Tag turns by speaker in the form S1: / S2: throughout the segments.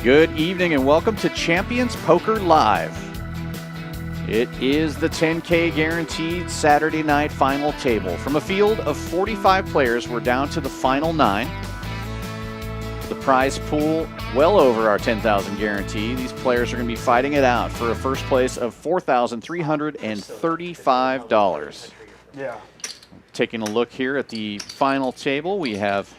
S1: Good evening and welcome to Champions Poker Live. It is the 10K guaranteed Saturday night final table. From a field of 45 players, we're down to the final 9. The prize pool well over our 10,000 guarantee. These players are going to be fighting it out for a first place of $4,335.
S2: Yeah.
S1: Taking a look here at the final table, we have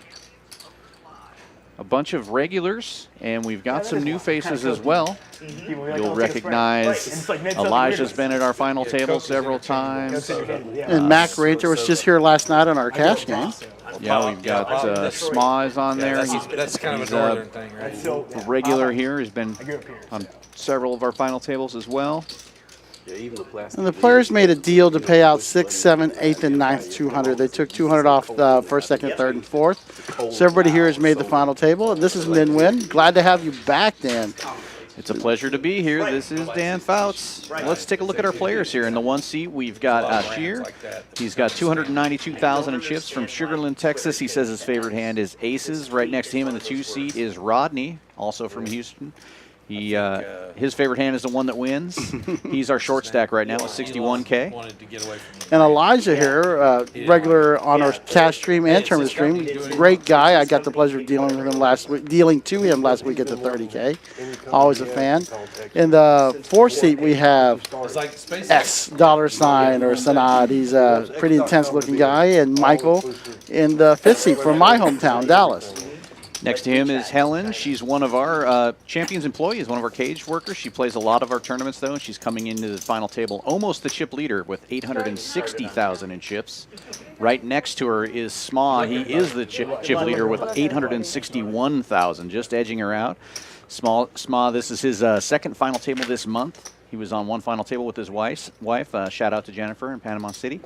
S1: a bunch of regulars, and we've got some new faces as well. You'll recognize Elijah's been at our final table several times.
S3: And Mac Ranger was just here last night on our cash game.
S1: Yeah, we've got Sma on there.
S4: That's kind of a northern thing, right?
S1: A regular here. He's been on several of our final tables as well.
S3: And the players made a deal to pay out 6th, 7th, 8th, and 9th 200. They took 200 off the 1st, 2nd, 3rd, and 4th. So everybody here has made the final table. And this is Min-Win. Glad to have you back, Dan.
S1: It's a pleasure to be here. This is Dan Fouts. Let's take a look at our players here. In the 1 seat, we've got Ashir. He's got 292,000 in chips from Sugar Land, Texas. He says his favorite hand is aces. Right next to him in the 2 seat is Rodney, also from Houston. His favorite hand is the one that wins. He's our short stack right now with 61K.
S3: And Elijah here, regular on our cash stream and tournament stream. Great guy. I got the pleasure of dealing with him last week, dealing to him last week at the 30K. Always a fan. In the 4th seat we have S $$ or Sanad. He's a pretty intense looking guy. And Michael in the 5th seat from my hometown, Dallas.
S1: Next to him is Helen. She's one of our Champions employees, one of our cage workers. She plays a lot of our tournaments, though, and she's coming into the final table almost the chip leader with 860,000 in chips. Right next to her is Sma. He is the chip leader with 861,000, just edging her out. Sma, this is his second final table this month. He was on one final table with his wife. Shout out to Jennifer in Panama City.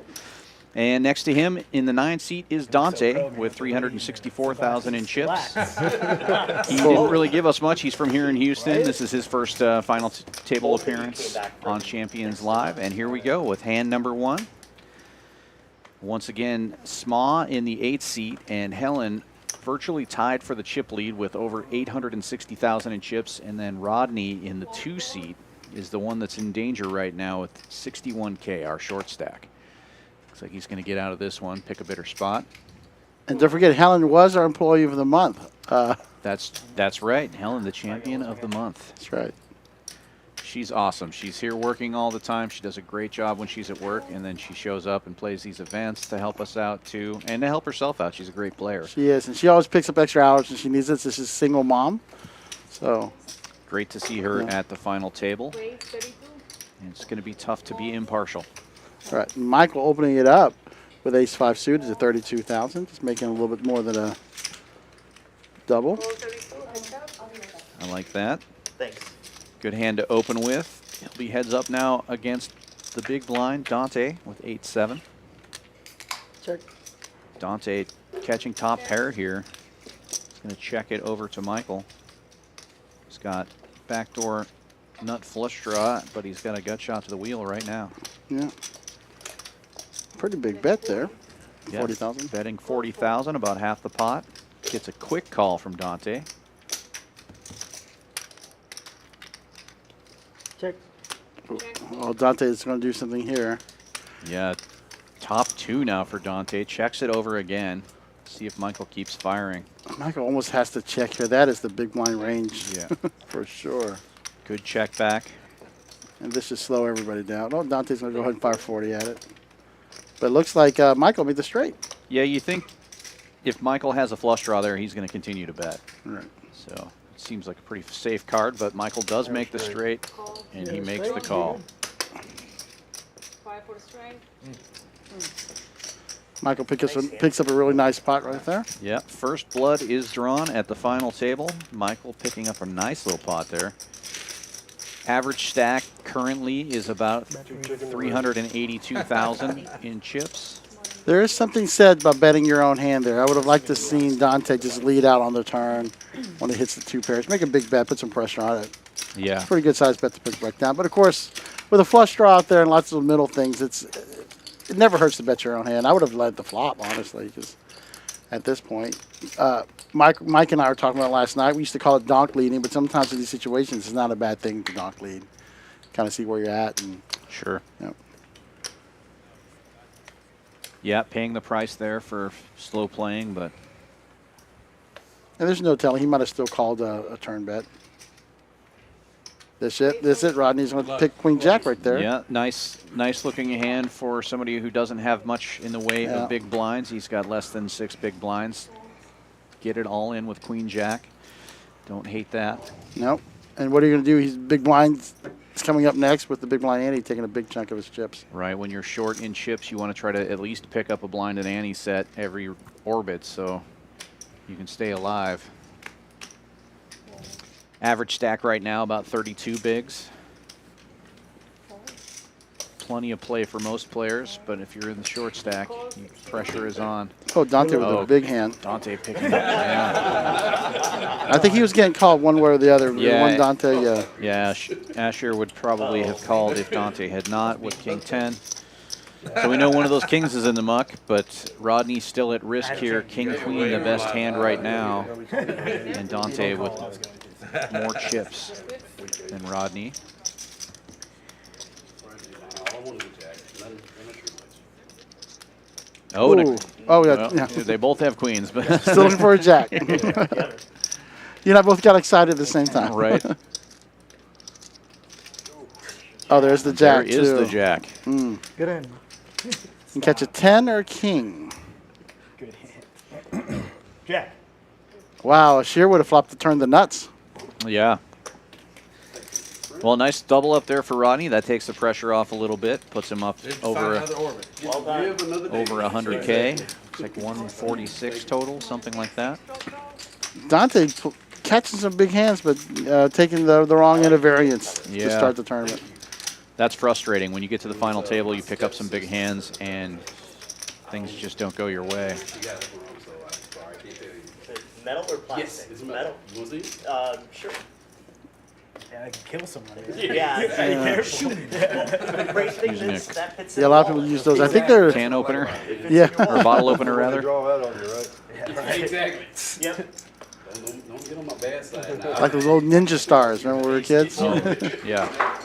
S1: And next to him in the 9 seat is Dante with 364,000 in chips. He didn't really give us much. He's from here in Houston. This is his first final table appearance on Champions Live. And here we go with hand number 1. Once again, Sma in the 8th seat and Helen virtually tied for the chip lead with over 860,000 in chips. And then Rodney in the 2 seat is the one that's in danger right now with 61K, our short stack. Looks like he's going to get out of this one, pick a better spot.
S3: And don't forget, Helen was our employee of the month.
S1: That's right. Helen, the champion of the month.
S3: That's right.
S1: She's awesome. She's here working all the time. She does a great job when she's at work, and then she shows up and plays these events to help us out, too, and to help herself out. She's a great player.
S3: She is, and she always picks up extra hours when she needs it. This is a single mom. So
S1: great to see her at the final table. And it's going to be tough to be impartial.
S3: All right, Michael opening it up with ace-5 suited at 32,000, just making a little bit more than a double.
S1: I like that.
S2: Thanks.
S1: Good hand to open with. He'll be heads up now against the big blind, Dante, with 8-7.
S3: Check.
S1: Dante catching top pair here. He's going to check it over to Michael. He's got backdoor nut flush draw, but he's got a gut shot to the wheel right now.
S3: Yeah. Pretty big bet there.
S1: Yes,
S3: 40,000.
S1: Betting 40,000, about half the pot. Gets a quick call from Dante.
S3: Check. Oh, Dante is going to do something here.
S1: Yeah, top 2 now for Dante. Checks it over again. See if Michael keeps firing.
S3: Michael almost has to check here. That is the big blind range.
S1: Yeah.
S3: For sure.
S1: Good check back.
S3: And this should slow everybody down. Oh, Dante's going to go ahead and fire 40 at it. But it looks like Michael made the straight.
S1: Yeah, you think if Michael has a flush draw there, he's going to continue to bet.
S3: Right.
S1: So it seems like a pretty safe card, but Michael does make the straight, and he makes the call.
S5: 5 for the straight.
S3: Michael picks up a really nice pot right there.
S1: Yeah, first blood is drawn at the final table. Michael picking up a nice little pot there. Average stack currently is about 382,000 in chips.
S3: There is something said about betting your own hand there. I would have liked to seen Dante just lead out on the turn when it hits the 2 pairs. Make a big bet, put some pressure on it.
S1: Yeah.
S3: Pretty good size bet to pick back down. But of course, with a flush draw out there and lots of middle things, it never hurts to bet your own hand. I would have led the flop, honestly, because at this point, Mike and I were talking about last night. We used to call it donk leading, but sometimes in these situations, it's not a bad thing to donk lead. Kind of see where you're at. And,
S1: Sure.
S3: yep.
S1: Yeah, paying the price there for slow playing, but
S3: And there's no telling. He might have still called a turn bet. That's it. Rodney's going to pick Queen Jack right there.
S1: yeah, nice looking hand for somebody who doesn't have much in the way
S3: Yeah.
S1: of big blinds. He's got less than 6 big blinds. Get it all in with Queen Jack. Don't hate that.
S3: Nope. And what are you going to do? He's big blind. It's coming up next with the big blind ante taking a big chunk of his chips.
S1: Right, when you're short in chips, you want to try to at least pick up a blind and ante set every orbit so you can stay alive. Average stack right now about 32 bigs. Plenty of play for most players, but if you're in the short stack, pressure is on.
S3: Oh, Dante with a big hand.
S1: Dante picking up, yeah.
S3: I think he was getting called one way or the other.
S1: Yeah.
S3: One Dante, yeah.
S1: Yeah, Asher would probably have called if Dante had not with King 10. So we know one of those kings is in the muck, but Rodney's still at risk here. King Queen, the best hand right now, and Dante with more chips than Rodney. Oh,
S3: Ooh. Oh, yeah.
S1: well,
S3: Yeah.
S1: they both have queens, but
S3: Still looking for a jack. You and I both got excited at the same time.
S1: right.
S3: Oh, there's the jack,
S1: There is
S3: too.
S1: the jack.
S3: Mm.
S2: Good end.
S3: You can catch a 10 or a king.
S2: Good hand. Jack.
S3: Wow, Shear would have flopped to turn the nuts.
S1: Yeah. Well, nice double up there for Rodney. That takes the pressure off a little bit, puts him up over
S4: another orbit.
S1: over 100K. It's like 146 total, something like that.
S3: Dante catching some big hands, but taking the wrong end of variance to
S1: Yeah.
S3: start the tournament.
S1: That's frustrating. When you get to the final table, you pick up some big hands, and things just don't go your way.
S6: Metal or plastic?
S7: Yes, it's metal. You want to see?
S6: Sure.
S2: Yeah, I can kill someone.
S6: Yeah.
S2: Careful.
S6: The great thing
S1: Using
S6: is
S1: a-
S6: that fits
S3: Yeah, a lot of people use those. I think they're,
S1: Can opener,
S3: yeah.
S1: or bottle opener, rather.
S8: Draw that on you, right?
S7: Exactly.
S6: Yep.
S7: Don't get on my bad side now.
S3: Like those old ninja stars. Remember when we were kids?
S1: Oh, yeah.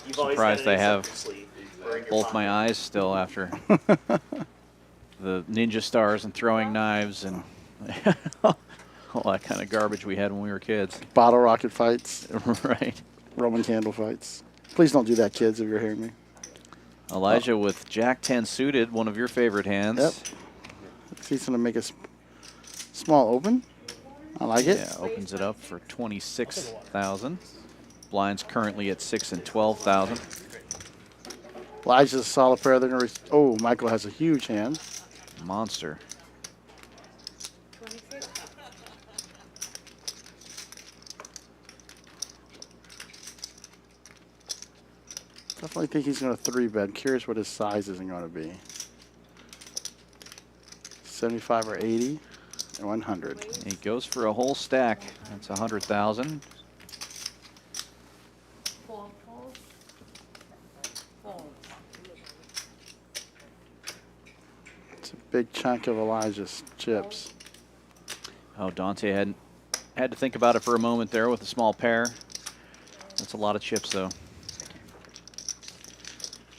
S6: You've always
S1: Surprised
S6: got it
S1: they have
S6: up your sleeve or in your
S1: Both my
S6: pocket.
S1: eyes still after the ninja stars and throwing knives and all that kind of garbage we had when we were kids.
S3: Bottle rocket fights,
S1: Right.
S3: Roman candle fights. Please don't do that, kids, if you're hearing me.
S1: Elijah with Jack 10 suited, one of your favorite hands.
S3: Yep. He's going to make a small open. I like it.
S1: Yeah, opens it up for 26,000. Blinds currently at 6 and 12,000.
S3: Elijah's a solid pair. They're gonna oh, Michael has a huge hand.
S1: Monster.
S5: 26.
S3: Definitely think he's going to 3-bet. Curious what his size is going to be. 75 or 80 and 100.
S1: He goes for a whole stack. That's 100,000.
S5: Fold. Fold.
S3: It's a big chunk of Elijah's chips.
S1: Oh, Dante had to think about it for a moment there with a small pair. That's a lot of chips, though.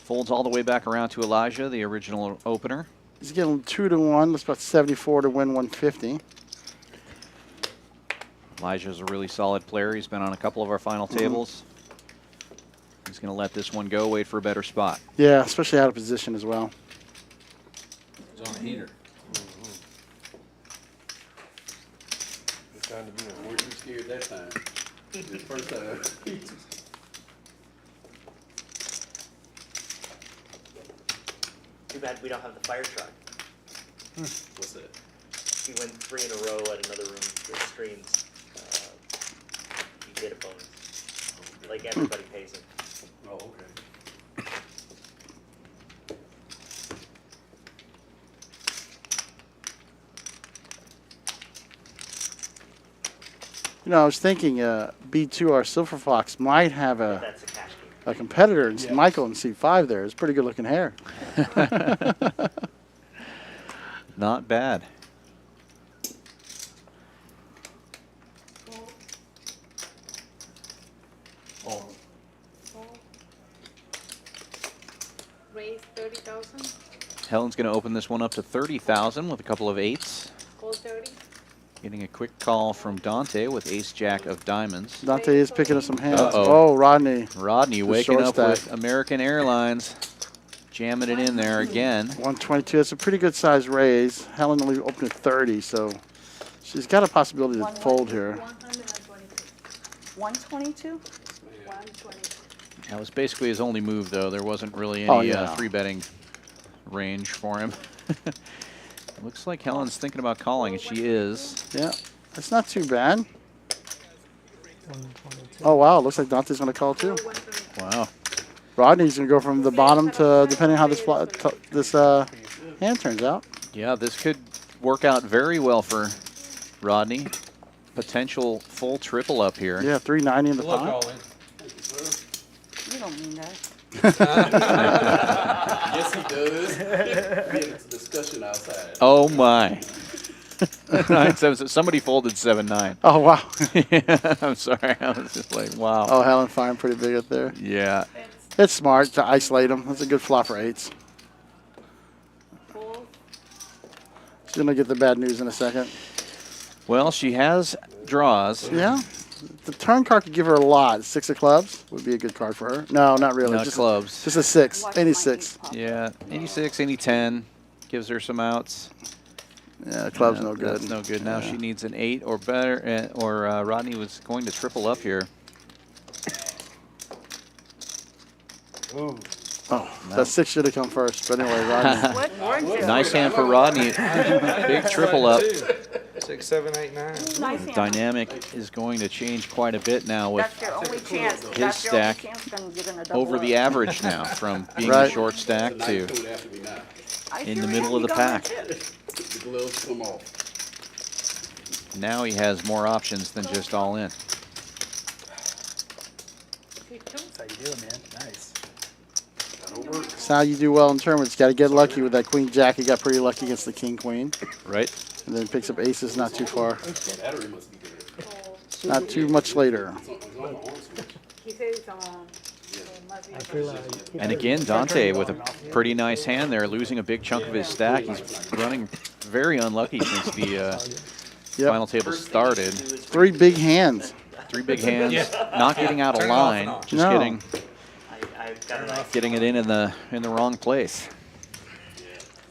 S1: Folds all the way back around to Elijah, the original opener.
S3: He's getting 2 to 1. That's about 74 to win 150.
S1: Elijah's a really solid player. He's been on a couple of our final tables. He's going to let this one go, wait for a better spot.
S3: Yeah, especially out of position as well.
S7: It's on a heater.
S8: It's time to be a
S7: Weren't you scared that time? The first time.
S6: Too bad we don't have the fire truck.
S7: What's that?
S6: If you win 3 in a row at another room that streams, you get a bonus. Like everybody pays it.
S7: Oh, okay.
S3: You know, I was thinking B2, our Silver Fox, might have a
S6: That's a cash game.
S3: competitor in Michael in C5 there. It's pretty good looking hair.
S1: Not bad.
S7: Oh,
S5: Raise 30,000.
S1: Helen's going to open this one up to 30,000 with a couple of eights.
S5: Call 30.
S1: Getting a quick call from Dante with ace-jack of diamonds.
S3: Dante is picking up some hands.
S1: Uh-oh.
S3: Oh, Rodney.
S1: Rodney
S3: The
S1: waking
S3: short
S1: up
S3: stack.
S1: with American Airlines. Jamming it in there again.
S3: 122. That's a pretty good size raise. Helen only opened at 30, so she's got a possibility to fold here.
S5: 122. 122.
S1: That was basically his only move, though. There wasn't really
S3: Oh,
S1: any
S3: yeah.
S1: free betting range for him. Looks like Helen's thinking about calling, and she is.
S3: Yeah, it's not too bad. Oh, wow. Looks like Dante's going to call, too.
S5: 122.
S1: Wow.
S3: Rodney's going to go from the bottom to, depending on how this hand turns out.
S1: Yeah, this could work out very well for Rodney. Potential full triple up here.
S3: Yeah, 390 in the
S4: Good luck,
S3: pot.
S4: all in.
S5: You don't mean that.
S7: yes, he does. We had a discussion outside.
S1: Oh, my. 9-7. Somebody folded 7-9.
S3: Oh, wow.
S1: Yeah, I'm sorry. I was just like, wow.
S3: Oh, Helen firing pretty big up there.
S1: Yeah.
S3: It's smart to isolate them. That's a good flop for eights.
S5: Fold.
S3: She's going to get the bad news in a second.
S1: Well, she has draws.
S3: Yeah. The turn card could give her a lot. 6 of clubs would be a good card for her. No, not really.
S1: Not
S3: just
S1: clubs.
S3: Just a 6. Any 6.
S1: Yeah, any 6, any 10 gives her some outs.
S3: Yeah, club's
S1: Yeah,
S3: no good.
S1: That's no good. Now
S3: Yeah.
S1: she needs an 8 or better, or Rodney was going to triple up here.
S2: Ooh.
S3: Oh, that 6 should have come first. But anyway, Rodney.
S5: What weren't you?
S1: Nice hand for Rodney. Big triple up.
S4: 6, 7, 8, 9.
S5: Nice hand.
S1: Dynamic is going to change quite a bit now with
S5: That's your only chance.
S1: his
S5: That's your only
S1: stack
S5: chance, then you're gonna double
S1: over
S5: up.
S1: the average now from being
S3: Right.
S1: a short stack
S7: Tonight
S1: to
S7: coming after me now.
S5: I
S1: in
S5: sure
S1: the
S5: am.
S1: middle of
S5: You
S1: the
S5: got
S1: pack.
S5: one too.
S7: The gloves come off.
S1: now he has more options than just all in.
S2: That's how you do it, man. Nice.
S7: That'll work.
S3: That's how you do well in tournaments. Got to get lucky with that queen jack. He got pretty lucky against the king queen.
S1: Right?
S3: And then picks up aces not too far.
S7: Battery must be good.
S3: Not too much later.
S7: It's on the arm switch.
S5: He says it must be.
S1: And again, Dante with a pretty nice hand there, losing a big chunk of his stack. He's running very unlucky since the final table started.
S3: 3 big hands.
S1: 3 big hands, not getting out of
S4: Turn it off and
S1: line,
S4: on.
S1: just
S3: No.
S6: I've got a nice
S1: getting it in the wrong place.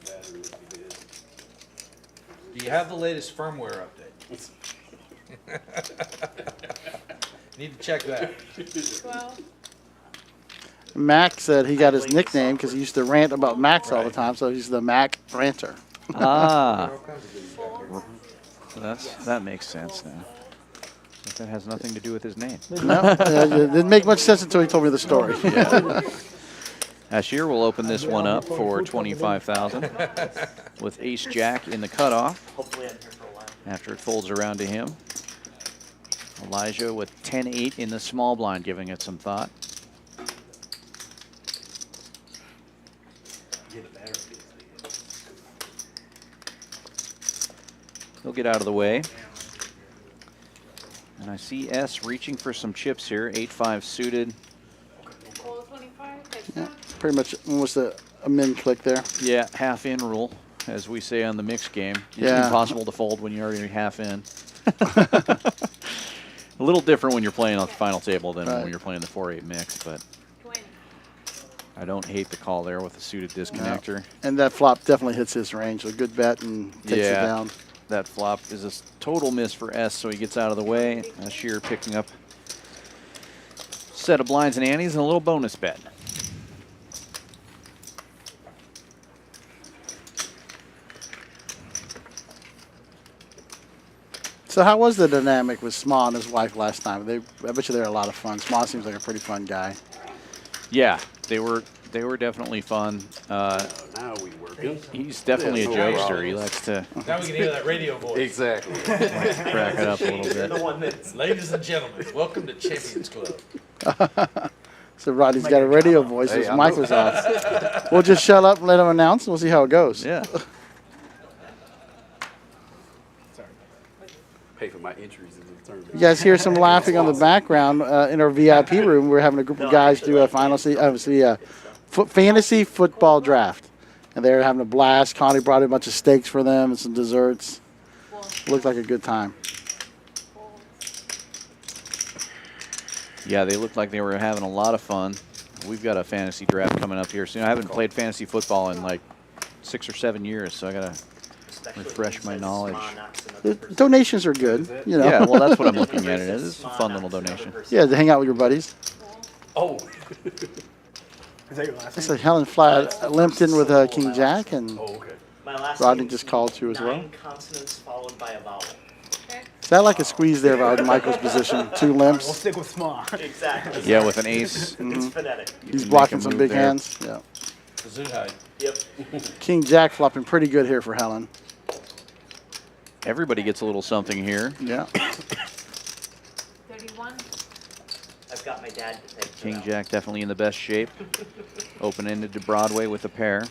S7: Battery must be good.
S4: Do you have the latest firmware update? Need to check that.
S5: 12.
S3: Mac said he got his nickname because he used to rant about Macs all the time, so he's the Mac ranter.
S1: Ah,
S4: All kinds of good stuff.
S1: that makes sense now. But that has nothing to do with his name.
S3: No, it didn't make much sense until he told me the story.
S1: Ashir will open this one up for 25,000 with ace jack in the cutoff
S6: Hopefully I'm here for a while.
S1: after it folds around to him. Elijah with 10-8 in the small blind, giving it some thought.
S7: Yeah, the battery is good.
S1: He'll get out of the way. And I see S reaching for some chips here. 8-5 suited.
S5: Call 25. Heads
S3: Yeah,
S5: up.
S3: pretty much almost a min click there.
S1: Yeah, half in rule, as we say on the mixed game. It's
S3: Yeah.
S1: impossible to fold when you're already half in. A little different when you're playing on the final table than
S3: Right.
S1: when you're playing the 4-8 mix, but
S5: 20.
S1: I don't hate the call there with the suited disconnector.
S3: And that flop definitely hits his range. A good bet and takes it
S1: Yeah.
S3: down.
S1: That flop is a total miss for S, so he gets out of the way. Ashir picking up a set of blinds and antes and a little bonus bet.
S3: So how was the dynamic with Sma and his wife last time? I bet you they're a lot of fun. Sma seems like a pretty fun guy.
S1: Yeah, they were definitely fun.
S7: Now we working.
S1: He's definitely a
S7: Yeah, no
S1: jokester. He
S7: problems.
S1: likes to
S4: Now we can hear that radio voice.
S7: Exactly.
S1: crack it up a little
S6: The
S1: bit.
S6: one that's
S4: Ladies and gentlemen, welcome to Champions Club.
S3: So Rodney's got a radio voice. His
S7: I
S3: mic
S7: know.
S3: was off. We'll just shut up and let him announce, and we'll see how it goes.
S1: Yeah.
S2: Sorry.
S7: Pay for my entries into the tournament.
S3: You guys hear some laughing on the background in our VIP room. We're having a group of guys do a fantasy football draft. And they're having a blast. Connie brought in a bunch of steaks for them and some desserts. Looked like a good time.
S1: Yeah, they looked like they were having a lot of fun. We've got a fantasy draft coming up here soon. I haven't played fantasy football in like 6 or 7 years, so I got to refresh my knowledge.
S3: The donations are good, you know.
S1: Yeah, well, that's what I'm looking at. It is a fun little donation.
S3: Yeah, to hang out with your buddies.
S8: Oh.
S2: Is that your last
S3: It's
S2: name?
S3: like Helen limped in with King Jack, and
S8: Oh, okay.
S6: My last
S3: Rodney
S6: name
S3: just
S6: is
S3: called you as well.
S6: 9 consonants followed by a vowel.
S3: is that like a squeeze there about Michael's position? 2
S2: We'll
S3: limps.
S2: stick with small.
S6: Exactly.
S1: Yeah, with an ace.
S6: It's phonetic.
S3: He's
S1: Make
S3: blocking
S1: a
S3: some
S1: move
S3: big
S1: there.
S3: hands. Yeah.
S8: Gesundheit.
S6: Yep.
S3: King Jack flopping pretty good here for Helen.
S1: Everybody gets a little something here.
S3: Yeah.
S5: 31.
S6: I've got my dad to thank for
S1: King
S6: that.
S1: Jack definitely in the best shape. Open-ended to Broadway with a pair.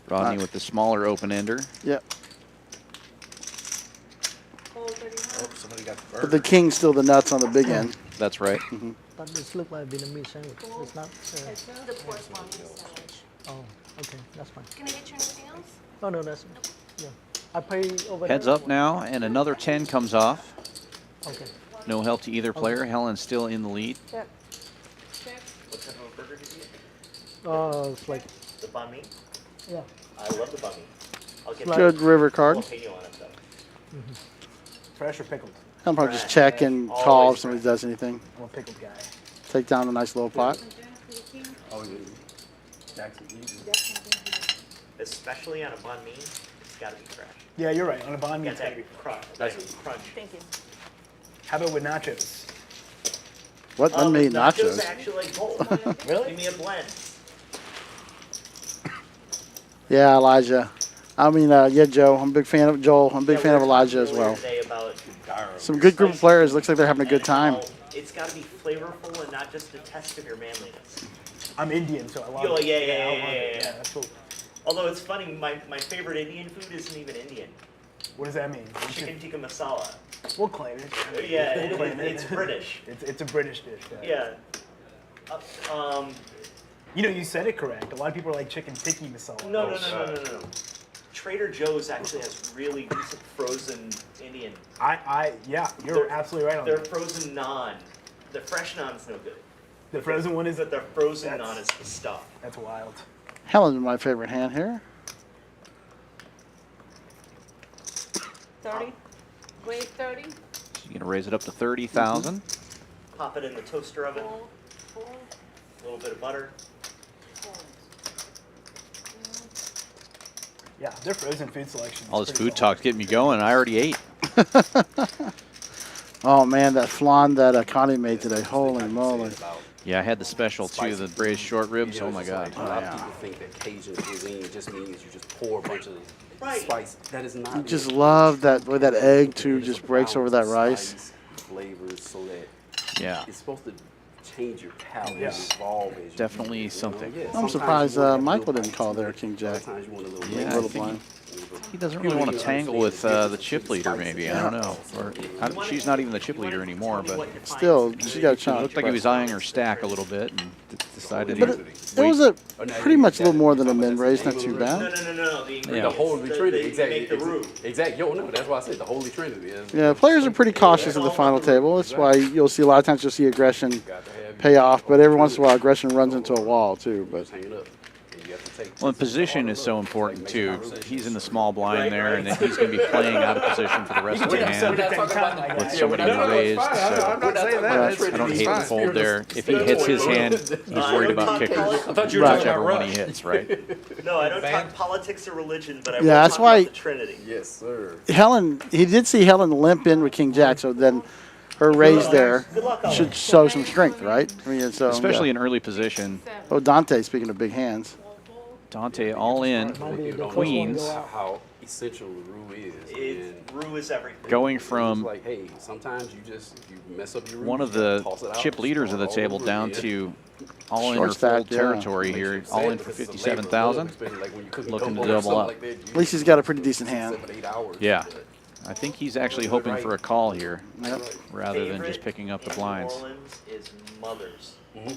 S1: Rodney with the smaller open-ender.
S3: Yep.
S5: Fold 31.
S8: Oh, somebody got the
S3: But
S8: bird.
S3: the king's still the nuts on the big end.
S1: That's right.
S9: But this look like Vietnamese sandwich. It's not.
S5: The corresponding sandwich.
S9: Oh, okay, that's fine.
S5: Can I get you anything else?
S9: Oh no, that's yeah. I pay over.
S1: Heads
S9: there.
S1: up now, and another 10 comes off.
S9: Okay.
S1: No help to either player. Helen's still in the lead.
S5: Check. Check.
S6: What type of burger did you get?
S9: It's like
S6: The banh mi?
S9: yeah.
S6: I love the banh mi. I'll get
S3: Good river card.
S6: jalapeno on it though.
S2: Fresh or pickled?
S3: I'll probably just check and call if somebody does anything.
S2: I'm a pickled guy.
S3: Take down a nice little pot.
S8: Oh, yeah. Jackson easy.
S6: Especially on a banh mi, it's got to be fresh.
S2: Yeah, you're right. On a banh mi,
S6: Got
S2: it's gotta
S6: that
S2: be.
S6: crunch.
S8: That's
S6: That crunch.
S5: Thank you.
S2: How about with nachos?
S3: What? Unmade nachos.
S6: I actually like both.
S2: Really?
S6: Give me a blend.
S3: Yeah, Elijah. I mean, yeah, Joe. I'm a big fan of Joel. I'm a big
S6: Yeah,
S3: fan of
S6: we were talking
S3: Elijah as
S6: earlier
S3: well.
S6: Today about
S3: Some good group of players. Looks like they're having a good time.
S6: how it's got to be flavorful and not just a test of your manliness.
S2: I'm Indian, so I love
S6: Yo,
S2: it.
S6: yeah,
S2: I
S6: yeah,
S2: love
S6: yeah,
S2: it.
S6: yeah.
S2: That's cool.
S6: Although it's funny, my favorite Indian food isn't even Indian.
S2: What does that mean?
S6: Chicken tikka masala.
S2: We'll claim it.
S6: Yeah,
S2: We'll claim
S6: it's British.
S2: It's a British dish.
S6: Yeah.
S2: You know, you said it correct. A lot of people are like chicken tikka masala.
S6: No. Trader Joe's actually has really decent frozen Indian.
S2: Yeah, you're
S6: They're-
S2: absolutely right on
S6: Their
S2: that.
S6: frozen naan. The fresh naan's no good.
S2: The frozen one is
S6: But their frozen
S2: That's-
S6: naan is the stuff.
S2: That's wild.
S3: Helen's my favorite hand here.
S5: 30. Grade 30.
S1: She's going to raise it up to 30,000.
S6: Pop it in the toaster oven.
S5: Fold. Fold.
S6: A little bit of butter.
S5: Fold.
S2: Yeah, their frozen food selection. is
S1: All this
S2: pretty
S1: food
S2: solid.
S1: talk's getting me going. I already ate.
S3: Oh man, that flan that Connie made today. Holy moly!
S1: Yeah, I had the special too, the braised short ribs. Oh my God.
S7: A lot of people think that Cajun cuisine just means you just pour a bunch of
S6: Right.
S7: spice. That is not.
S3: You
S7: it.
S3: just love that way that egg too
S7: There's
S3: just
S7: a
S3: breaks over
S7: balance
S3: that
S7: of
S3: rice.
S7: spice, flavors, so that
S1: Yeah.
S7: it's supposed to change your palate
S2: Yeah.
S7: and evolve as you
S1: Definitely
S7: eat it,
S1: something.
S7: Yeah,
S3: I'm
S7: sometimes
S3: surprised
S7: you want that
S3: Michael
S7: little
S3: didn't call
S7: bite
S3: there,
S7: to it.
S3: King Jack.
S7: Other times you want a little
S1: Yeah,
S7: bit
S1: I
S3: little
S1: think
S3: blind.
S1: He doesn't really want to tangle with the chip leader, maybe. I don't know. Or she's not even the chip leader anymore, but
S3: Still, she got a
S1: it
S3: chance.
S1: looked like he was eyeing her stack a little bit and decided
S3: But
S1: he'd
S3: it was a pretty much a little more than a min raise, not too
S6: No.
S3: bad.
S1: Yeah.
S7: The Holy Trinity,
S6: They
S7: exactly.
S6: make the roux.
S7: Exactly. Yo, no, that's why I said the Holy Trinity.
S3: Yeah, players are pretty cautious at the final table. That's why you'll see a lot of times you'll see aggression pay off, but every once in a while aggression runs into a wall too. But
S7: Hang it up. And you have to take.
S1: Well, and position is so important too. He's in the small blind there, and then he's going to be playing out of position for the rest of the hand with somebody raised. So
S8: I'm not saying that.
S1: I don't hate the fold there. If he hits his hand, he's worried about kickers.
S7: I thought you were talking
S1: Whichever
S7: about
S1: one he
S7: Rush.
S1: hits, right?
S6: No, I don't talk politics or religion, but I
S3: Yeah,
S6: will
S3: that's
S6: talk
S3: why-
S6: about the Trinity.
S7: Yes, sir.
S3: Helen, he did see Helen limp in with King Jack, so then her raise there
S6: Good luck on
S3: should show some strength, right? I mean, so
S1: Especially
S3: yeah.
S1: in early position.
S3: Oh, Dante, speaking of big hands.
S1: Dante all in,
S7: You don't
S1: queens,
S7: know how essential the roux is. And
S6: Roux is everything.
S1: going
S7: it's
S1: from
S7: like, hey, sometimes you just if you mess up your roux,
S1: one of
S7: you gotta
S1: the
S7: toss it out,
S1: chip
S7: just
S1: leaders of the
S7: start all
S1: table
S7: over
S1: down
S7: again.
S1: to all in
S3: Short
S1: or
S3: stack,
S1: full
S3: yeah.
S1: territory
S7: Make sure
S1: here,
S7: it's
S1: all
S7: sad
S1: in for
S7: because it's a labor of
S1: 57,000.
S7: love, especially like when you're cooking
S1: Looking to
S7: gumbo or
S1: double
S7: something
S1: up.
S7: like that, you
S3: At least he's got a pretty decent hand.
S7: 7, 8 hours.
S1: Yeah. I think he's actually hoping for a call here
S3: Yep.
S1: rather than
S6: Favorite
S1: just picking up the
S6: in
S1: blinds.
S6: New Orleans is Mother's.
S7: Mhm.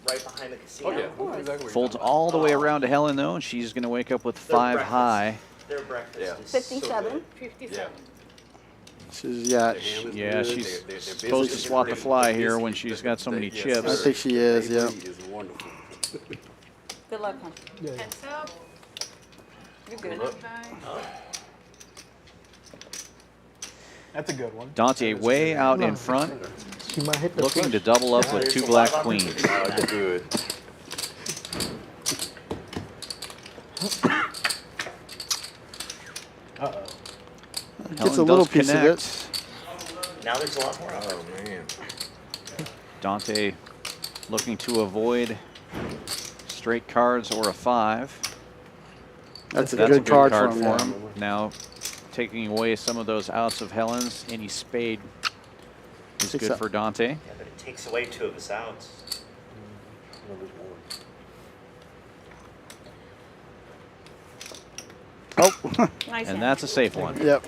S6: Right behind the casino.
S7: Oh yeah, exactly what you're
S1: Folds
S7: talking
S1: all the way around to Helen though, and she's going to wake up with
S6: Their
S1: 5
S6: breakfast-
S1: high.
S6: Their breakfast
S7: Yeah.
S6: is so
S5: 57.
S6: good.
S5: 57.
S3: She's,
S7: about. The ham is
S1: Yeah,
S7: good,
S1: she's
S7: their
S1: supposed to
S7: biscuits are
S1: swat the
S7: great.
S1: fly
S7: The
S1: here
S7: biscuits-
S1: when she's got so many
S7: yes,
S1: chips.
S3: I
S7: sir.
S3: think she is,
S7: The
S3: yeah.
S7: bakery is wonderful.
S5: Good luck, hon.
S9: Yeah.
S5: Heads up. You're good.
S2: That's a good one.
S1: Dante way out in front,
S9: She might hit the
S1: looking to
S9: flush.
S1: double up with
S6: There's
S1: 2
S6: a
S1: black
S6: lot of
S1: queens.
S6: opportunity.
S7: Oh, good.
S2: Uh-oh.
S3: Gets
S1: Helen
S3: a little
S1: does
S3: piece of
S1: connect.
S3: it.
S6: Now there's a lot more.
S8: Oh, man.
S1: Dante looking to avoid straight cards or a 5.
S3: That's a
S1: That's
S3: good card for him. Yeah.
S1: Now taking away some of those outs of Helen's. Any spade is
S3: Takes
S1: good
S3: up.
S1: for Dante.
S6: Yeah, but it takes away 2 of his outs.
S3: Oh,
S5: Nice
S1: And
S5: hand.
S1: that's a safe one.
S3: yep.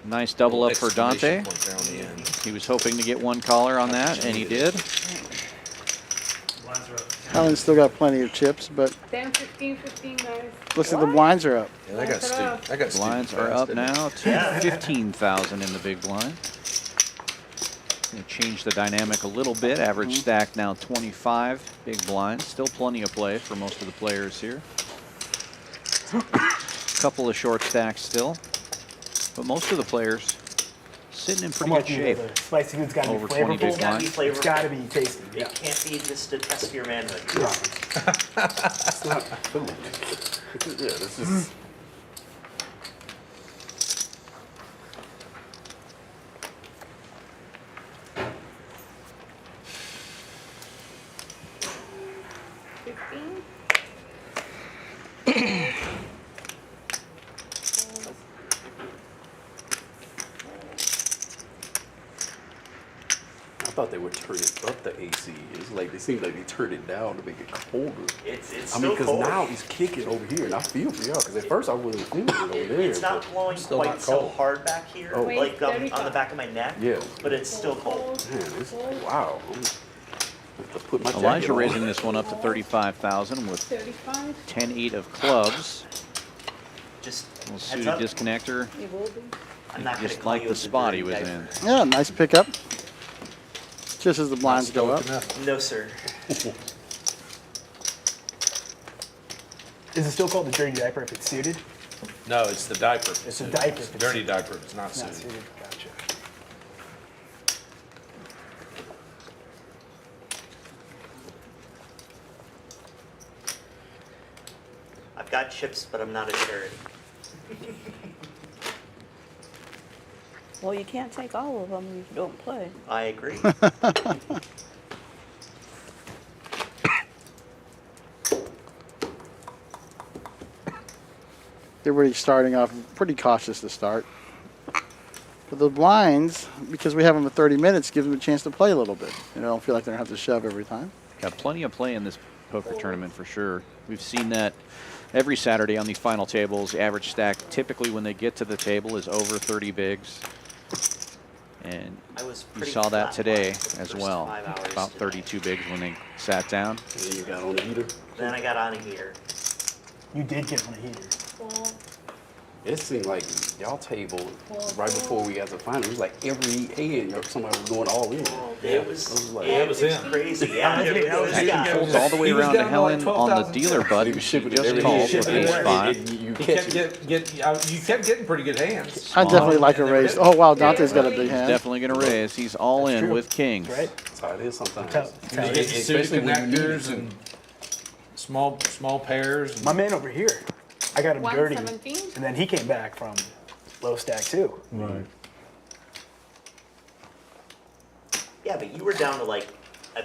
S1: Nice double up for Dante.
S8: Exclamation point there on the end.
S1: He was hoping to get 1 collar on that, and he did.
S3: Helen's still got plenty of chips, but
S5: 10, 15, 15, guys.
S3: looks like the blinds are up.
S8: Yeah, that got stupid. That got
S1: Blinds
S8: stupid
S1: are
S8: fast,
S1: up
S8: didn't it?
S1: now to 15,000 in the big blind. Gonna change the dynamic a little bit. Average stack now 25 big blinds. Still plenty of play for most of the players here. Couple of short stacks still, but most of the players sitting in pretty
S2: I'm
S1: good
S2: with you,
S1: shape.
S2: the spicy food's got to be
S1: Over 20
S2: flavorful.
S1: big
S6: It's gotta be
S1: blinds.
S6: flavorful.
S2: It's got to be tasty.
S6: It
S2: Yeah.
S6: can't be just to test your manhood.
S7: It's not food. Yeah, this is.
S5: Fifteen.
S7: I thought they were turning up the AC. It's like they seem like they turned it down to make it colder.
S6: It's
S7: I
S6: still
S7: mean, because
S6: cold.
S7: now it's kicking over here, and I feel for y'all. Because at first I wasn't feeling it over there.
S6: It's not blowing
S8: Still
S6: quite
S8: not
S6: so
S8: cold.
S6: hard back here,
S7: Oh.
S6: like on the
S5: 35.
S6: back of my neck.
S7: Yeah.
S6: But it's still cold.
S7: Man, it's wow. I have to put my jacket
S1: Elijah
S7: on.
S1: raising this one up to 35,000 with
S5: 35.
S1: 10-8 of clubs.
S6: Just
S1: Little
S6: heads
S1: suited
S6: up.
S1: disconnector.
S5: It will be.
S6: I'm not gonna
S1: Just
S6: call
S1: like
S6: you
S1: the
S6: a
S1: spot he was
S6: dirty
S1: in.
S6: diaper.
S3: Yeah, nice pickup. Just as the blinds go up.
S6: No, sir.
S2: Is it still called the dirty diaper if it's suited?
S8: No, it's the diaper.
S2: It's a diaper.
S8: It's a dirty diaper. It's not
S2: It's not
S8: suited.
S2: suited. Gotcha.
S6: I've got chips, but I'm not a charity.
S5: Well, you can't take all of them if you don't play.
S6: I agree.
S3: Everybody's starting off pretty cautious to start. But the blinds, because we have them at 30 minutes, gives them a chance to play a little bit. You know, don't feel like they're going to have to shove every time.
S1: Got plenty of play in this poker tournament for sure. We've seen that every Saturday on these final tables. The average stack typically when they get to the table is over 30 bigs. And
S6: I was
S1: you
S6: pretty
S1: saw that
S6: flat
S1: today
S6: for the
S1: as
S6: first
S1: well.
S6: 5 hours
S1: About
S6: today.
S1: 32 bigs when they sat down.
S7: And then you got on the heater.
S6: Then I got on a heater.
S2: You did get on a heater.
S7: It seemed like y'all table right before we got to the final. It was like every hand, somebody was going all in.
S6: It was,
S7: was like-
S6: it
S8: was
S6: was
S8: in.
S6: crazy. Yeah, it was,
S1: Actually
S6: yeah.
S1: folds all the way
S8: He was
S1: around to
S8: down to like
S1: Helen on the
S8: 12,000
S1: dealer
S8: chips.
S1: button.
S7: He was shipping it
S1: Just
S7: every
S1: called
S7: hand.
S1: with
S8: Shipping it
S1: ace
S8: every
S1: 5.
S7: You
S8: You
S7: catch
S8: kept,
S7: it.
S8: you kept getting pretty good hands.
S3: I definitely like a raise. Oh, wow, Dante's got a big hand.
S1: Definitely going to raise. He's all in
S2: true.
S1: with kings.
S2: Right?
S7: That's how it is sometimes.
S2: Tell- tell
S8: You
S2: you.
S8: get suited
S7: Especially when you need
S8: connectors
S7: it.
S8: and small pairs. And
S2: My man over here, I got him dirty,
S5: 117.
S2: and then he came back from low stack too.
S9: Right.
S6: Yeah, but you were down to like a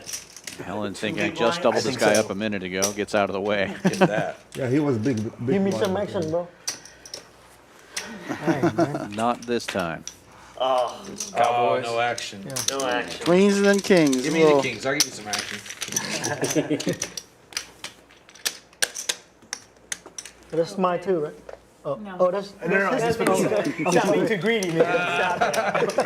S1: Helen thinking,
S6: Two
S1: I
S6: big
S1: just
S6: blinds?
S1: doubled
S2: I
S1: this
S2: think
S1: guy
S2: so.
S1: up a minute ago. Gets out of the way.
S8: get that.
S10: Yeah, he was big.
S9: Give me some action, bro. Alright, man.
S1: Not this time.
S6: oh,
S8: Oh, no action.
S9: Yeah.
S6: no action.
S3: Queens and then kings.
S8: Give me the
S3: Well,
S8: kings. I'll give you some action.
S9: That's mine too, right? Oh,
S5: No.
S9: oh that's
S2: No,
S9: that's
S2: no,
S9: his.
S2: stop being too greedy, man. Stop it.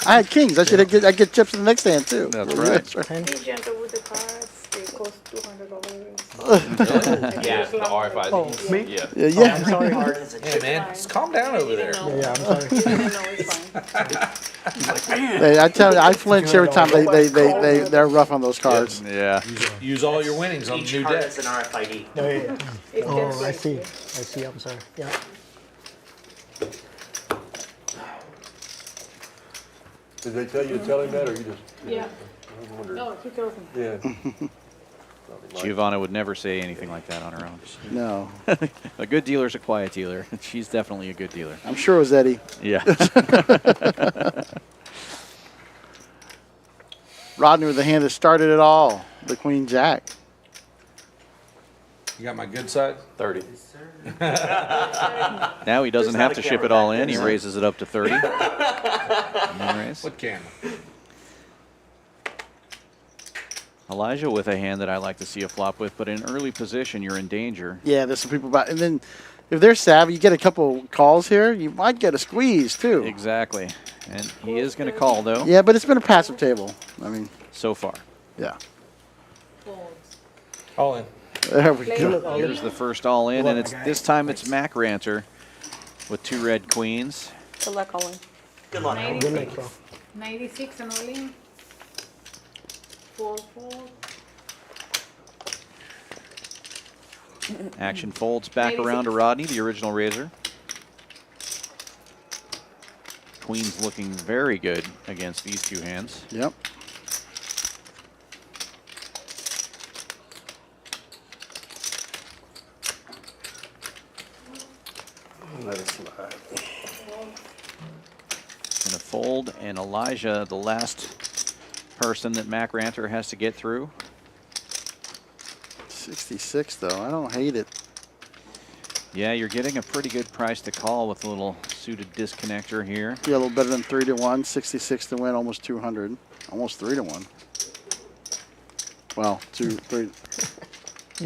S3: I had kings. I get chips in the next hand too.
S1: That's right.
S5: Be gentle with the cards. They cost $200.
S6: Yeah.
S7: The RFID.
S9: Oh, me?
S7: Yeah.
S3: Yeah,
S9: Oh,
S3: yeah.
S9: I'm sorry.
S6: Hard as a
S8: Hey,
S6: chip.
S8: man, just calm down over there.
S9: Yeah, yeah, I'm sorry.
S5: You didn't know it's fine.
S3: Hey, I tell you, I flinch every time they're rough on those cards.
S1: Yeah.
S8: Use all your winnings on the
S6: Each
S8: new
S6: card
S8: deck.
S6: is an RFID.
S2: No, yeah.
S5: It
S9: Oh,
S5: gets
S9: I
S5: like
S9: see.
S5: this.
S9: I see. I'm sorry. Yeah.
S10: Did they tell you to tell him that, or you just?
S5: Yeah.
S10: I wondered.
S5: No, he tells me.
S10: Yeah.
S1: Giovanna would never say anything like that on her own.
S3: No,
S1: A good dealer's a quiet dealer. She's definitely a good dealer.
S3: I'm sure it was Eddie.
S1: Yeah.
S3: Rodney with the hand that started it all. The Queen Jack.
S8: You got my good side?
S7: 30.
S1: Now he doesn't
S6: There's
S1: have
S6: not
S1: to
S6: a
S1: ship
S6: camera
S1: it all
S6: back
S1: in. He
S6: there.
S1: raises it up to 30. Raise.
S8: What camera?
S1: Elijah with a hand that I like to see a flop with, but in early position, you're in danger.
S3: Yeah, there's some people about, and then if they're savvy, you get a couple calls here. You might get a squeeze too.
S1: Exactly. And he is going to call, though,
S3: Yeah, but it's been a passive table. I mean,
S1: so far.
S3: yeah.
S8: All in.
S3: There we go.
S1: Here's the first all in, and it's this time it's Mac Ranter with 2 red queens.
S5: Select all in.
S6: Good luck.
S9: Good luck, bro.
S11: 96 and all in. 4-4.
S1: Action folds back around to Rodney, the original raiser. Queen's looking very good against these 2 hands.
S3: Yep.
S7: Let it slide.
S1: Going to fold, and Elijah, the last person that Mac Ranter has to get through.
S3: 66 though. I don't hate it.
S1: Yeah, you're getting a pretty good price to call with a little suited disconnector here.
S3: Yeah, a little better than 3-1. 66 to win, almost 200. Almost 3-1. Well, 2, 3.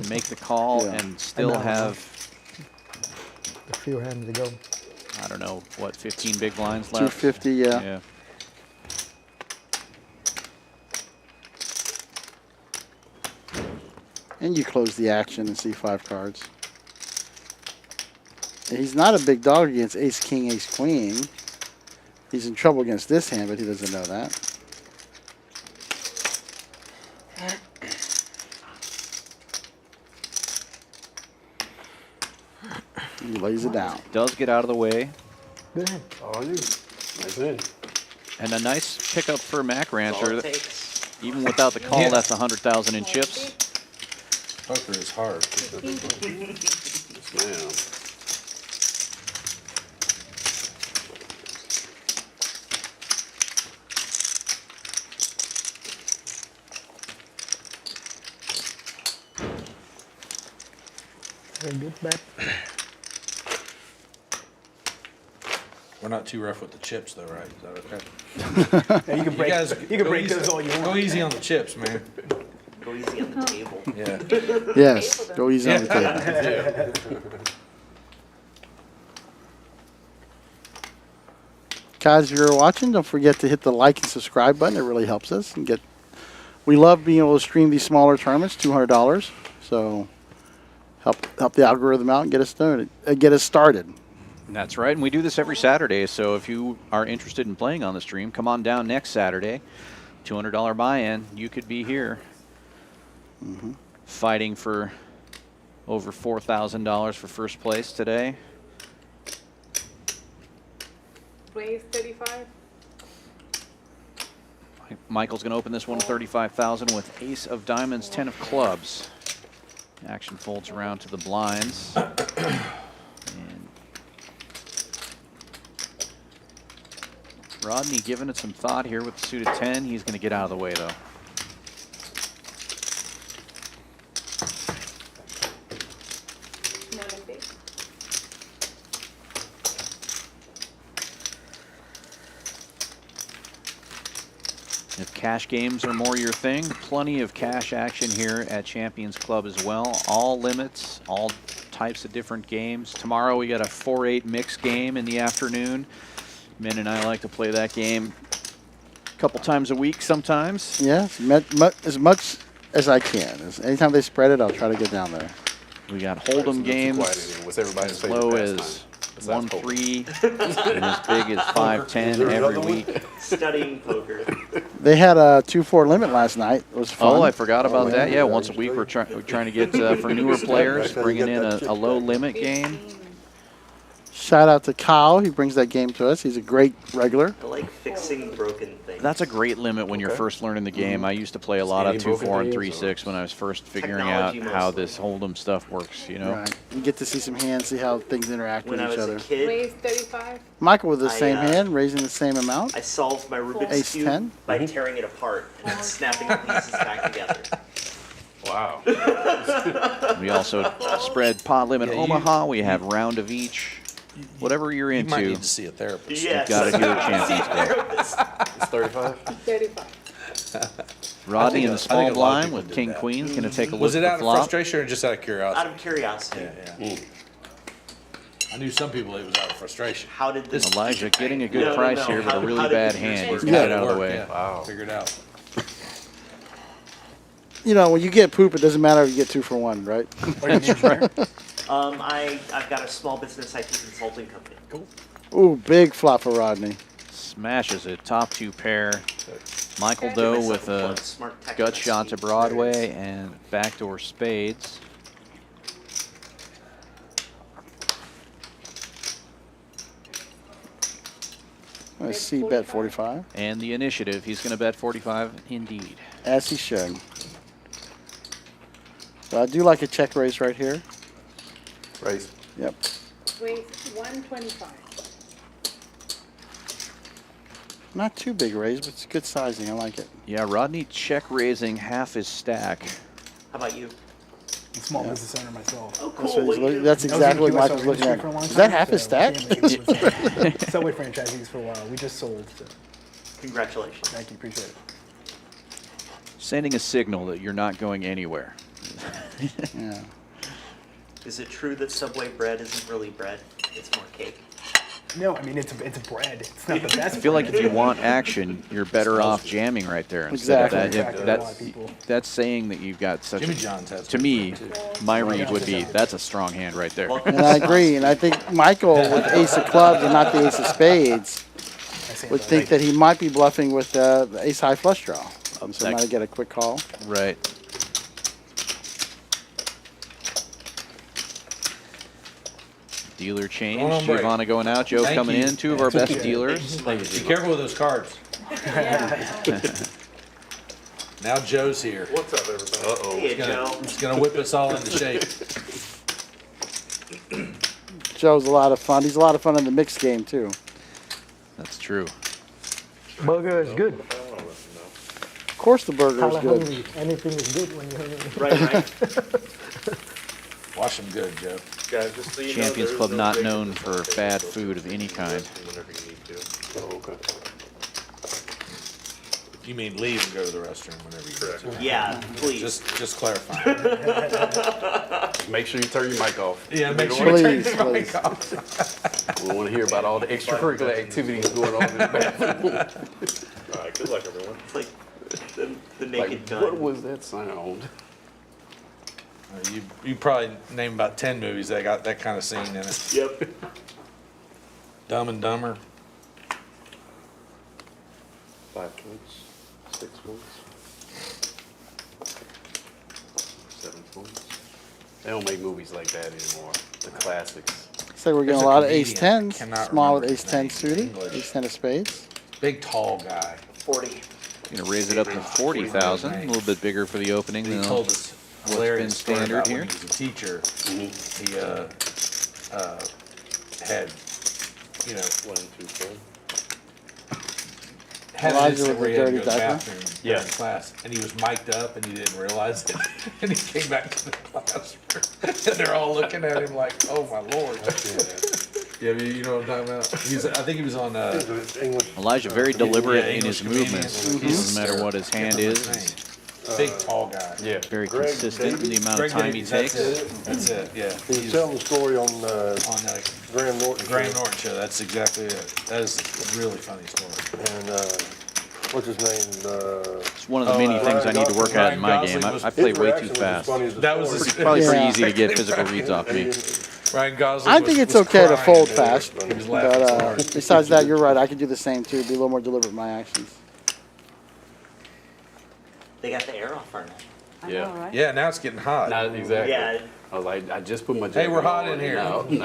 S1: You make the call
S3: Yeah.
S1: and still
S9: know.
S1: have,
S9: A few hands to go.
S1: I don't know, what, 15 big blinds left?
S3: 250, yeah.
S1: Yeah.
S3: And you close the action and see 5 cards. And he's not a big dog against ace, king, ace, queen. He's in trouble against this hand, but he doesn't know that. He lays it down.
S1: Does get out of the way.
S9: Good hand.
S10: Oh, you. Nice in.
S1: And a nice pickup for Mac
S6: That's all
S1: Ranter.
S6: it takes.
S1: Even without the call,
S8: Yeah.
S1: that's 100,000 in chips.
S8: Poker is hard.
S7: Man.
S9: Very good bet.
S8: We're not too rough with the chips, though, right? Is that okay?
S2: Yeah, you can break,
S8: guys
S2: you can
S8: go
S2: break
S8: easy.
S2: those all you
S8: Go
S2: want.
S8: easy on the chips, man.
S6: Go easy on the table.
S8: Yeah.
S3: Yes, go easy on the table. Guys, if you're watching, don't forget to hit the like and subscribe button. It really helps us. And we love being able to stream these smaller tournaments, $200. So help the algorithm out and get us started.
S1: That's right, and we do this every Saturday, so if you are interested in playing on the stream, come on down next Saturday. $200 buy-in. You could be here fighting for over $4,000 for first place today.
S11: Raise 35.
S1: Michael's going to open this one to 35,000 with ace of diamonds, 10 of clubs. Action folds around to the blinds. And Rodney giving it some thought here with the suited 10. He's going to get out of the way, though.
S11: No, like this.
S1: If cash games are more your thing, plenty of cash action here at Champions Club as well. All limits, all types of different games. Tomorrow we got a 4-8 mixed game in the afternoon. Min and I like to play that game a couple times a week sometimes.
S3: Yeah, as much as I can. Anytime they spread it, I'll try to get down there.
S1: We got Hold'em games
S7: What's everybody's
S1: as
S7: favorite
S1: low
S7: pastime?
S1: as
S7: Besides poker.
S1: 1-3 and as big as 5-10 every week.
S6: Studying poker.
S3: They had a 2-4 limit last night. It was fun.
S1: Oh, I forgot about that. Yeah, once a week we're trying to get for newer players, bringing in a low limit game.
S3: Shout out to Kyle. He brings that game to us. He's a great regular.
S6: I like fixing broken things.
S1: That's a great limit when you're first learning the game. I used to play a lot of
S7: Any
S1: 2-4 and
S7: broken games,
S1: 3-6 when I was first figuring out
S6: Technology
S1: how
S6: mostly.
S1: this Hold'em stuff works, you know.
S3: Right. You get to see some hands, see how things interact
S6: When
S3: with
S6: I
S3: each
S6: was
S3: other.
S6: a kid,
S11: Raise 35.
S3: Michael with the
S6: I,
S3: same hand, raising the same amount.
S6: I solved my Rubik's
S3: Ace
S6: Cube
S3: 10?
S6: by tearing it apart and then snapping the pieces back together.
S7: Wow.
S1: We also spread pot limit
S8: Yeah,
S1: Omaha. We have round of each. Whatever you're
S8: You might
S1: into,
S8: need to see a therapist.
S6: Yes.
S1: got it here at Champions Club.
S7: It's 35?
S11: 35.
S1: Rodney in the
S8: I
S1: small
S8: think a lot of
S1: blind
S8: people
S1: with
S8: did
S1: King
S8: that.
S1: Queen. Going to take a look
S8: Was
S1: at
S8: it
S1: the
S8: out of
S1: flop.
S8: frustration or just out of
S6: Out
S8: curiosity?
S6: of curiosity,
S8: Yeah. I knew some people it was out of frustration.
S6: how did this?
S1: Elijah getting a good
S6: No, no,
S1: price
S6: no.
S1: here, but
S6: How-
S1: a really
S6: how did
S1: bad
S6: the
S1: hand.
S6: years
S1: He's
S6: work?
S1: got it out of the way.
S8: Yeah.
S7: Wow.
S8: Figured out.
S3: You know, when you get poop, it doesn't matter if you get 2 for 1, right?
S6: I've got a small business IT consulting company. Cool.
S3: Ooh, big flop for Rodney.
S1: Smashes it. Top 2 pair. Michael Doe with a gut shot to Broadway and backdoor spades.
S3: I see bet 45,
S1: And the initiative. He's going to bet 45 indeed.
S3: as he should. So I do like a check raise right here.
S10: Raise.
S3: Yep.
S11: Raise 125.
S3: Not too big raise, but it's good sizing. I like it.
S1: Yeah, Rodney check raising half his stack.
S6: How about you?
S2: I'm a small business owner myself.
S6: Oh,
S3: That's,
S6: cool.
S3: what he's
S6: What do you
S3: look-
S6: do?
S3: that's
S2: I was in
S3: exactly
S2: the
S3: what
S2: QSR
S3: Michael's looking
S2: industry
S3: at.
S2: for a long
S3: Is
S2: time,
S3: that half his
S2: so
S3: stack?
S2: can't make it with, Subway franchisees for a while. We just sold. So
S6: Congratulations.
S2: thank you, appreciate it.
S1: Sending a signal that you're not going anywhere.
S3: Yeah.
S6: Is it true that Subway bread isn't really bread? It's more cake.
S2: No, I mean it's a bread. It's not the best.
S1: I feel like
S2: bread.
S1: if you want action, you're better off jamming right there
S3: Exactly.
S1: instead of that.
S2: Exactly.
S1: If
S2: A lot of people.
S1: that's saying that you've got such
S8: Jimmy
S1: a,
S8: John's has
S1: to me, my read would be that's a strong hand right there.
S3: And I agree. And I think Michael, with ace of clubs and not the ace of spades,
S2: I say
S3: would
S2: that.
S3: think that he might be bluffing with the ace high flush draw. So
S1: that-
S3: might get a quick call.
S1: Right. Dealer
S8: Going
S1: change.
S8: on break.
S1: Giovanna going out. Joe
S8: Thank
S1: coming
S8: you.
S1: in. 2 of our best dealers.
S8: Be careful with those cards. Now Joe's here.
S10: What's up, everybody?
S6: Hey, Joe.
S8: It's gonna whip us all into shape.
S3: Joe's a lot of fun. He's a lot of fun in the mixed game, too.
S1: That's true.
S9: Burger is good.
S3: Of course the burger is
S9: Color
S3: good.
S9: hungry. Anything is good when you're hungry.
S6: Right, right.
S8: Wash them good, Joe.
S10: Guys, just so you know,
S1: Champions
S10: there
S1: Club
S10: is no
S1: not
S10: bacon
S1: known
S10: in
S1: for
S10: this
S1: bad
S10: so
S1: food of any kind.
S10: Whenever you need to. Oh, okay.
S8: You mean leave and go to the restroom whenever you
S10: Correct.
S8: need to.
S6: Yeah, please.
S8: Just clarify.
S7: Make sure you turn your mic off.
S8: Yeah, make
S7: We
S8: sure you turn
S3: Please,
S8: your mic
S3: please.
S8: off.
S7: We want to hear about all the extracurricular activities going on in the bathroom.
S10: All right, good luck, everyone.
S6: It's like the naked
S7: Like,
S6: gun.
S7: what was that sound?
S8: You probably name about 10 movies that got that kind of scene in it.
S6: Yep.
S8: Dumb and Dumber.
S10: 5 points, 6 points, 7 points.
S7: They don't make movies like that anymore. The classics.
S3: So we're getting
S8: There's
S3: a
S8: a
S3: lot of ace
S8: comedian,
S3: 10s.
S8: cannot
S3: Small with
S8: remember
S3: ace
S8: his
S3: 10
S8: name,
S3: suited.
S8: English.
S3: Ace 10 of spades.
S8: Big, tall guy.
S6: 40.
S1: Gonna raise it up to 40,000. A little bit bigger for the opening
S8: He
S1: than
S8: told us
S1: been
S8: hilarious story
S1: standard
S8: about
S1: here.
S8: when he was a teacher. He had, you know,
S10: 1 and 2, 4.
S8: had an
S3: Elijah
S8: incident
S3: with
S8: where he
S3: the
S8: had to
S3: dirty
S8: go to the
S3: diaper?
S8: bathroom
S7: Yeah.
S8: during class, and he was mic'd up, and he didn't realize it. And he came back to the classroom, and they're all looking at him like, "Oh my lord!" Yeah, you know what I'm talking about? I think he was on,
S10: English.
S1: Elijah very deliberate
S8: yeah,
S1: in his
S8: English
S1: movements.
S8: comedian.
S1: Doesn't matter what his hand is.
S8: Big, tall guy.
S7: Yeah.
S1: Very
S10: Greg
S1: consistent in the amount of
S8: Greg
S1: time he
S8: Davies,
S1: takes.
S8: That's it, yeah.
S10: He was telling the story on
S8: On
S10: Graham Norton.
S8: Graham Norton show, that's exactly it. That is a really funny story.
S10: And what's his name?
S1: It's one of the many things I need to work at in my game. I play way too fast.
S8: That was his,
S1: Probably pretty
S3: Yeah.
S1: easy to get physical reads off me.
S8: Ryan Gosling
S3: I think
S8: was
S3: it's okay to
S8: crying,
S3: fold
S8: dude.
S3: fast,
S8: He was laughing so
S3: but
S8: hard.
S3: besides that, you're right. I could do the same too. Be a little more deliberate in my actions.
S6: They got the air off our net.
S5: I
S7: Yeah.
S5: know, right?
S8: Yeah, now it's getting hot.
S7: Not exactly.
S6: Yeah.
S7: I was like, I just put my
S8: Hey,
S7: jacket
S8: we're hot
S7: on
S8: in here.
S7: now.
S2: You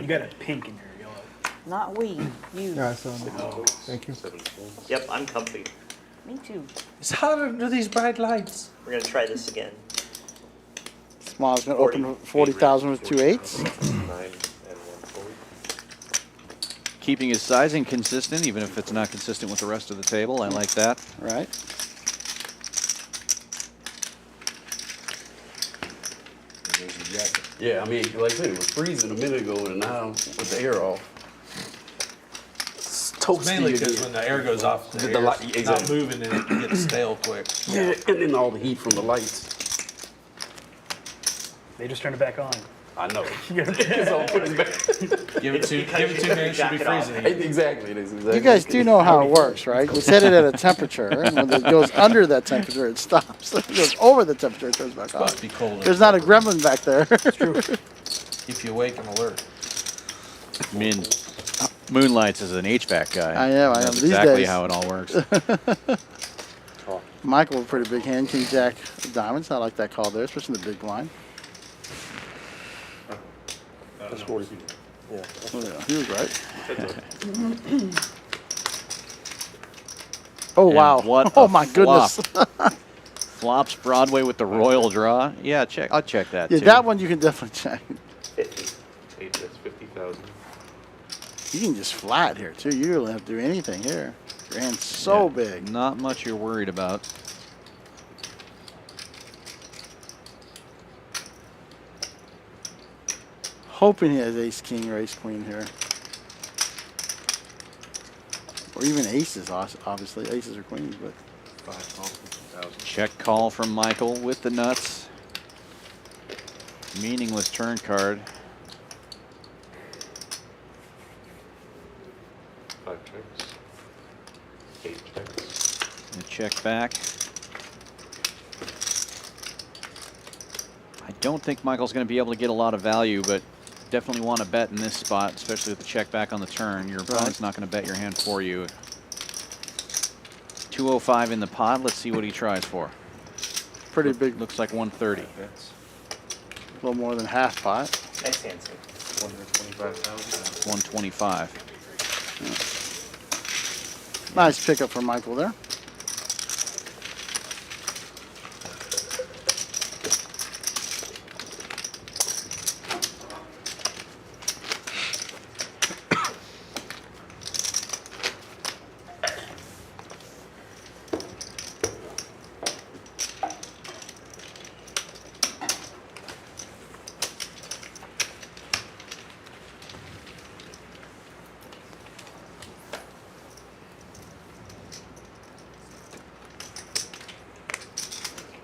S2: got a pink in your yellow.
S5: Not we, you.
S9: Yeah, so, thank you.
S6: Yep, I'm comfy.
S5: Me too.
S8: It's hot under these bright lights.
S6: We're gonna try this again.
S3: Small's going to open 40,000 with 2 8s.
S10: 9 and 140.
S1: Keeping his sizing consistent, even if it's not consistent with the rest of the table. I like that.
S3: Right.
S8: There's your jacket.
S7: Yeah, I mean, like I said, it was freezing a minute ago, and now with the air off, it's toasty
S8: Mainly because
S7: again.
S8: when the air goes off, the
S7: The
S8: air's
S7: light-
S8: not
S7: exactly.
S8: moving and it gets stale quick.
S7: Yeah, and then all the heat from the lights.
S2: They just turned it back on.
S7: I know.
S2: You gotta-
S7: So I'll put it back.
S8: Give it 2 minutes, should be
S6: Jacket off.
S8: freezing.
S7: Exactly, it is exactly.
S3: You guys do know how it works, right? We set it at a temperature, and when it goes under that temperature, it stops. If it goes over the temperature, it turns back on.
S8: Must be cold.
S3: There's not a gremlin back there.
S8: Keep you awake and alert.
S1: Moonlights is an HVAC guy.
S3: I am.
S1: That's
S3: These
S1: exactly
S3: days.
S1: how it all works.
S3: Michael, a pretty big hand. King Jack of diamonds. I like that call there, especially in the big blind.
S10: That's 40. Yeah.
S3: Oh, yeah, he was right. Oh,
S1: And
S3: wow.
S1: what
S3: Oh,
S1: a
S3: my goodness.
S1: Flops Broadway with the royal draw. Yeah, I'll check that
S3: Yeah,
S1: too.
S3: that one you can definitely check.
S6: 50.
S10: 8, that's 50,000.
S3: You can just flat here, too. You don't have to do anything here. Your hand's so
S1: Yeah,
S3: big.
S1: Not much you're worried about.
S3: Hoping he has ace king or ace queen here. Or even aces, obviously. Aces or queens, but
S10: 50,000.
S1: Check call from Michael with the nuts. Meaningless turn card.
S10: 5 checks. 8 checks.
S1: And check back. I don't think Michael's going to be able to get a lot of value, but definitely want to bet in this spot, especially with the check back on the turn. Your opponent's not going to bet your hand for you. 205 in the pot. Let's see what he tries for.
S3: pretty big.
S1: Looks like 130.
S3: A little more than half pot.
S6: Nice answer.
S10: 125,000.
S1: 125.
S3: Nice pickup from Michael there.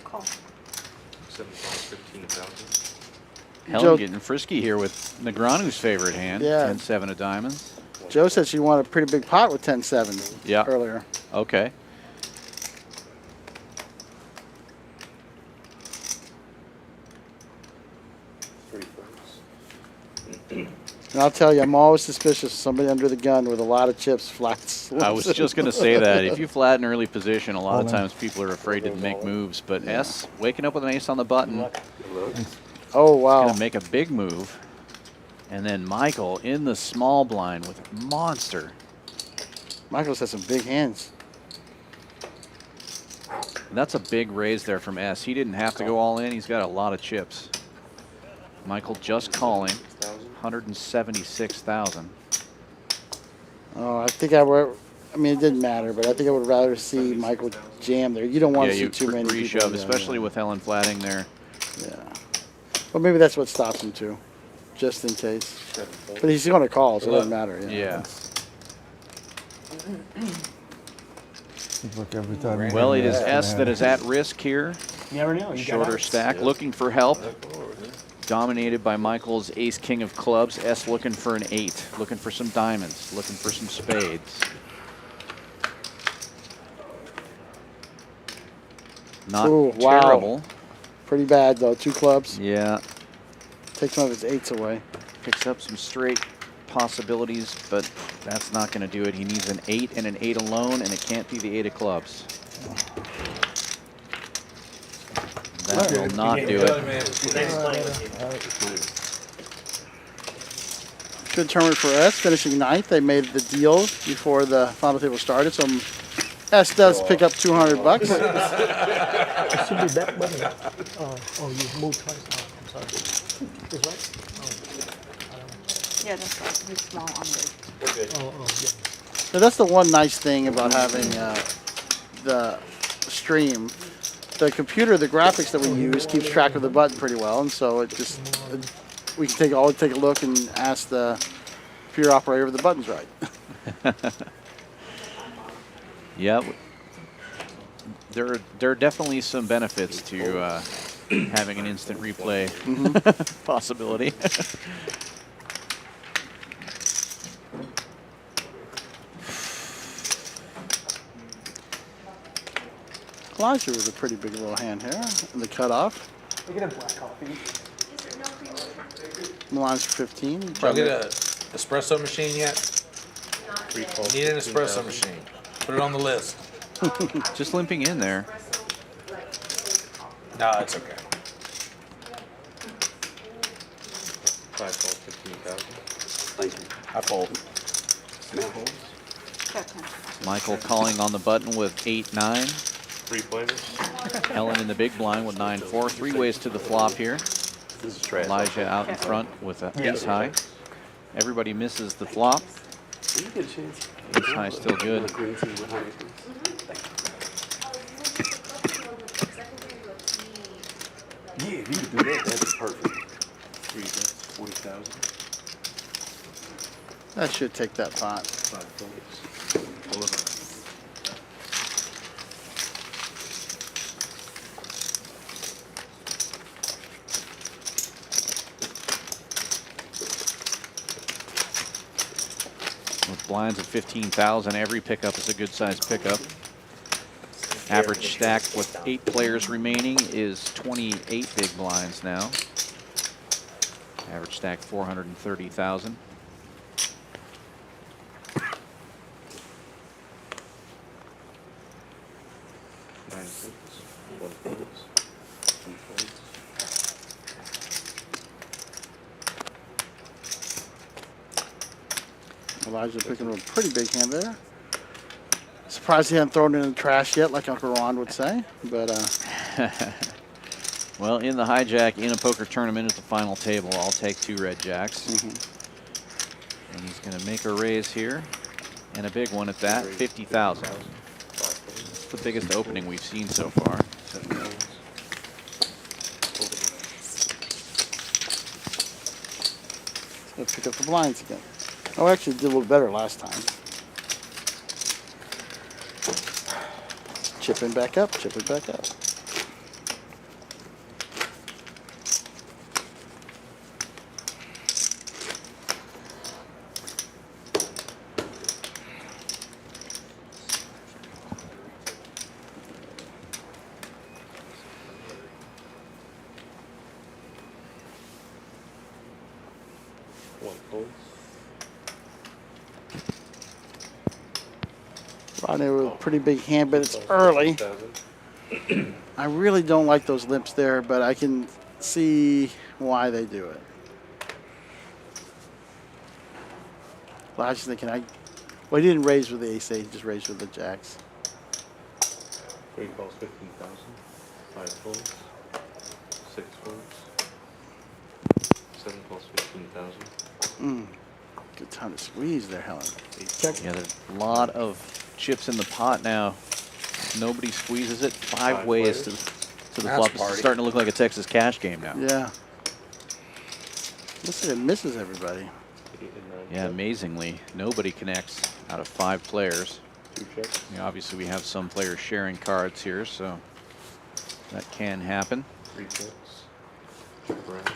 S5: Call.
S10: 15,000.
S1: Helen
S3: Joe-
S1: getting frisky here with Negranu's favorite hand.
S3: Yeah.
S1: 10-7 of diamonds.
S3: Joe said she wanted a pretty big pot with 10-7
S1: Yeah.
S3: earlier.
S1: Okay.
S3: And I'll tell you, I'm always suspicious of somebody under the gun with a lot of chips, flats.
S1: I was just going to say that. If you flat in early position, a lot of times people are afraid to make moves. But S, waking up with an ace on the button,
S3: Oh, wow.
S1: going to make a big move. And then Michael in the small blind with monster.
S3: Michael's has some big hands.
S1: That's a big raise there from S. He didn't have to go all in. He's got a lot of chips. Michael just calling. 176,000.
S3: Oh, I think I mean, it didn't matter, but I think I would rather see Michael jam there. You don't want
S1: Yeah,
S3: to see
S1: you
S3: too many people.
S1: re-shove,
S3: yeah,
S1: especially with Helen flatting there.
S3: Yeah. Well, maybe that's what stops him, too. just in case. But he's going to call, so it doesn't matter.
S1: Yeah.
S9: Look, every time you
S1: Well,
S9: have
S1: it is
S9: an
S1: S that is at risk here.
S2: You never know. You got
S1: Shorter
S2: outs.
S1: stack, looking for help. Dominated by Michael's ace king of clubs. S looking for an 8, looking for some diamonds, looking for some spades. Not
S3: Ooh, wow.
S1: terrible.
S3: Pretty bad, though. 2 clubs.
S1: Yeah,
S3: Take some of his 8s away.
S1: picks up some straight possibilities, but that's not going to do it. He needs an 8 and an 8 alone, and it can't be the 8 of clubs. That will not do it.
S6: Nice playing with you.
S3: Good tournament for S, finishing 9th. They made the deal before the final table started, so S does pick up $200.
S2: It should be that button. Oh, you moved twice. Oh, I'm sorry. This right?
S5: Yeah, that's right. He's small, I'm big.
S6: We're good.
S2: Oh, yeah.
S3: So that's the one nice thing about having the stream. The computer, the graphics that we use, keeps track of the button pretty well, and so it just we can always take a look and ask the computer operator if the button's right.
S1: Yeah, there are definitely some benefits to having an instant replay possibility.
S3: Elijah was a pretty big little hand here in the cutoff.
S2: We can have black coffee.
S3: Milan's for 15.
S8: Y'all get an espresso machine yet? Need an espresso machine. Put it on the list.
S1: Just limping in there.
S8: No, it's okay.
S10: 5 calls, 15,000.
S7: Thank you.
S8: I fold.
S5: Check him.
S1: Michael calling on the button with 8-9.
S10: 3 players.
S1: Helen in the big blind with 9-4. 3 ways to the flop here.
S7: This is trash.
S1: Elijah out in front with an ace high. Everybody misses the flop.
S7: You get a chance.
S1: Ace high still good.
S7: Yeah, if you could do that, that'd be perfect.
S10: 3 bets, 40,000.
S3: That should take that pot.
S10: 5 folds. Full of them.
S1: With blinds of 15,000, every pickup is a good sized pickup. Average stack with 8 players remaining is 28 big blinds now. Average stack 430,000.
S10: Nine six, 1 folds, 2 folds.
S3: Elijah picking up a pretty big hand there. Surprised he hadn't thrown it in the trash yet, like Uncle Ron would say. But
S1: Well, in the hijack, in a poker tournament at the final table, I'll take 2 red jacks. And he's going to make a raise here. And a big one at that, 50,000.
S10: 5 folds,
S1: It's the biggest opening we've seen so far.
S10: 7 folds.
S3: let's pick up the blinds again. Oh, actually did a little better last time. Chipping back up, chipping back up. Rodney with a pretty big hand, but it's early. I really don't like those limps there, but I can see why they do it. Well, I was just thinking, well, he didn't raise with the ace-8, he just raised with the jacks.
S10: 3 calls, 15,000. 5 folds, 6 folds. 7 calls, 15,000.
S3: Good time to squeeze there, Helen.
S1: Yeah, there's a lot of chips in the pot now. Nobody squeezes it. 5 ways to the flop. It's starting to look like a Texas cash game now.
S3: Yeah. Looks like it misses everybody.
S10: 8 and 9.
S1: Yeah, amazingly, nobody connects out of 5 players.
S10: 2 checks.
S1: I mean, obviously, we have some players sharing cards here, so that can happen.
S10: 3 checks. Check around.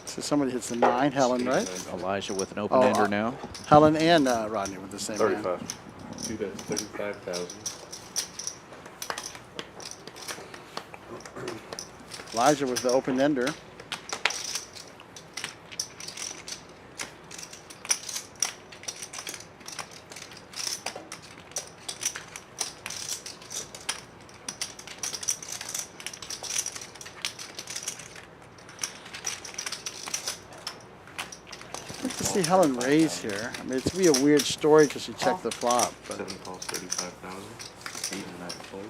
S3: So somebody hits the 9, Helen, right?
S1: Elijah with an open-ender now.
S3: Helen and Rodney with the same hand.
S10: 2 bets, 35,000.
S3: Elijah with the open ender. See Helen raise here. I mean, it's be a weird story because she checked the flop, but
S10: 7 calls, 35,000. 8 and 9 fold.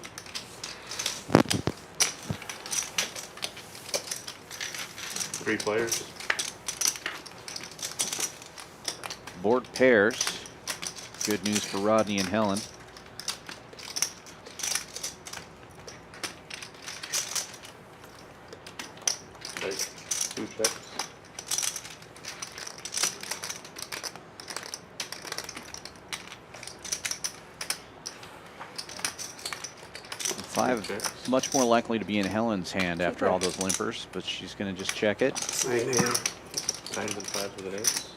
S10: 3 players.
S1: Board pairs. Good news for Rodney and Helen.
S10: Right. 2 checks.
S1: Five, much more likely to be in Helen's hand after all those limpers, but she's going to just check it.
S10: Same hand. 9s and 5s with an ace.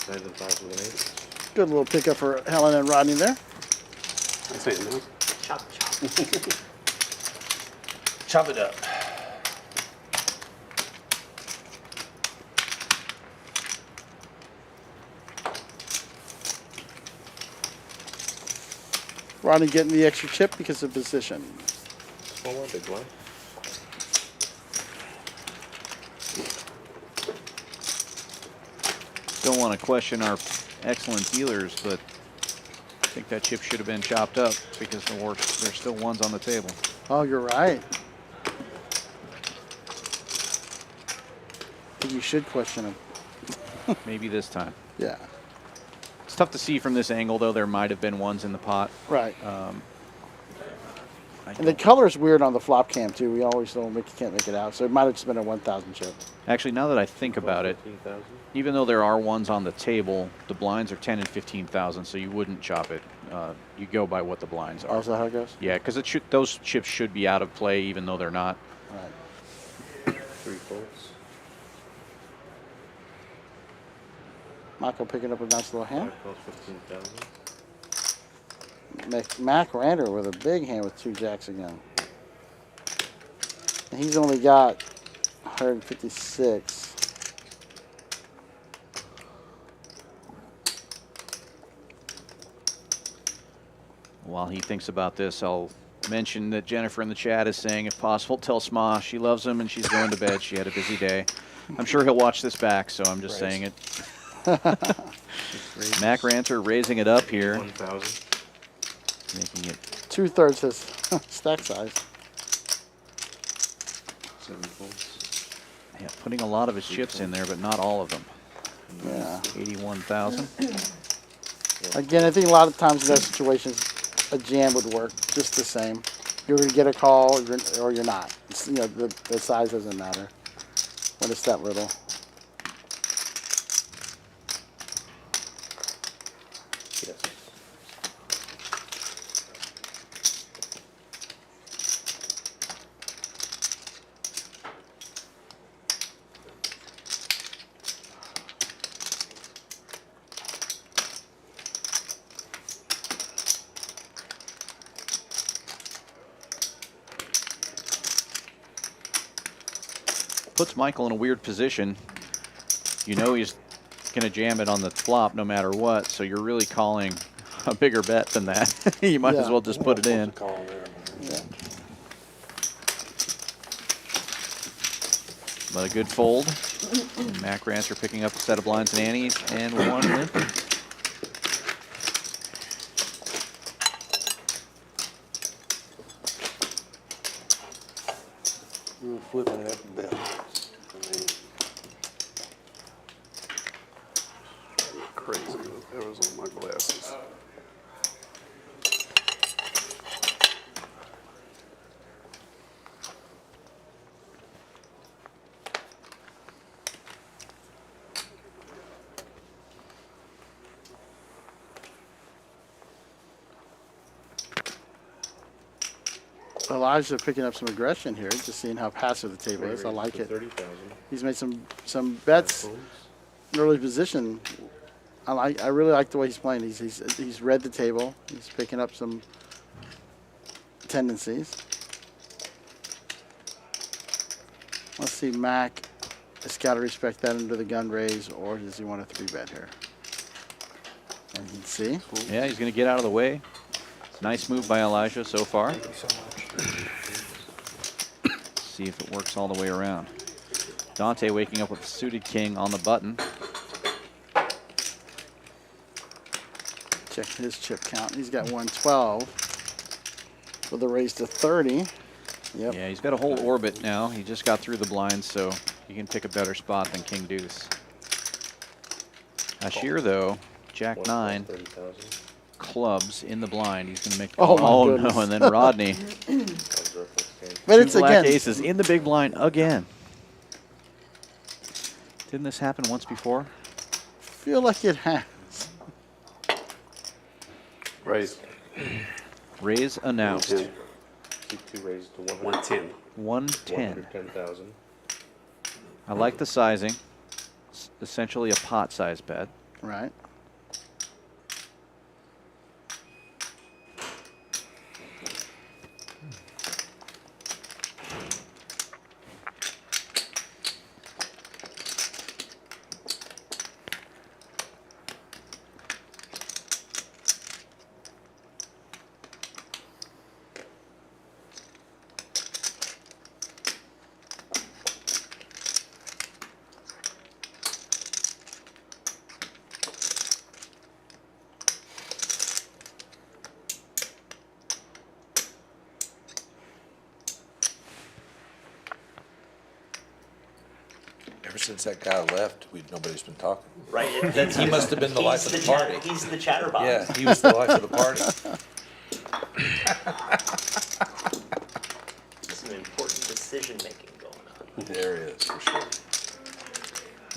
S10: 9s and 5s with an ace.
S3: good little pickup for Helen and Rodney there.
S7: I say no.
S5: Chop, chop.
S8: Chop it up.
S3: Rodney getting the extra chip because of position.
S10: Small one, big one.
S1: Don't want to question our excellent dealers, but I think that chip should have been chopped up because there's still ones on the table.
S3: Oh, you're right. I think you should question him.
S1: Maybe this time.
S3: Yeah.
S1: It's tough to see from this angle, though. There might have been ones in the pot.
S3: Right.
S1: I
S3: And the color's weird on the flop cam too. We always can't make it out. So it might have just been a 1,000 chip.
S1: Actually, now that I think about it,
S10: 15,000.
S1: even though there are ones on the table, the blinds are 10 and 15,000, so you wouldn't chop it. You go by what the blinds
S3: Oh,
S1: are.
S3: is that how it goes?
S1: Yeah, because those chips should be out of play, even though they're not.
S3: Right.
S10: 3 folds.
S3: Mako picking up a nice little hand.
S10: 5 calls, 15,000.
S3: Mac Rander with a big hand with 2 jacks again. And he's only got 156.
S1: While he thinks about this, I'll mention that Jennifer in the chat is saying, if possible, tell Sma she loves him and she's going to bed. She had a busy day. I'm sure he'll watch this back, so I'm just saying it. Mac Ranter raising it up here,
S10: 1,000.
S1: making it
S3: 2/3 his stack size.
S10: 7 folds.
S1: yeah, putting a lot of his chips in there, but not all of them.
S3: Yeah.
S1: 81,000.
S3: Again, I think a lot of times in those situations, a jam would work just the same. You're going to get a call or you're not. It's, you know, the size doesn't matter when it's that little.
S10: Yes.
S1: Puts Michael in a weird position. You know he's going to jam it on the flop no matter what, so you're really calling a bigger bet than that. You might as
S3: Yeah.
S1: well just put it in.
S3: Yeah.
S1: But a good fold. And Mac Rancher picking up a set of blinds and antes and one limp.
S7: We're flipping that bell. Crazy. That was on my glasses.
S3: Elijah picking up some aggression here, just seeing how passive the table is. I like it.
S10: 30,000.
S3: He's made some bets in early position. I really like the way he's playing. He's read the table. He's picking up some tendencies. Let's see, Mac has got to respect that under the gun raise, or does he want a 3-bet here? And you can see.
S1: Yeah, he's going to get out of the way. Nice move by Elijah so far.
S2: Thank you so much.
S1: See if it works all the way around. Dante waking up with the suited king on the button.
S3: Check his chip count. He's got 112 with a raise to 30. Yep.
S1: Yeah, he's got a whole orbit now. He just got through the blinds, so he can pick a better spot than King Deuce. Ashir, though, Jack 9,
S10: 30,000.
S1: clubs in the blind. He's going to make.
S3: Oh, my
S1: oh
S3: goodness.
S1: no! And then Rodney,
S3: But it's
S1: two black
S3: again.
S1: aces in the big blind again. Didn't this happen once before?
S3: Feel like it has.
S10: Raise.
S1: Raise announced.
S10: Keep 2 raises to
S7: 110.
S1: 110.
S10: 110,000.
S1: I like the sizing. It's essentially a pot size bet.
S3: Right.
S8: Ever since that guy left, nobody's been talking.
S6: Right?
S8: He must have been the life of the party.
S6: He's the chatterbox.
S8: Yeah, he was the life of the party.
S6: Some important decision making going on.
S8: There is, for sure.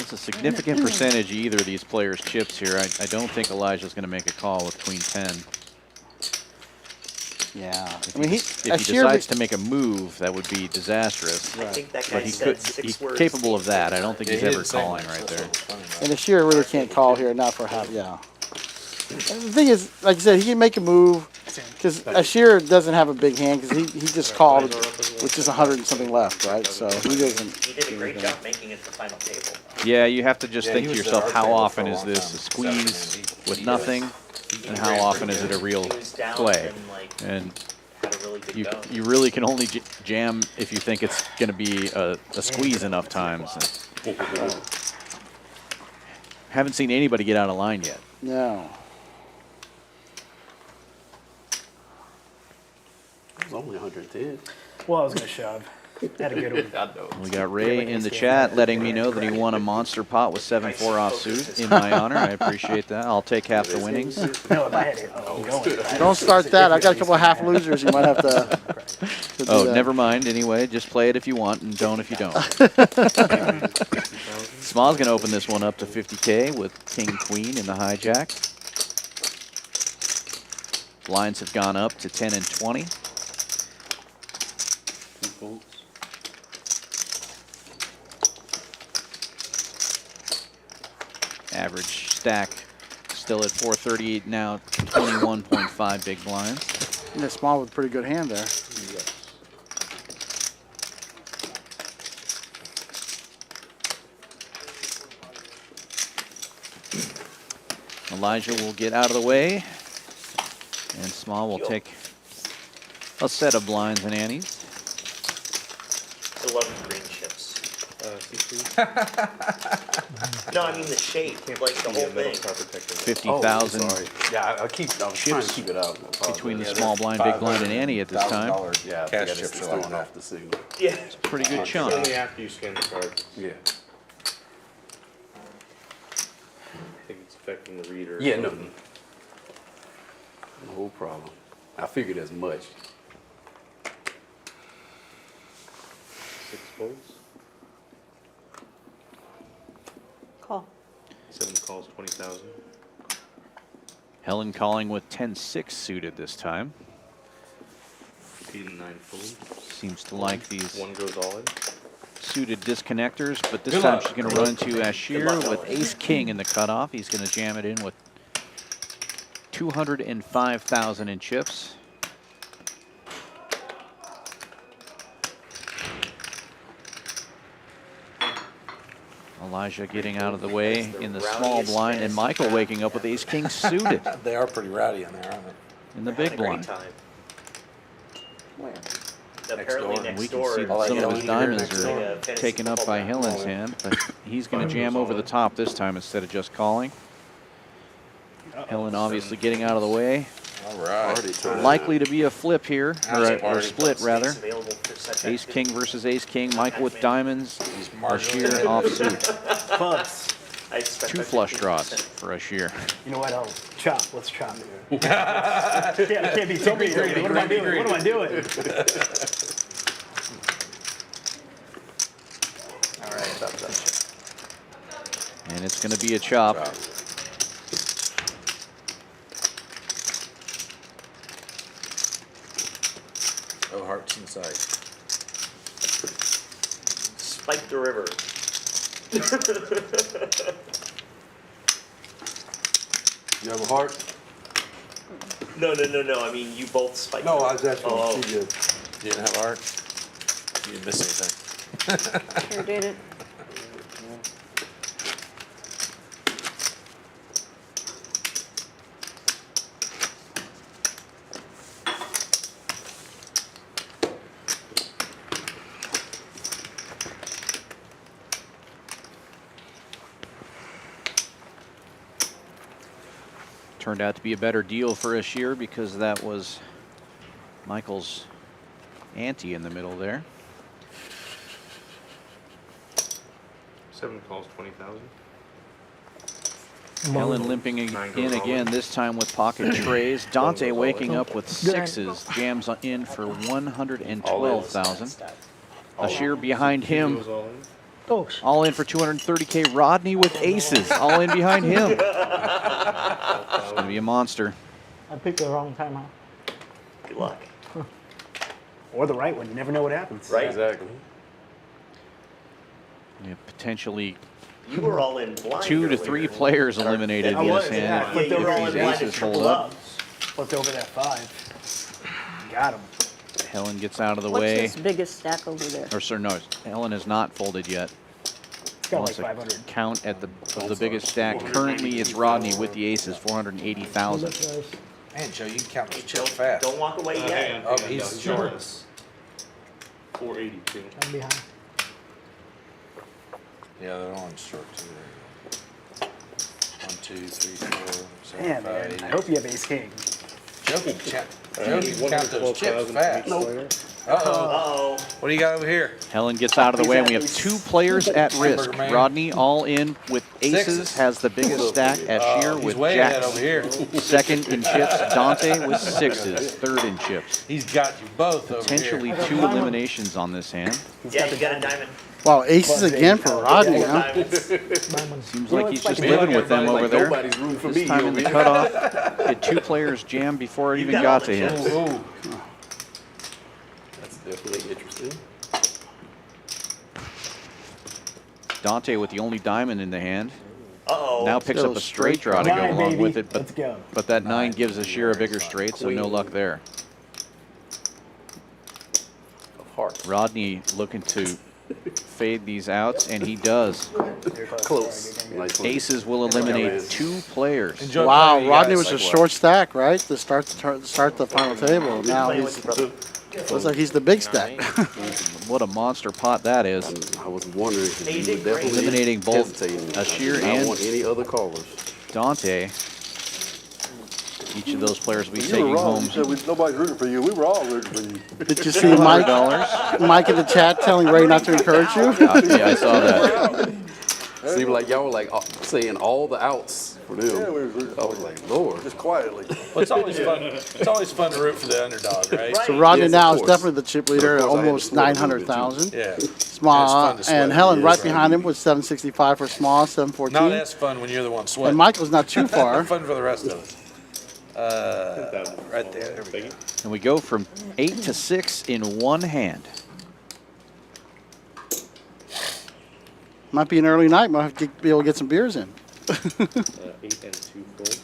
S1: It's a significant percentage of either of these players' chips here. I don't think Elijah's going to make a call with Queen 10.
S3: Yeah.
S1: If
S3: I mean,
S1: he
S3: Ashir
S1: decides to make a move, that would be disastrous.
S6: I think that guy
S1: But he
S6: said
S1: could.
S6: 6
S1: He's
S6: words.
S1: capable of that. I don't think he's
S8: He
S1: ever
S8: didn't say
S1: calling
S8: much,
S1: right
S8: that's
S1: there.
S8: what's funny about
S3: and Ashir really can't call here, not for half. Yeah. And the thing is, like I said, he can make a move because Ashir doesn't have a big hand because he just called with just 100 and something left, right? So he doesn't.
S6: He did a great job making it to the final table.
S1: Yeah, you have to just
S7: Yeah,
S1: think
S7: he
S1: to
S7: was
S1: yourself,
S7: at our
S1: how
S7: table
S1: often
S7: for a
S1: is
S7: long
S1: this
S7: time.
S1: a squeeze
S7: Seven,
S1: with
S7: he
S1: nothing, and how often is it a real
S6: He was down
S1: play?
S6: and like
S1: And
S6: had a really good
S1: you
S6: go.
S1: you really can only jam if you think it's going to be a squeeze enough times. Haven't seen anybody get out of line yet.
S3: No.
S7: It was only 110.
S2: Well, I was gonna shove. Had a good one.
S7: I know.
S1: We got Ray in the chat letting me know that he won a monster pot with 7-4 offsuit in my honor. I appreciate that. I'll take half the winnings.
S2: No, if I had it, I'm going.
S3: Don't start that. I've got a couple of half losers. You might have to do
S1: Oh,
S3: that.
S1: never mind. Anyway, just play it if you want and don't if you don't. Small's going to open this one up to 50K with King Queen in the hijack. Blinds have gone up to 10 and 20.
S10: 2 folds.
S1: Average stack still at 438 now, 21.5 big blinds.
S3: Yeah, Small with a pretty good hand there.
S10: Yes.
S1: Elijah will get out of the way, and Small will take a set of blinds and antes.
S6: I love green chips.
S10: C2.
S6: No, I mean the shape, like the whole thing.
S1: 50,000
S7: Oh, sorry. Yeah, I was trying to
S1: chips
S7: keep it up. I apologize.
S1: between the
S7: Yeah,
S1: small blind, big blind, and
S7: $500,
S1: ante at this time.
S7: $1,000, yeah,
S8: Cash
S7: yeah,
S8: chips
S7: it's
S8: are
S7: still
S8: like
S7: off the signal.
S6: Yeah.
S1: Pretty good chunk.
S10: Only after you scan the card.
S7: Yeah.
S10: I think it's affecting the reader.
S7: Yeah, no. No problem. I figured as much.
S10: 6 folds.
S5: Call.
S10: 7 calls, 20,000.
S1: Helen calling with 10-6 suited this time.
S10: repeat and 9 fold.
S1: Seems to like these
S10: One goes all in.
S1: suited disconnectors, but this
S8: Good
S1: time
S8: luck.
S1: she's going to run to Ashir with ace-king in the cutoff. He's going to jam it in with 205,000 in chips. Elijah getting out of the way in the small blind, and Michael waking up with ace-king suited
S8: They are pretty rowdy in there, aren't they?
S1: in the
S6: Having
S1: big
S6: a great
S1: blind.
S6: time.
S5: Where?
S6: Apparently
S8: door.
S6: next
S1: We can
S6: door.
S1: see that
S8: like
S1: some of
S8: Helen
S1: his
S8: here
S1: diamonds
S8: next
S1: are
S6: door. Fantasy
S1: taken up by
S6: football.
S1: Helen's hand, but he's going to jam over the top this time instead of just calling. Helen obviously getting out of the way.
S8: All right.
S10: Already turned.
S1: Likely to be a flip here, or
S8: Party.
S1: split rather.
S6: Space available for set back
S1: Ace-king versus ace-king. Michael with diamonds.
S8: marginally
S1: Ashir offsuit.
S2: Buzz.
S6: I expect
S1: Two
S6: that
S1: flush
S6: 15%.
S1: draws for Ashir.
S2: You know what? I'll chop. Let's chop. I can't be too greedy. What am I doing? What am I doing? All right.
S1: And it's going to be a chop.
S8: Oh, hearts inside.
S6: Spike the river.
S12: You have a heart?
S6: No. I mean, you both spiked.
S12: No,
S6: the
S12: I
S6: river.
S12: was asking
S6: Oh,
S12: what she did.
S8: You didn't have a heart? You didn't miss anything.
S5: Sure did it.
S1: Turned out to be a better deal for Ashir because that was Michael's ante in the middle there.
S10: 7 calls, 20,000.
S1: Helen limping in again, this time with pocket trays. Dante waking up with sixes, jams in for 112,000. Ashir behind him,
S10: Goes all in.
S2: Oh,
S1: all in for 230K. Rodney with aces, all in behind him. It's going to be a monster.
S2: I picked the wrong time out.
S6: good luck.
S2: Or the right one. You never know what happens.
S6: Right?
S10: Exactly.
S1: Yeah, potentially
S6: You were all in blind.
S1: 2 to 3
S6: earlier.
S1: players eliminated
S2: I
S1: in
S2: was,
S1: this
S2: yeah.
S1: hand.
S2: I flipped over all
S1: If
S2: in
S1: these
S2: blind and
S1: aces hold
S2: triple
S1: up.
S2: up. Flipped over that 5. Got him.
S1: Helen gets out of the
S5: What's
S1: way.
S5: this biggest stack over there?
S1: Or sorry, no, Helen has not folded yet.
S2: It's got like
S1: Wants a
S2: 500.
S1: count at the biggest stack. Currently, it's Rodney with the aces, 480,000.
S8: Man, Joe, you can count those
S6: Don't,
S8: chips fast.
S6: don't walk away yet.
S8: Oh, he's short.
S10: 482.
S2: I'm behind.
S8: Yeah, they're on short too. 1, 2, 3, 4, 7,
S2: Man,
S8: 5,
S2: man.
S8: 8.
S2: I hope you have ace king.
S8: Joe can count those chips fast.
S2: Nope.
S8: Uh-oh.
S6: Uh-oh.
S8: What do you got over here?
S1: Helen gets out of the way, and we have 2 players at risk.
S8: Man.
S1: Rodney all in with aces,
S8: Sixes.
S1: has the biggest stack. Ashir
S8: He's
S1: with
S8: way ahead
S1: jacks.
S8: over here.
S1: Second in chips. Dante with sixes, third in chips.
S8: He's got you both over
S1: Potentially
S8: here.
S1: 2 eliminations on this hand.
S6: Yeah, you got a diamond.
S3: Wow, aces again for Rodney,
S6: Four
S3: huh?
S6: diamonds.
S1: Seems like he's just living with them over there.
S12: Nobody's rooting for
S1: This
S12: me.
S1: time in the cutoff, had 2 players jam before it
S6: You
S1: even
S6: got all
S1: got
S6: the
S1: to him.
S6: chips.
S8: Ooh.
S12: That's definitely interesting.
S1: Dante with the only diamond in the hand.
S6: Uh-oh.
S1: Now picks
S3: Still
S1: up a straight draw to go
S2: 9,
S1: along
S2: baby.
S1: with it,
S2: Let's go.
S1: but that 9 gives Ashir a bigger straight, so no luck there.
S12: Of hearts.
S1: Rodney looking to fade these outs, and he does.
S12: Close. Nice one.
S1: Aces will eliminate 2 players.
S8: Enjoy
S3: Wow,
S8: playing, you
S3: Rodney
S8: guys.
S3: was a short stack, right? To start the final table. Now
S6: Playing
S3: he's
S6: with your brother.
S3: looks like he's the big stack.
S1: What a monster pot that is.
S12: I was wondering if
S6: Hey,
S12: you
S6: you
S12: would
S6: did great.
S12: definitely
S1: Eliminating both
S12: hesitating.
S1: Ashir
S12: I
S1: and-
S12: don't want any other callers.
S1: Dante. Each of those players will be
S9: You
S1: taking
S9: were wrong.
S1: home
S9: You said nobody's rooting for you. We were all rooting for you.
S3: Did you see Mike?
S1: $100.
S3: Mike in the chat telling Ray not to encourage you.
S1: Yeah, I saw that.
S12: Seemed like y'all were like saying all the outs for them.
S9: Yeah, we were rooting
S12: I
S9: for
S12: was
S9: you.
S12: like, Lord.
S9: Just quietly.
S8: Well, it's always fun. It's always fun to root for the underdog, right?
S6: Right.
S3: So Rodney
S12: Yes, of
S3: now is
S12: course.
S3: definitely the chip leader at
S12: Of course, I had to
S3: almost
S12: sweat a little bit, too.
S3: 900,000.
S8: Yeah. It's
S3: Small
S8: fun to sweat.
S3: and Helen
S12: Yes,
S3: right
S12: right.
S3: behind him with 765 for small,
S8: Not
S3: 714.
S8: as fun when you're the one sweating.
S3: And Michael's not too far.
S8: Fun for the rest of us. Right there. There we go.
S1: And we go from 8 to 6 in one hand.
S3: Might be an early night. Might have to be able to get some beers in.
S10: 8 and 2 full.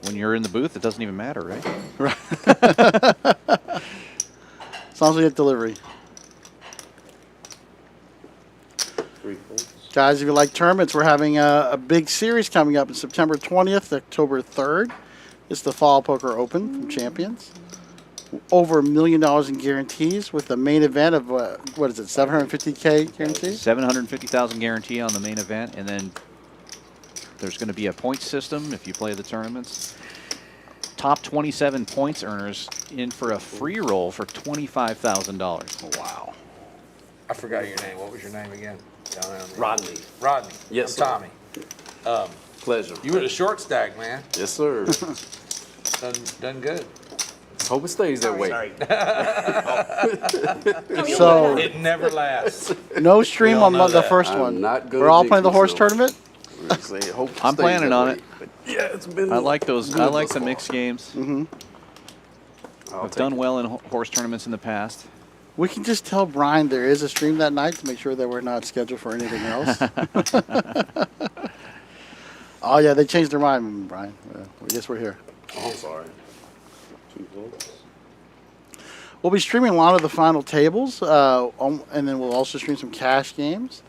S1: When you're in the booth, it doesn't even matter, right?
S3: Right. As long as we get delivery.
S10: 3 fulls.
S3: Guys, if you like tournaments, we're having a big series coming up on September 20th, October 3rd. It's the Fall Poker Open from Champions. Over $1 million in guarantees with the main event of, what is it, 750K guarantee?
S1: 750,000 guarantee on the main event, and then there's going to be a point system if you play the tournaments. Top 27 points earners in for a free roll for $25,000.
S3: Wow.
S8: I forgot your name. What was your name again? Down there on the-
S12: Rodney.
S8: Rodney.
S12: Yes,
S8: I'm Tommy.
S12: Pleasure.
S8: You were the short stack, man.
S12: Yes, sir.
S8: Done good.
S12: Hope it stays that way.
S6: Sorry.
S3: So,
S8: It never lasts.
S3: no stream
S8: We all
S3: on
S8: know
S3: the
S8: that.
S3: first
S12: I'm
S3: one.
S12: not gonna
S3: We're all
S12: jinx
S3: playing the horse
S12: myself.
S3: tournament?
S12: Say, hope it
S1: I'm
S12: stays
S1: planning
S12: that
S1: on
S12: way.
S1: it.
S12: But yeah, it's been.
S1: I like those.
S12: good
S1: I like
S12: thus
S1: the
S12: far.
S1: mixed games.
S12: I'll
S1: I've
S12: take
S1: done
S12: it.
S1: well in horse tournaments in the past.
S3: We can just tell Brian there is a stream that night to make sure that we're not scheduled for anything else. Oh, yeah, they changed their mind, Brian. I guess we're here.
S12: Oh, I'm sorry.
S10: 2 fulls.
S3: We'll be streaming a lot of the final tables, and then we'll also stream some cash games.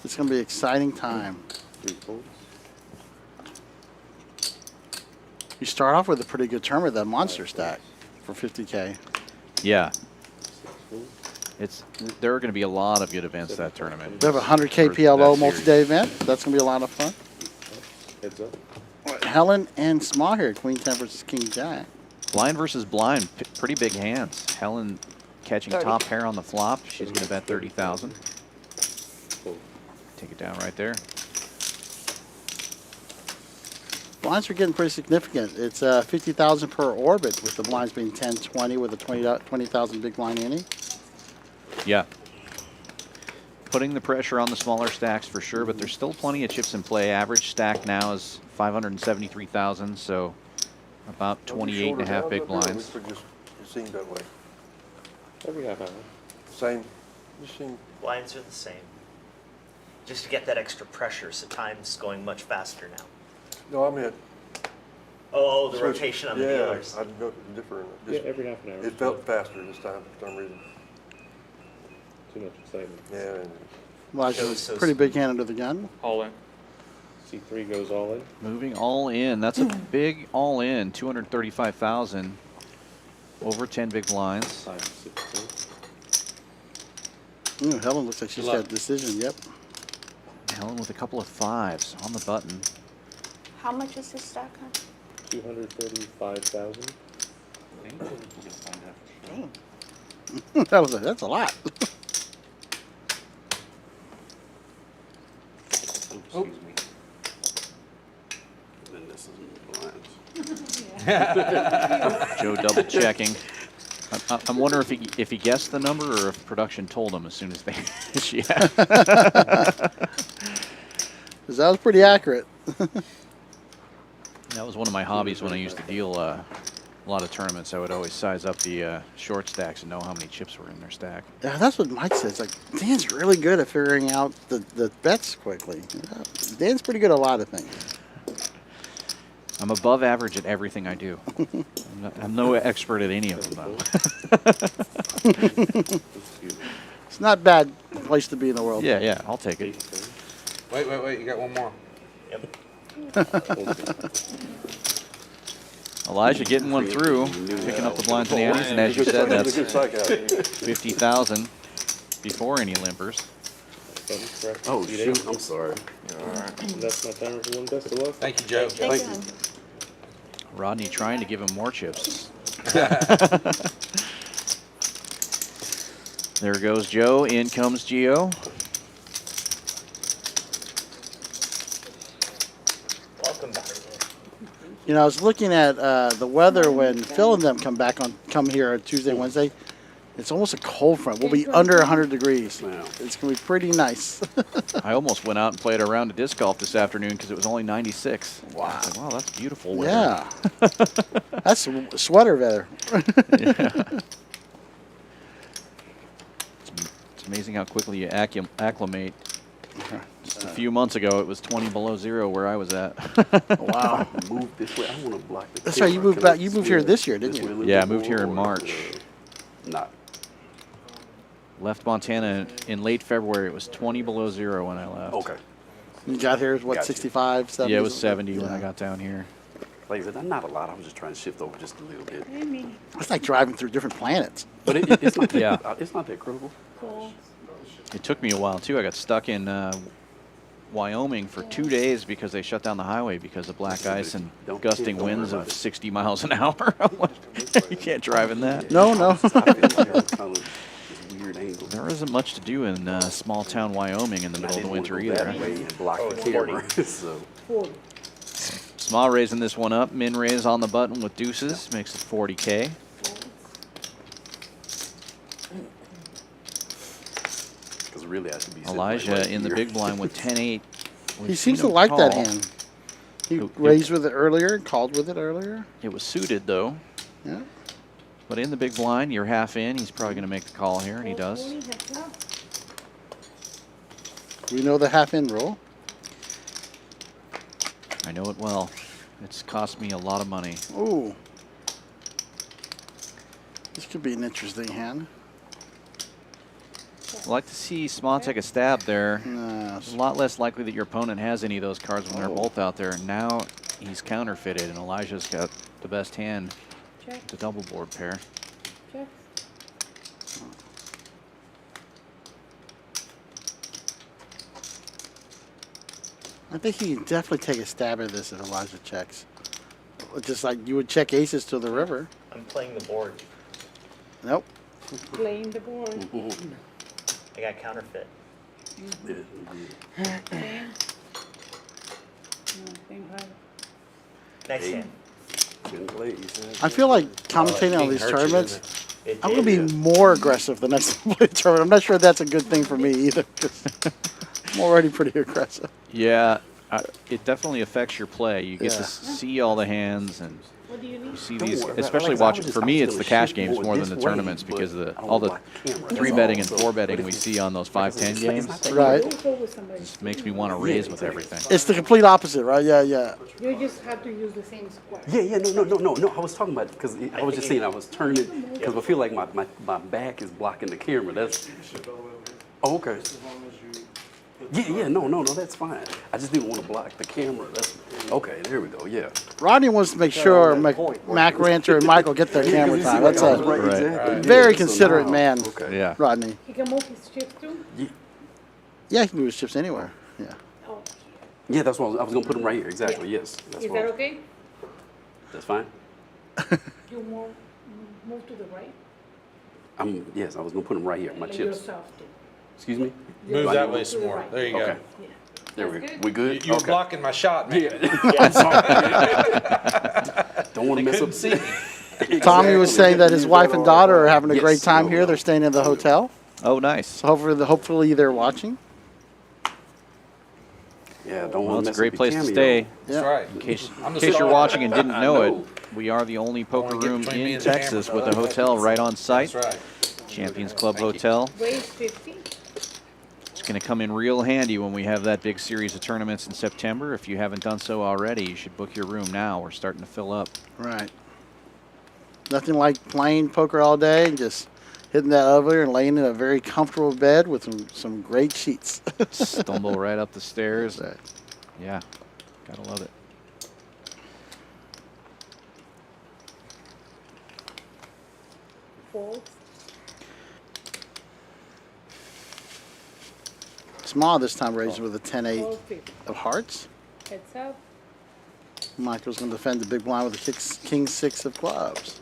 S3: It's going to be an exciting time.
S10: 3 fulls.
S3: You start off with a pretty good tournament, that monster stack for 50K.
S1: Yeah,
S10: 6 fulls.
S1: there are going to be a lot of good events that tournament.
S3: We have a 100K
S1: Or
S3: PLO
S1: that
S3: multi-day event. That's going to be a lot of fun.
S10: Heads up.
S3: Helen and Sma here, Queen 10 versus King Jack.
S1: Blind versus blind, pretty big hands. Helen catching
S5: 30.
S1: top pair on the flop. She's going to bet 30,000.
S10: Full.
S1: Take it down right there.
S3: Blinds are getting pretty significant. It's 50,000 per orbit, with the blinds being 10, 20, with a 20,000 big blind ante.
S1: Yeah. Putting the pressure on the smaller stacks for sure, but there's still plenty of chips in play. Average stack now is 573,000, so about 28 and a half big blinds.
S9: It seemed that way.
S10: Every half hour.
S9: Same, just seemed,
S6: Blinds are the same. Just to get that extra pressure, so time's going much faster now.
S9: no, I meant.
S6: Oh, the
S9: switch-
S6: rotation on the
S9: yeah,
S6: dealers.
S9: I didn't know if it was different.
S10: Yeah, every half an hour.
S9: It felt faster this time for some reason.
S10: Too much excitement.
S9: Yeah, and
S3: Well,
S6: So
S3: pretty big hand under the gun.
S8: All in.
S10: C3 goes all in.
S1: Moving all in. That's a big all in. 235,000. Over 10 big blinds.
S10: 5, 6 fulls.
S3: Ooh, Helen looks like she's
S8: Good
S3: got
S8: luck.
S3: a decision. Yep.
S1: Helen with a couple of fives on the button.
S5: How much is this stack, huh?
S10: 235,000.
S5: Dang.
S3: That's a lot.
S10: Excuse me.
S12: Then this is blinds.
S1: Joe double checking. I'm wondering if he guessed the number or if production told him as soon as they. Yeah.
S3: Because that was pretty accurate.
S1: That was one of my hobbies when I used to deal a lot of tournaments. I would always size up the short stacks and know how many chips were in their stack.
S3: Yeah, that's what Mike says. Like, Dan's really good at figuring out the bets quickly. Yeah, Dan's pretty good at a lot of things.
S1: I'm above average at everything I do. I'm no expert at any of them, though.
S10: Excuse me.
S3: It's not a bad place to be in the world.
S1: Yeah, yeah, I'll take
S10: 8
S1: it.
S10: fulls.
S8: Wait. You got one more.
S6: Yep.
S1: Elijah getting one through, picking up the blinds and the antes, and as you said,
S9: it was a
S1: that's
S9: good psych out.
S1: 50,000 before any limpers.
S10: 7, correct.
S12: Oh,
S10: Seat
S12: shoot.
S10: 8.
S12: I'm sorry.
S10: And that's my timer for one. Best of luck.
S8: Thank you, Joe.
S5: Thank
S12: Thank
S5: you.
S1: Rodney trying to give him more chips. There goes Joe. In comes Gio.
S6: Welcome back.
S3: You know, I was looking at the weather when Phil and them come here on Tuesday, Wednesday. It's almost a cold front. We'll be under 100 degrees.
S7: Wow.
S3: It's going to be pretty nice.
S1: I almost went out and played a round of disc golf this afternoon because it was only 96.
S3: Wow.
S1: I said, wow, that's beautiful weather.
S3: Yeah. That's sweater weather.
S1: It's amazing how quickly you acclimate. Just a few months ago, it was 20 below zero where I was at.
S3: Wow.
S7: Move this way. I want to block the
S3: That's right. You
S7: camera.
S3: moved
S7: Can I
S3: back. You moved here
S7: swing
S3: this year, didn't
S7: way a
S3: you?
S7: little
S1: Yeah, I
S7: bit
S1: moved here in
S7: more, or,
S1: March.
S7: Not.
S1: Left Montana in late February. It was 20 below zero when I left.
S7: Okay.
S3: You got here, what,
S7: Gotcha.
S3: 65, 70?
S1: Yeah, it was 70 when
S3: Yeah.
S1: I got down here.
S7: Like I said, not a lot. I was just trying to shift over just a little bit.
S5: Amy.
S3: It's like driving through different planets.
S7: But it's not that,
S1: Yeah.
S7: it's not that critical.
S5: Cool.
S1: It took me a while, too. I got stuck in Wyoming for 2 days because they shut down the highway because of black ice and gusting winds of 60 miles an hour. I'm like, you can't drive in that.
S3: No, no.
S7: I feel like it's kind of this weird angle.
S1: There isn't much to do in small town Wyoming in the
S7: And I
S1: middle of the
S7: didn't
S1: winter
S7: want to go that
S1: either.
S7: way and block the
S6: it's
S7: camera. So
S11: 40.
S1: Small raising this one up. Min raise on the button with deuces. Makes it 40K.
S7: because really I should be sitting
S1: Elijah
S7: right
S1: in the
S7: here.
S1: big blind with 10-8.
S3: He seems to like that hand. He raised with it earlier, called with it earlier.
S1: It was suited, though.
S3: Yeah.
S1: But in the big blind, you're half in. He's probably going to make the call here, and he does.
S11: 40 heads up.
S3: We know the half-in rule.
S1: I know it well. It's cost me a lot of money.
S3: Ooh. This could be an interesting hand.
S1: I'd like to see Small take a stab there.
S3: No,
S1: It's a lot less likely that your opponent has any of those cards when they're
S3: Oh.
S1: both out there. Now he's counterfeited, and Elijah's got the best hand,
S11: Check.
S1: the double board pair.
S11: Check.
S3: I think he can definitely take a stab at this if Elijah checks. Just like you would check aces to the river.
S6: I'm playing the board.
S3: Nope.
S11: Playing the board.
S6: I got counterfeit.
S11: Same. No, same card.
S6: Nice
S7: Hey.
S6: hand.
S7: Good plays.
S3: I feel like commentating on
S8: King
S3: these
S8: hurts you,
S3: tournaments,
S8: doesn't
S6: It
S3: I'm going to
S6: did.
S3: be more aggressive the next time I play a tournament. I'm not sure that's a good thing for me either. 'Cause I'm already pretty aggressive.
S1: Yeah, it definitely affects your play. You get
S3: Yeah.
S1: to see all the hands and
S11: What do you
S1: you
S11: need?
S1: see
S7: Don't
S1: these,
S7: worry,
S1: especially
S7: Alex, I was
S1: watching.
S7: just-
S1: For
S7: I
S1: me,
S7: was
S1: it's
S7: gonna
S1: the cash
S7: shift
S1: games
S7: more
S1: more than
S7: this
S1: the
S7: way,
S1: tournaments
S7: but
S1: because of
S7: I don't
S1: all the
S7: block the camera, that's
S1: 3-betting and
S7: all. So,
S1: 4-betting
S7: but
S1: we
S7: if
S1: see on those 5-10
S7: it's
S1: games.
S7: not that
S3: Right.
S11: Don't go with somebody.
S1: Just makes me want to raise with everything.
S3: It's the complete opposite, right? Yeah, yeah.
S11: You just have to use the same square.
S7: Yeah, no. I was talking about because I was just saying I was turning because I feel like my back is blocking the camera. That's oh, okay. Yeah, no, that's fine. I just didn't want to block the camera. That's okay. There we go. Yeah.
S3: Rodney wants to make sure Mac Rancher and Michael get their camera time. That's a
S7: right.
S1: Right.
S7: Exactly.
S3: very
S7: Yeah, so
S3: considerate
S7: now-
S3: man,
S7: Okay.
S1: Yeah.
S3: Rodney.
S11: He can move his chips too.
S3: Yeah, he can move his chips anywhere. Yeah.
S11: Oh,
S7: Yeah, that's what I was gonna put them right here. Exactly.
S11: Yeah.
S7: Yes. That's
S11: is
S7: what.
S11: that okay?
S7: That's fine.
S11: You move to the right.
S7: Yes, I was gonna put them right here. My
S11: And
S7: chips.
S11: yourself too.
S7: Excuse me.
S8: Move
S11: Yourself
S8: that way
S11: to
S8: some
S11: the
S8: more.
S11: right.
S8: There you go.
S7: Okay.
S11: Yeah.
S7: There we
S11: That's
S7: go.
S11: good.
S7: We good?
S8: You were
S7: Okay.
S8: blocking my shot, man.
S7: Don't want to mess up.
S8: See me.
S3: Tommy was saying that his wife and daughter are having a
S7: Yes,
S3: great time
S7: no,
S3: here.
S7: no.
S3: They're staying in the hotel.
S1: Oh, nice.
S3: So hopefully they're watching.
S7: Yeah, don't
S1: Well,
S7: want
S1: it's
S7: to
S1: a great place to stay.
S8: That's right.
S1: In case
S8: I'm the
S1: you're
S8: star.
S1: watching and didn't know it,
S7: know.
S1: we are the only poker
S8: Wanna get
S1: room
S8: between me
S1: in
S8: and the
S1: Texas
S8: camera.
S1: with a hotel right on site.
S8: That's right.
S1: Champions Club Hotel.
S11: Raise 50.
S1: It's going to come in real handy when we have that big series of tournaments in September. If you haven't done so already, you should book your room now. We're starting to fill up.
S3: Right. Nothing like playing poker all day and just hitting that elevator and laying in a very comfortable bed with some great sheets.
S1: Stumble right up the stairs.
S3: Right.
S1: Yeah, gotta love it.
S11: Fold.
S3: Small this time, raised with a 10-8
S11: Fold 50.
S3: of hearts.
S11: Heads up.
S3: Michael's going to defend the big blind with a king 6 of clubs.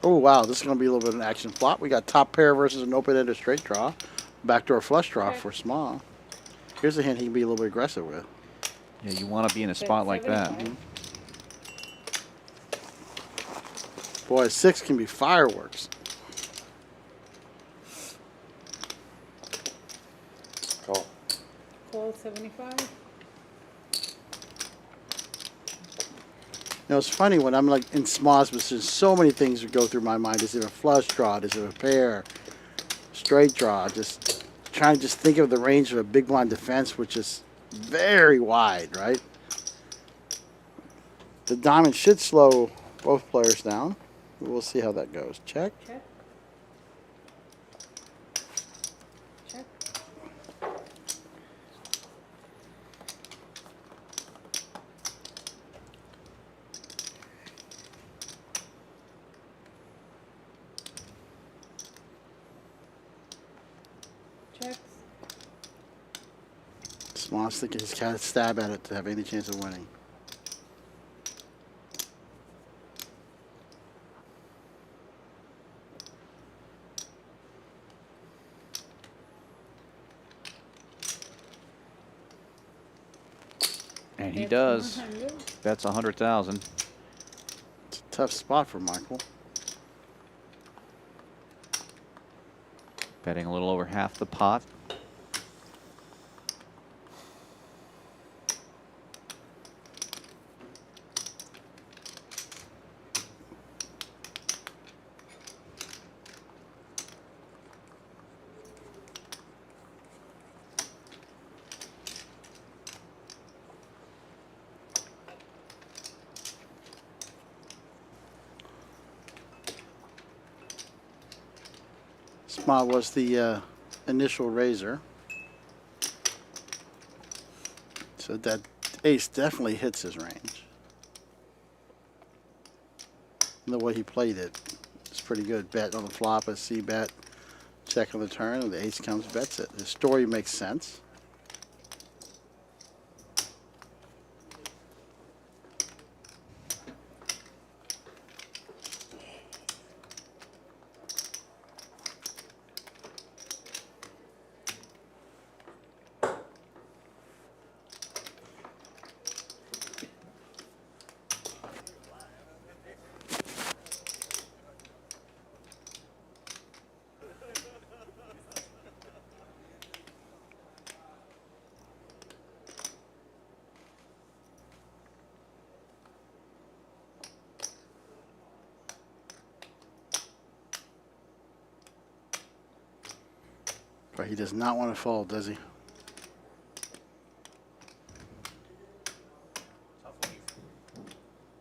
S3: Oh, wow, this is going to be a little bit of an action flop. We got top pair versus an open-ended straight draw. Backdoor flush draw
S11: Okay.
S3: for small. Here's a hand he can be a little bit aggressive with.
S1: Yeah, you want to be in a spot like that.
S3: Boy, 6 can be fireworks.
S9: Call.
S11: Call 75.
S3: You know, it's funny when I'm like in smalls, but there's so many things that go through my mind. Is it a flush draw? Is it a pair? Straight draw? Just trying to just think of the range of a big blind defense, which is very wide, right? The diamond should slow both players down. We'll see how that goes. Check.
S11: Check. Check. Checks.
S3: Smalls thinking he's got to stab at it to have any chance of winning.
S1: And he
S11: That's
S1: does.
S11: 100.
S1: That's 100,000.
S3: It's a tough spot for Michael.
S1: Betting a little over half the pot.
S3: Small was the initial raiser. So that ace definitely hits his range. And the way he played it, it's pretty good. Bet on the flop, a C bet, check on the turn, and the ace comes, bets it. The story makes sense. But he does not want to fold, does he?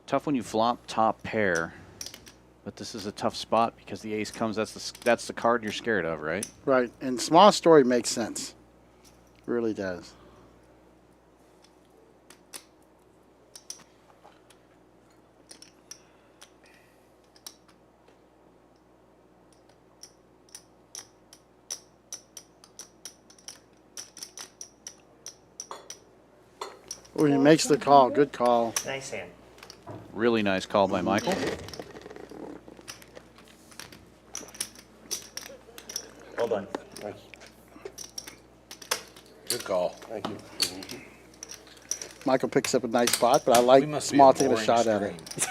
S1: Tough when you flop top pair, but this is a tough spot because the ace comes. That's the card you're scared of, right?
S3: Right. And small story makes sense. Really does. Oh, he makes the call. Good call.
S6: Nice hand.
S1: Really nice call by Michael.
S6: Well done.
S9: Nice.
S8: Good call.
S9: Thank you.
S3: Michael picks up a nice spot, but I
S8: We
S3: like
S8: must be
S3: small
S8: a
S3: taking a
S8: boring
S3: shot at it.
S8: stream.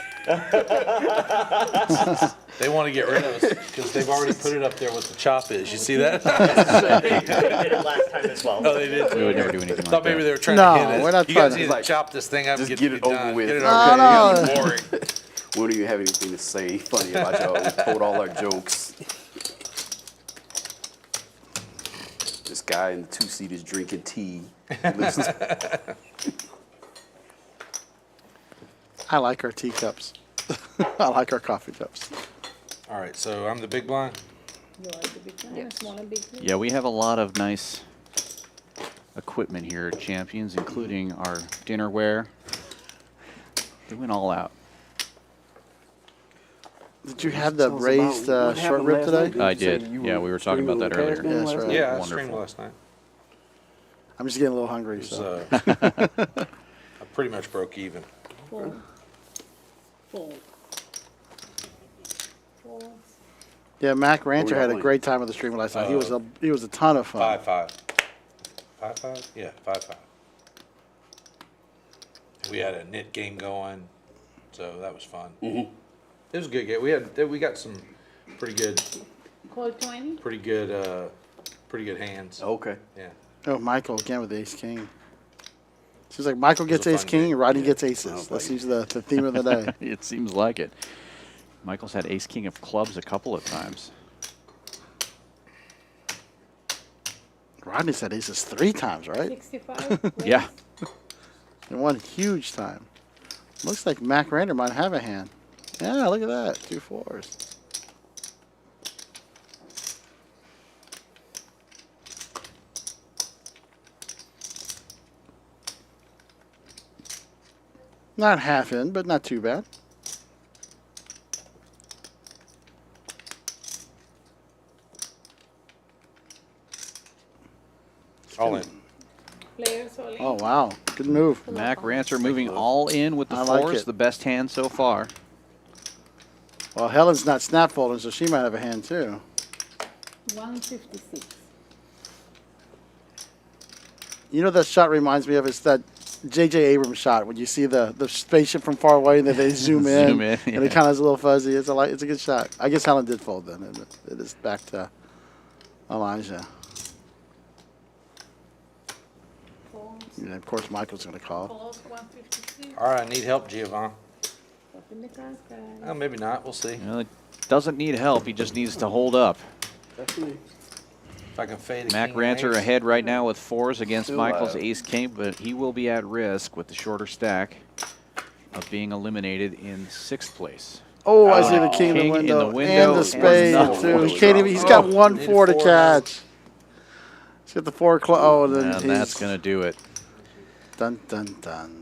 S8: They want to get rid of us because they've already put it up there what the chop is. You see that?
S6: They did it last time as well.
S8: Oh, they did.
S1: We would never do anything like
S8: Thought maybe
S1: that.
S8: they were trying
S3: No,
S8: to hit us.
S3: we're not
S8: You guys
S3: trying
S8: need
S3: to-
S8: to chop this thing up and
S12: Just
S8: get
S12: get it
S8: done.
S12: over with.
S8: Get it
S3: No,
S8: over
S3: no.
S8: with. It's boring.
S12: We don't even have anything to say funny about y'all. We told all our jokes. This guy in the two-seat is drinking tea.
S3: I like our teacups. I like our coffee cups.
S8: All right, so I'm the big blind.
S11: You are the big one. Small and big.
S1: Yeah, we have a lot of nice equipment here at Champions, including our dinnerware. They went all out.
S3: Did you have the
S12: Tell us
S3: raised
S12: about what
S3: short
S12: happened
S3: rib
S12: last
S3: today?
S12: night.
S1: I
S12: You say
S1: did.
S12: you
S1: Yeah, we were talking about that
S12: streaming
S1: earlier.
S12: the cash game
S3: Yes,
S12: last
S3: right.
S12: night?
S8: Yeah, I
S1: Wonderful.
S8: streamed last night.
S3: I'm just getting a little hungry.
S8: It was,
S3: So.
S8: I pretty much broke even.
S11: Fold. Fold. Fold.
S3: Yeah, Mac Rancher
S12: we
S3: had a
S12: playing?
S3: great time with the stream last night. He was a ton of fun.
S8: 5-5. 5-5? Yeah, 5-5. We had a knit game going, so that was fun. It was a good game. We got some pretty good
S11: Call 20?
S8: pretty good hands.
S7: Okay.
S8: Yeah.
S3: Oh, Michael again with ace king. Seems like Michael gets
S8: a
S3: ace
S8: fun
S3: king,
S8: game.
S3: and Rodney gets aces. That seems the theme of the day.
S1: It seems like it. Michael's had ace king of clubs a couple of times.
S3: Rodney's had aces 3 times, right?
S11: 65?
S1: Yeah.
S3: And one huge time. Looks like Mac Rander might have a hand. Yeah, look at that. 2 4s. Not half in, but not too bad.
S8: All in.
S11: Players all in.
S3: Oh, wow. Good move.
S1: Mac Rancer moving all in with the
S3: I like
S1: fours,
S3: it.
S1: the best hand so far.
S3: Well, Helen's not snap folding, so she might have a hand too.
S11: 156.
S3: You know that shot reminds me of? It's that J.J. Abrams shot when you see the spaceship from far away and then they zoom in,
S1: Zoom in,
S3: and
S1: yeah.
S3: it kind of is a little fuzzy. It's a good shot. I guess Helen did fold then, and it is back to Elijah.
S11: Calls.
S3: And of course, Michael's going to call.
S11: Calls 156.
S8: All right, I need help, Giovanni.
S11: Open the cards, guys.
S8: Oh, maybe not. We'll see.
S1: You know, it doesn't need help. He just needs to hold up.
S7: Definitely.
S8: If I can fade a
S1: Mac
S8: king
S1: Rancer
S8: and ace.
S1: ahead right now with fours against
S7: Still
S1: Michael's
S7: alive.
S1: ace king, but he will be at risk with the shorter stack of being eliminated in 6th place.
S3: Oh, I see the king in the
S1: King in
S3: window,
S1: the window
S3: and the
S1: and
S3: spade
S1: nothing.
S3: too. He can't even. He's got 1
S8: need
S3: 4 to
S8: 4
S3: catch. He's got the 4 oh, and then
S1: And that's going to do it.
S3: dun dun dun.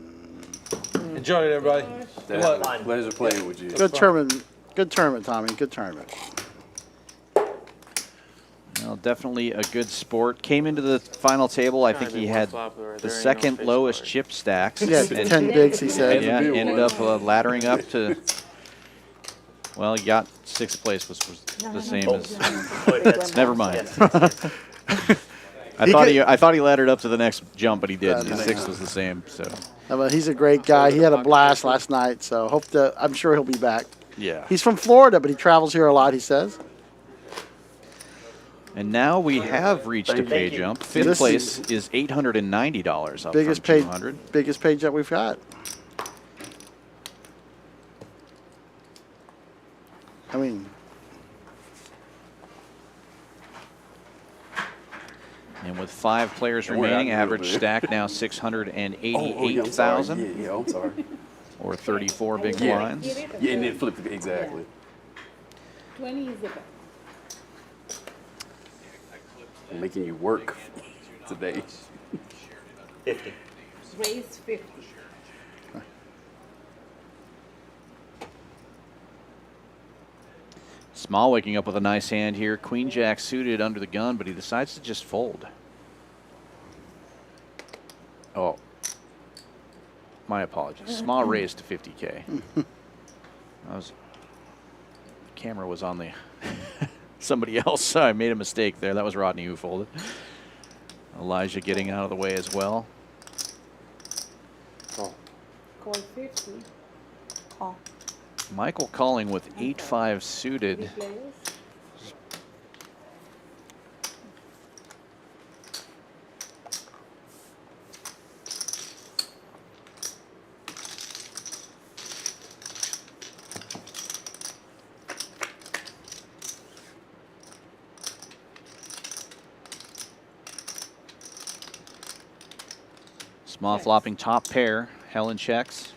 S8: Enjoy it, everybody. Good luck.
S6: Fun.
S7: Pleasure playing with you.
S3: Good tournament. Good tournament, Tommy. Good tournament.
S1: Well, definitely a good sport. Came into the final table. I think he had the second lowest chip stacks.
S3: Yeah,
S1: and
S3: 10 bigs, he said.
S1: yeah, ended up laddering up to. Well, he got 6th place, which was the same as.
S6: Oh, that's-
S1: Never mind.
S6: yes.
S1: I thought he laddered up to the next jump, but he didn't.
S3: Yeah,
S1: His 6th was the same. So
S3: But he's a great guy. He had a blast last night, so I'm sure he'll be back.
S1: yeah.
S3: He's from Florida, but he travels here a lot, he says.
S1: And now we have reached a pay
S6: you.
S1: jump.
S3: This
S1: 5th place is $890 up
S3: Biggest
S1: from
S3: pay,
S1: 200.
S3: biggest pay jump we've got. I mean,
S1: And with 5 players
S7: Don't worry,
S1: remaining,
S7: I can
S1: average
S7: do it.
S1: stack now
S7: I'm sorry.
S1: 688,000
S7: Yeah, I'm sorry.
S1: or 34 big
S7: Yeah.
S1: blinds.
S7: Yeah, and then flip it. Exactly.
S11: 20 is the best.
S7: I'm making you work today.
S6: 50.
S11: Raise 50.
S1: Small waking up with a nice hand here. Queen Jack suited under the gun, but he decides to just fold. Oh. My apologies. Small raised to 50K. The camera was on the somebody else, so I made a mistake there. That was Rodney who folded. Elijah getting out of the way as well.
S11: Call 50.
S5: Call.
S1: Michael calling with 8-5 suited.
S11: 3 players.
S1: Small flopping top pair. Helen checks.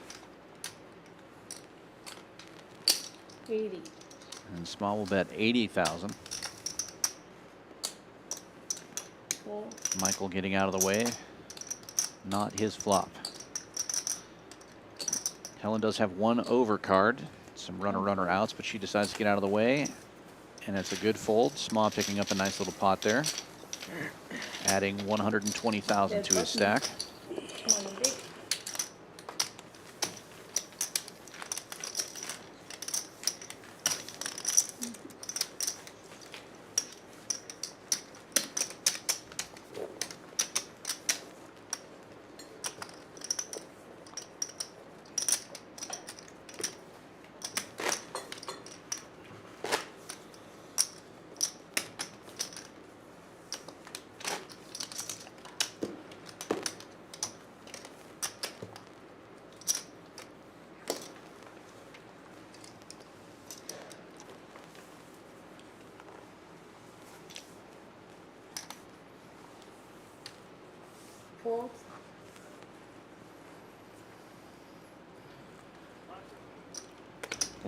S11: 80.
S1: And Small will bet 80,000.
S11: Call.
S1: Michael getting out of the way. Not his flop. Helen does have 1 overcard. Some runner outs, but she decides to get out of the way. And it's a good fold. Small picking up a nice little pot there. Adding 120,000 to his stack.
S11: 20 big.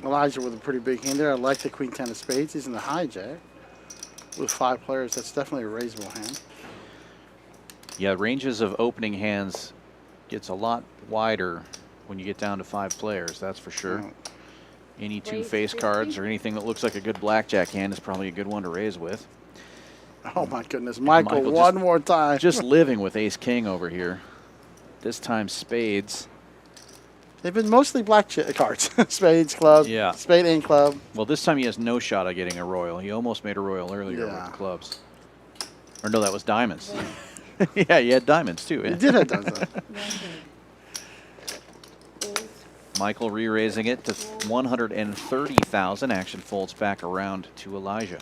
S3: Elijah with a pretty big hand there. I like the queen 10 of spades. He's in the hijack. With 5 players, that's definitely a raisable hand.
S1: Yeah, ranges of opening hands gets a lot wider when you get down to 5 players, that's for sure. Any 2 face cards or anything that looks like a good blackjack hand is probably a good one to raise with.
S3: Oh my goodness, Michael
S1: Michael
S3: one
S1: just-
S3: more time.
S1: Just living with ace-king over here. This time spades.
S3: They've been mostly black cards. Spades, club,
S1: Yeah.
S3: spade and club.
S1: Well, this time he has no shot at getting a royal. He almost made a royal earlier
S3: Yeah.
S1: with the clubs. Or no, that was diamonds. Yeah, he had diamonds too.
S3: He did have diamonds.
S1: Michael re-raising it to 130,000. Action folds back around to Elijah.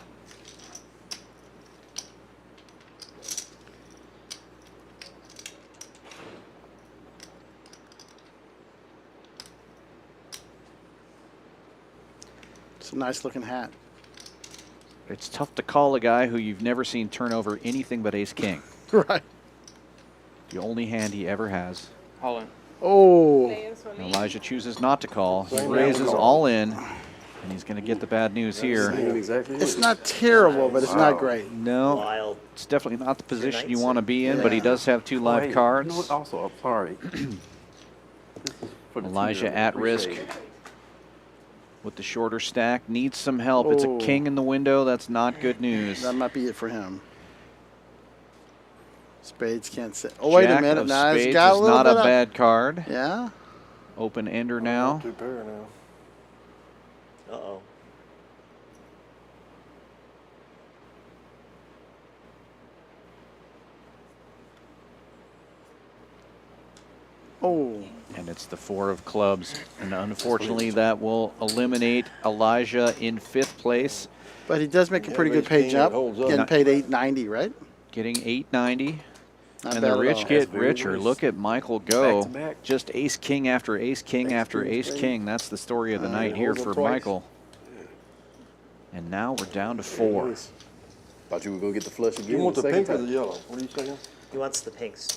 S3: It's a nice looking hat.
S1: It's tough to call a guy who you've never seen turn over anything but ace-king.
S3: Right.
S1: The only hand he ever has.
S10: All in.
S3: Oh.
S1: Elijah chooses not to call. He raises all in, and he's going to get the bad news here.
S7: Exactly.
S3: It's not terrible, but it's not great.
S1: No,
S6: Wild.
S1: it's definitely not the position you
S6: nights.
S1: want to be in, but he does have 2 live
S7: Hey,
S1: cards.
S7: You know what? Also, I'm sorry. For the
S1: Elijah
S7: team,
S1: at risk
S7: appreciate it.
S1: with the shorter stack. Needs some help. It's a
S3: Oh.
S1: king in the window. That's not good news.
S3: That might be it for him. Spades can't sit. Oh, wait a
S1: Jack
S3: minute.
S1: of
S3: Now it's
S1: spades
S3: got a
S1: is
S3: little
S1: not
S3: bit
S1: a
S3: of-
S1: bad card.
S3: Yeah.
S1: Open ender now.
S9: 2 pair now.
S6: Uh-oh.
S3: Oh.
S1: And it's the 4 of clubs. And unfortunately, that will eliminate Elijah in 5th place,
S3: But he does make a
S9: Yeah,
S3: pretty good
S9: ace
S3: pay
S9: king,
S3: jump.
S9: it holds up.
S3: Getting paid $8.90, right?
S1: getting 890.
S3: Not
S1: And
S3: bad
S1: the
S3: at
S1: rich
S3: all.
S1: get
S7: That's very
S1: richer.
S7: nice.
S1: Look at Michael go.
S7: Back to back.
S1: Just ace king after ace king after ace king. That's the story of the night here
S9: holds
S1: for
S9: up twice.
S1: Michael. And now we're down to 4.
S12: Thought you were gonna get the flush again.
S9: You want the
S12: second
S9: pink or
S12: time.
S9: the yellow? What are you saying?
S6: He wants the pinks.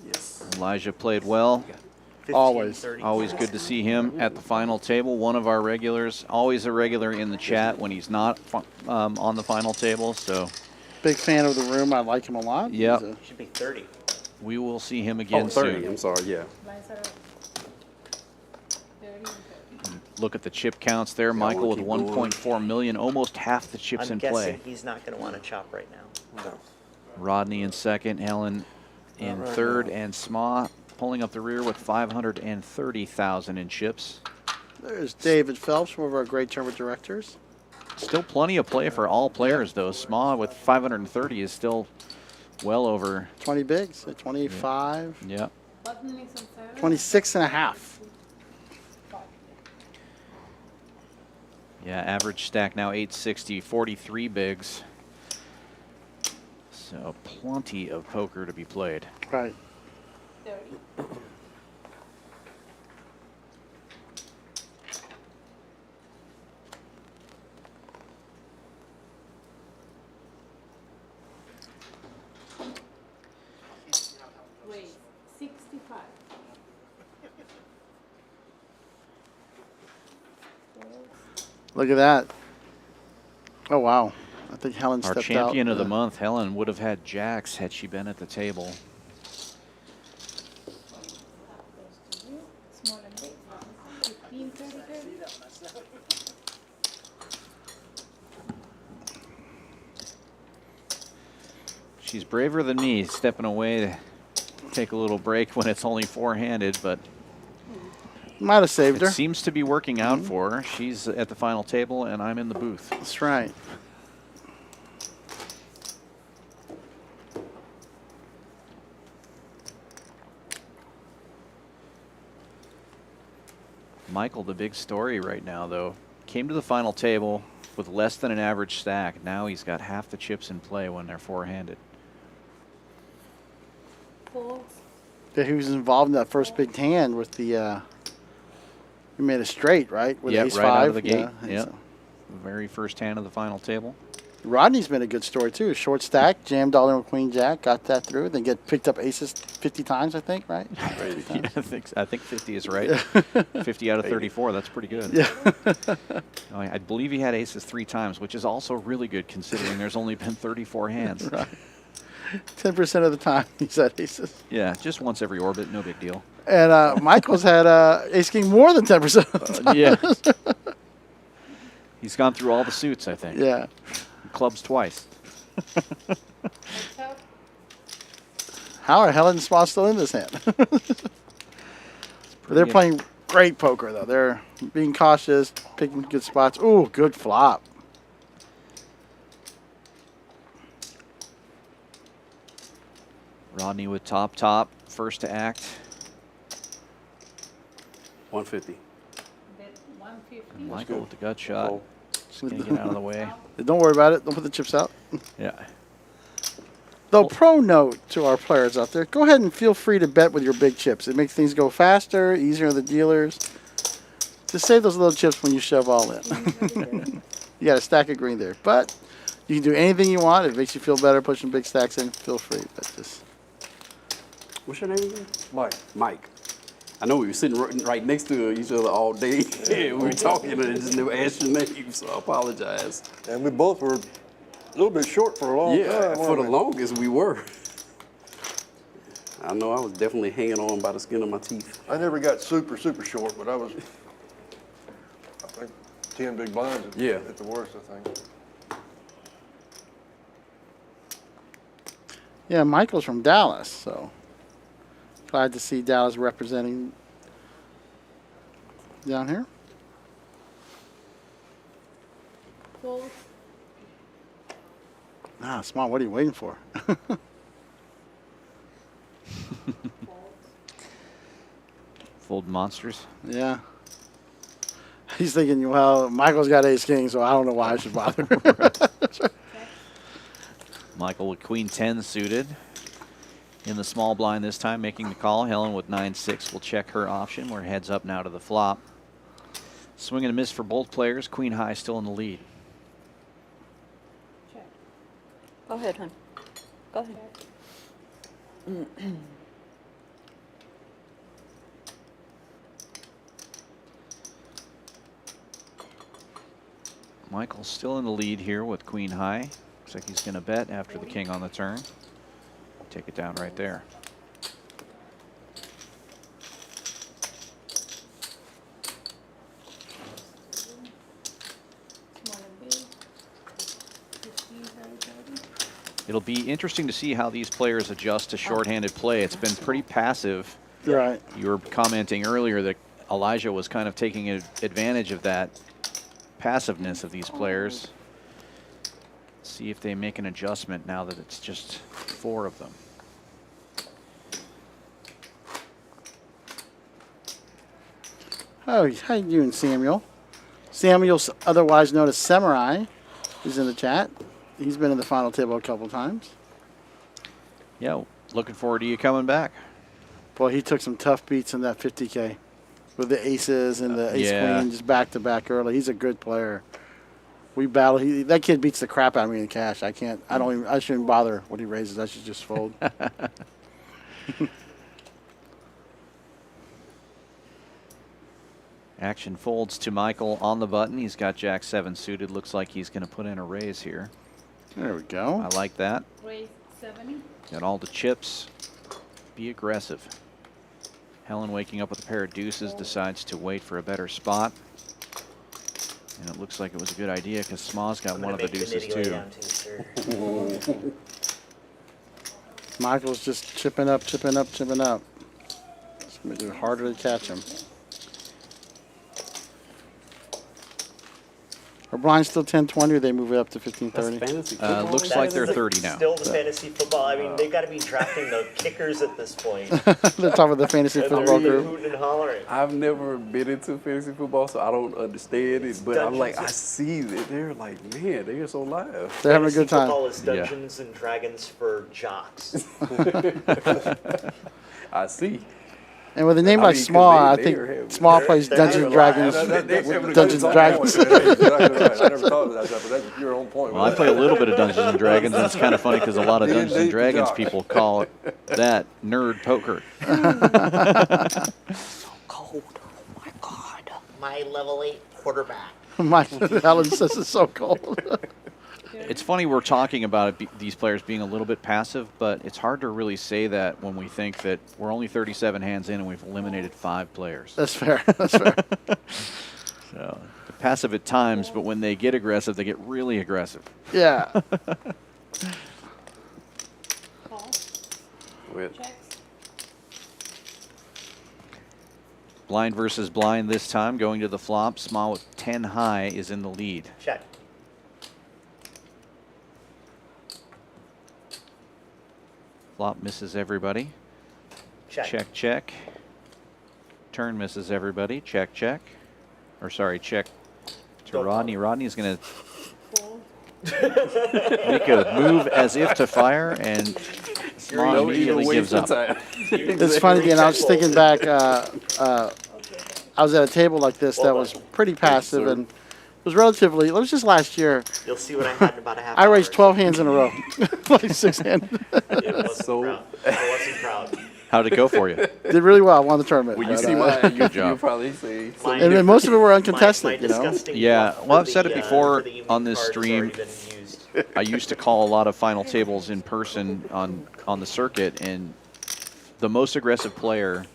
S7: Yes.
S1: Elijah played well.
S6: 15,
S3: Always.
S6: 30.
S1: Always good to see him at the final table. One of our regulars. Always a regular in the chat when he's not on the final table. So
S3: Big fan of the room. I like him a lot.
S1: Yep.
S3: He's a-
S6: Should be 30.
S1: we will see him again
S7: Oh, 30.
S1: soon.
S7: I'm sorry. Yeah.
S11: Lines are 30 and 30.
S1: Look at the chip counts there. Michael with
S7: keep going.
S1: 1.4 million, almost half the chips
S6: I'm
S1: in
S6: guessing
S1: play.
S6: he's not going to want to chop right now.
S9: No.
S1: Rodney in second, Helen in
S9: Not right
S1: third,
S9: now.
S1: and Sma pulling up the rear with 530,000 in chips.
S3: There's David Phelps, one of our great tournament directors.
S1: Still plenty of play for all players, though. Sma with 530 is still well over.
S3: 20 bigs, 25,
S1: Yeah.
S11: Button is on 7.
S3: 26 and a half.
S1: Yeah, average stack now 860, 43 bigs. So plenty of poker to be played.
S3: Right.
S11: 30. Wait, 65.
S3: Look at that. Oh, wow. I think Helen
S1: Our
S3: stepped
S1: champion
S3: out.
S1: of the month, Helen, would have had jacks had she been at the table.
S11: Small and big. 15, 30, 30.
S1: She's braver than me, stepping away to take a little break when it's only 4-handed, but
S3: Might have saved
S1: it
S3: her.
S1: seems to be working out for her. She's at the final table, and I'm in the booth.
S3: That's right.
S1: Michael, the big story right now, though, came to the final table with less than an average stack. Now he's got half the chips in play when they're 4-handed.
S11: Folds.
S3: Yeah, he was involved in that first big hand with the. He made a straight, right? With
S1: Yep,
S3: ace
S1: right
S3: five.
S1: out of the gate.
S3: Yeah,
S1: Yep. The very first hand of the final table.
S3: Rodney's been a good story too. Short stack, jammed all in with Queen Jack, got that through. Then get picked up aces 50 times, I think, right?
S1: Yeah, I think 50 is right. 50 out of 34. That's pretty good.
S3: Yeah.
S1: Oh, I believe he had aces 3 times, which is also really good considering there's only been 34 hands.
S3: Right. 10% of the time he's had aces.
S1: Yeah, just once every orbit, no big deal.
S3: And Michael's had ace king more than 10% of the time.
S1: Yeah. He's gone through all the suits, I think.
S3: Yeah.
S1: Clubs twice.
S3: How are Helen and Spa still in this hand? They're playing great poker, though. They're being cautious, picking good spots. Ooh, good flop.
S1: Rodney with top, first to act.
S7: 150.
S11: Bet 150.
S1: And Michael with the gut shot.
S9: Oh.
S1: Just gonna get out of the way.
S3: Don't worry about it. Don't put the chips out.
S1: Yeah.
S3: Though, pro note to our players out there, go ahead and feel free to bet with your big chips. It makes things go faster, easier on the dealers. Just save those little chips when you shove all in. You got a stack of green there. But you can do anything you want. If it makes you feel better pushing big stacks in, feel free. But just
S7: What's your name again?
S9: Mike.
S7: Mike. I know we were sitting right next to each other all day. We were talking and I just never asked your name, so I apologize.
S9: And we both were a little bit short for a long
S7: Yeah,
S9: time.
S7: for the
S9: weren't we?
S7: longest we were. I know I was definitely hanging on by the skin of my teeth.
S9: I never got super short, but I was, I think, 10 big blinds at,
S7: Yeah.
S9: at the worst, I think.
S3: yeah, Michael's from Dallas, so glad to see Dallas representing down here.
S11: Fold.
S3: Ah, Small, what are you waiting for?
S1: Fold monsters.
S3: Yeah. He's thinking, well, Michael's got ace king, so I don't know why I should bother.
S1: Michael with queen 10 suited. In the small blind this time, making the call. Helen with 9-6 will check her option. We're heads up now to the flop. Swing and a miss for both players. Queen high still in the lead.
S11: Check.
S5: Go ahead, hon. Go ahead.
S1: Michael's still in the lead here with queen high. Looks like he's going to bet after the king on the turn. Take it down right there.
S11: Small and big. 15, 30.
S1: It'll be interesting to see how these players adjust to shorthanded play. It's been pretty passive.
S3: Right.
S1: You were commenting earlier that Elijah was kind of taking advantage of that passiveness of these players. See if they make an adjustment now that it's just 4 of them.
S3: Oh, how you doing, Samuel? Samuel, otherwise known as Samurai, is in the chat. He's been in the final table a couple times.
S1: Yeah, looking forward to you coming back.
S3: Boy, he took some tough beats in that 50K with the aces and the ace queen just back to back early. He's a good player. We battle. That kid beats the crap out of me in cash. I can't. I don't even. I shouldn't bother what he raises. I should just fold.
S1: Action folds to Michael on the button. He's got Jack 7 suited. Looks like he's going to put in a raise here.
S3: There we go.
S1: I like that.
S11: Raise 70.
S1: Got all the chips. Be aggressive. Helen waking up with a pair of deuces, decides to wait for a better spot. And it looks like it was a good idea because Smaw's got one of the deuces too.
S3: Michael's just chipping up, chipping up, chipping up. It's going to be harder to catch him. Are blinds still 10-20 or they move it up to 15-30?
S7: Fantasy football?
S1: Looks
S6: That
S1: like
S6: is
S1: they're
S6: the-
S1: 30 now.
S6: Still the fantasy football. I mean, they got to be drafting the kickers at this point.
S3: They're talking about the fantasy
S6: They're
S3: football
S6: really
S3: group.
S6: hooting and hollering.
S7: I've never been into fantasy football, so I don't understand it. But I'm like, I
S6: Dungeons.
S7: see that they're like, man, they're so live.
S3: They're having a
S6: Fantasy
S3: good time.
S6: Football is Dungeons and Dragons for jocks.
S7: I see.
S3: And with a name
S12: I
S3: like
S12: mean, 'cause
S3: Small,
S12: they-
S3: I think
S12: they're having-
S3: Small plays Dungeons and Dragons. Dungeons and Dragons.
S9: That's exactly right. I never thought of that, but that's your own point.
S1: Well, I play a little bit of Dungeons and Dragons, and it's kind of funny because a lot of
S9: Dig
S1: Dungeons and
S9: deep,
S1: Dragons
S9: Josh.
S1: people call that nerd poker.
S5: Cold. Oh my God.
S6: My level 8 quarterback.
S3: Mike Helen says it's so cold.
S1: It's funny we're talking about it, these players being a little bit passive, but it's hard to really say that when we think that we're only 37 hands in and we've eliminated 5 players.
S3: That's fair. That's fair.
S1: So they're passive at times, but when they get aggressive, they get really aggressive.
S3: Yeah.
S11: Call.
S12: With
S11: Checks.
S1: Blind versus blind this time, going to the flop. Small with 10 high is in the lead.
S6: Check.
S1: Flop misses everybody.
S6: Check.
S1: Check, check. Turn misses everybody. Check, check. Or sorry, check to
S6: Don't
S1: Rodney. Rodney's going to
S11: Fold.
S1: make a move as if to fire, and Small
S12: no
S1: immediately
S12: even
S1: gives
S12: waste of
S1: up.
S12: time.
S3: It's funny, and I was thinking back, I was at a table like this that was pretty passive, and it was relatively, it was just last year.
S6: You'll see what I had in about a half
S3: I
S6: hour.
S3: raised 12 hands in a row, like 6-handed.
S6: It wasn't
S12: So-
S6: proud. I wasn't proud.
S1: How'd it go for you?
S3: Did really well, won the tournament.
S12: When you
S3: but,
S12: see mine,
S1: Good job.
S12: you'll probably say
S6: My-
S12: something
S3: and then most of it were
S6: my
S3: uncontested, you know.
S6: disgusting
S1: Yeah,
S6: bluff
S1: well,
S6: for
S1: I've said it
S6: the,
S1: before
S6: for the evening
S1: on this
S6: card has
S1: stream.
S6: already been used.
S1: I used to call a lot of final tables in person on the circuit, and the most aggressive player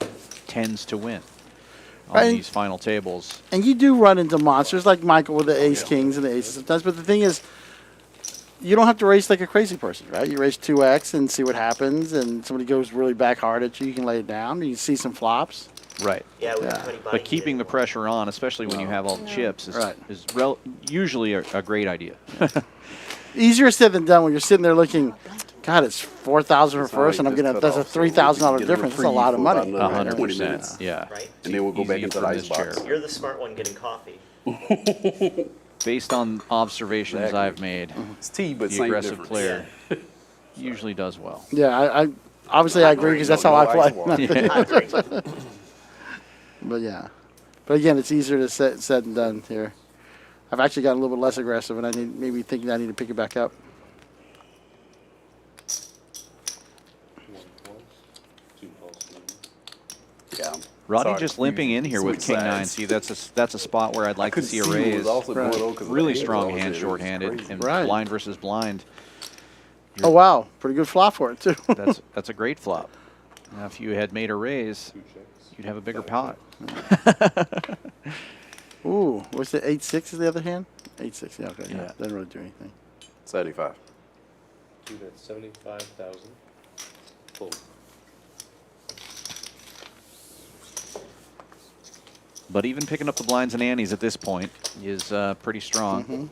S1: tends to win on
S3: Right.
S1: these final tables.
S3: And you do run into monsters like Michael with the ace kings and the aces sometimes, but the thing is, you don't have to race like a crazy person, right? You race 2x and see what happens, and somebody goes really back hard at you, you can lay it down, you see some flops.
S1: Right.
S6: Yeah, we
S3: Yeah.
S6: don't have any
S1: But
S6: buying
S1: keeping the
S6: anymore.
S1: pressure on, especially when you have all the chips, is,
S3: Right.
S1: is usually a great idea.
S3: Easier said than done when you're sitting there looking, God, it's 4,000 for
S12: It's not
S3: first,
S12: like
S3: and I'm
S12: just
S3: getting
S12: cut
S3: that's a
S12: off, so
S3: $3,000
S12: we can get a
S3: difference. That's a
S12: reprieve
S3: lot of
S12: for
S3: money.
S12: about another
S1: 100%.
S12: 20 minutes.
S1: Yeah.
S6: Right?
S12: And then we'll go back
S1: Easy
S12: into the
S1: from
S12: ice
S1: this
S12: box.
S1: chair.
S6: You're the smart one getting coffee.
S1: Based on observations
S12: Exactly.
S1: I've made,
S12: It's tea, but
S1: the
S12: same
S1: aggressive
S12: difference.
S1: player usually does well.
S3: Yeah, I obviously I agree because that's how I
S12: No ice
S3: play.
S12: water.
S6: I agree.
S3: But yeah, but again, it's easier to said than done here. I've actually gotten a little bit less aggressive, and I need maybe thinking I need to pick it back up.
S12: Yeah.
S1: Rodney
S12: Sorry,
S1: just limping in here with
S12: switch
S1: King 9.
S12: sides.
S1: See, that's a spot where I'd like to
S12: couldn't
S1: see a
S12: see who was
S1: raise.
S12: also going on 'cause of the
S1: Really
S12: hands
S1: strong
S12: I was
S1: hand,
S12: in. It was
S1: shorthanded,
S12: crazy.
S1: and
S3: Right.
S1: blind versus blind.
S3: Oh wow, pretty good flop for it too.
S1: That's a great flop. Now, if you had made a raise, you'd have a bigger pot.
S3: Ooh, what's the 8-6 is the other hand? 8-6, yeah, okay, yeah,
S1: Yeah.
S3: doesn't really do anything.
S12: 75.
S10: Dude, at 75,000. Full.
S1: But even picking up the blinds and antes at this point is pretty strong.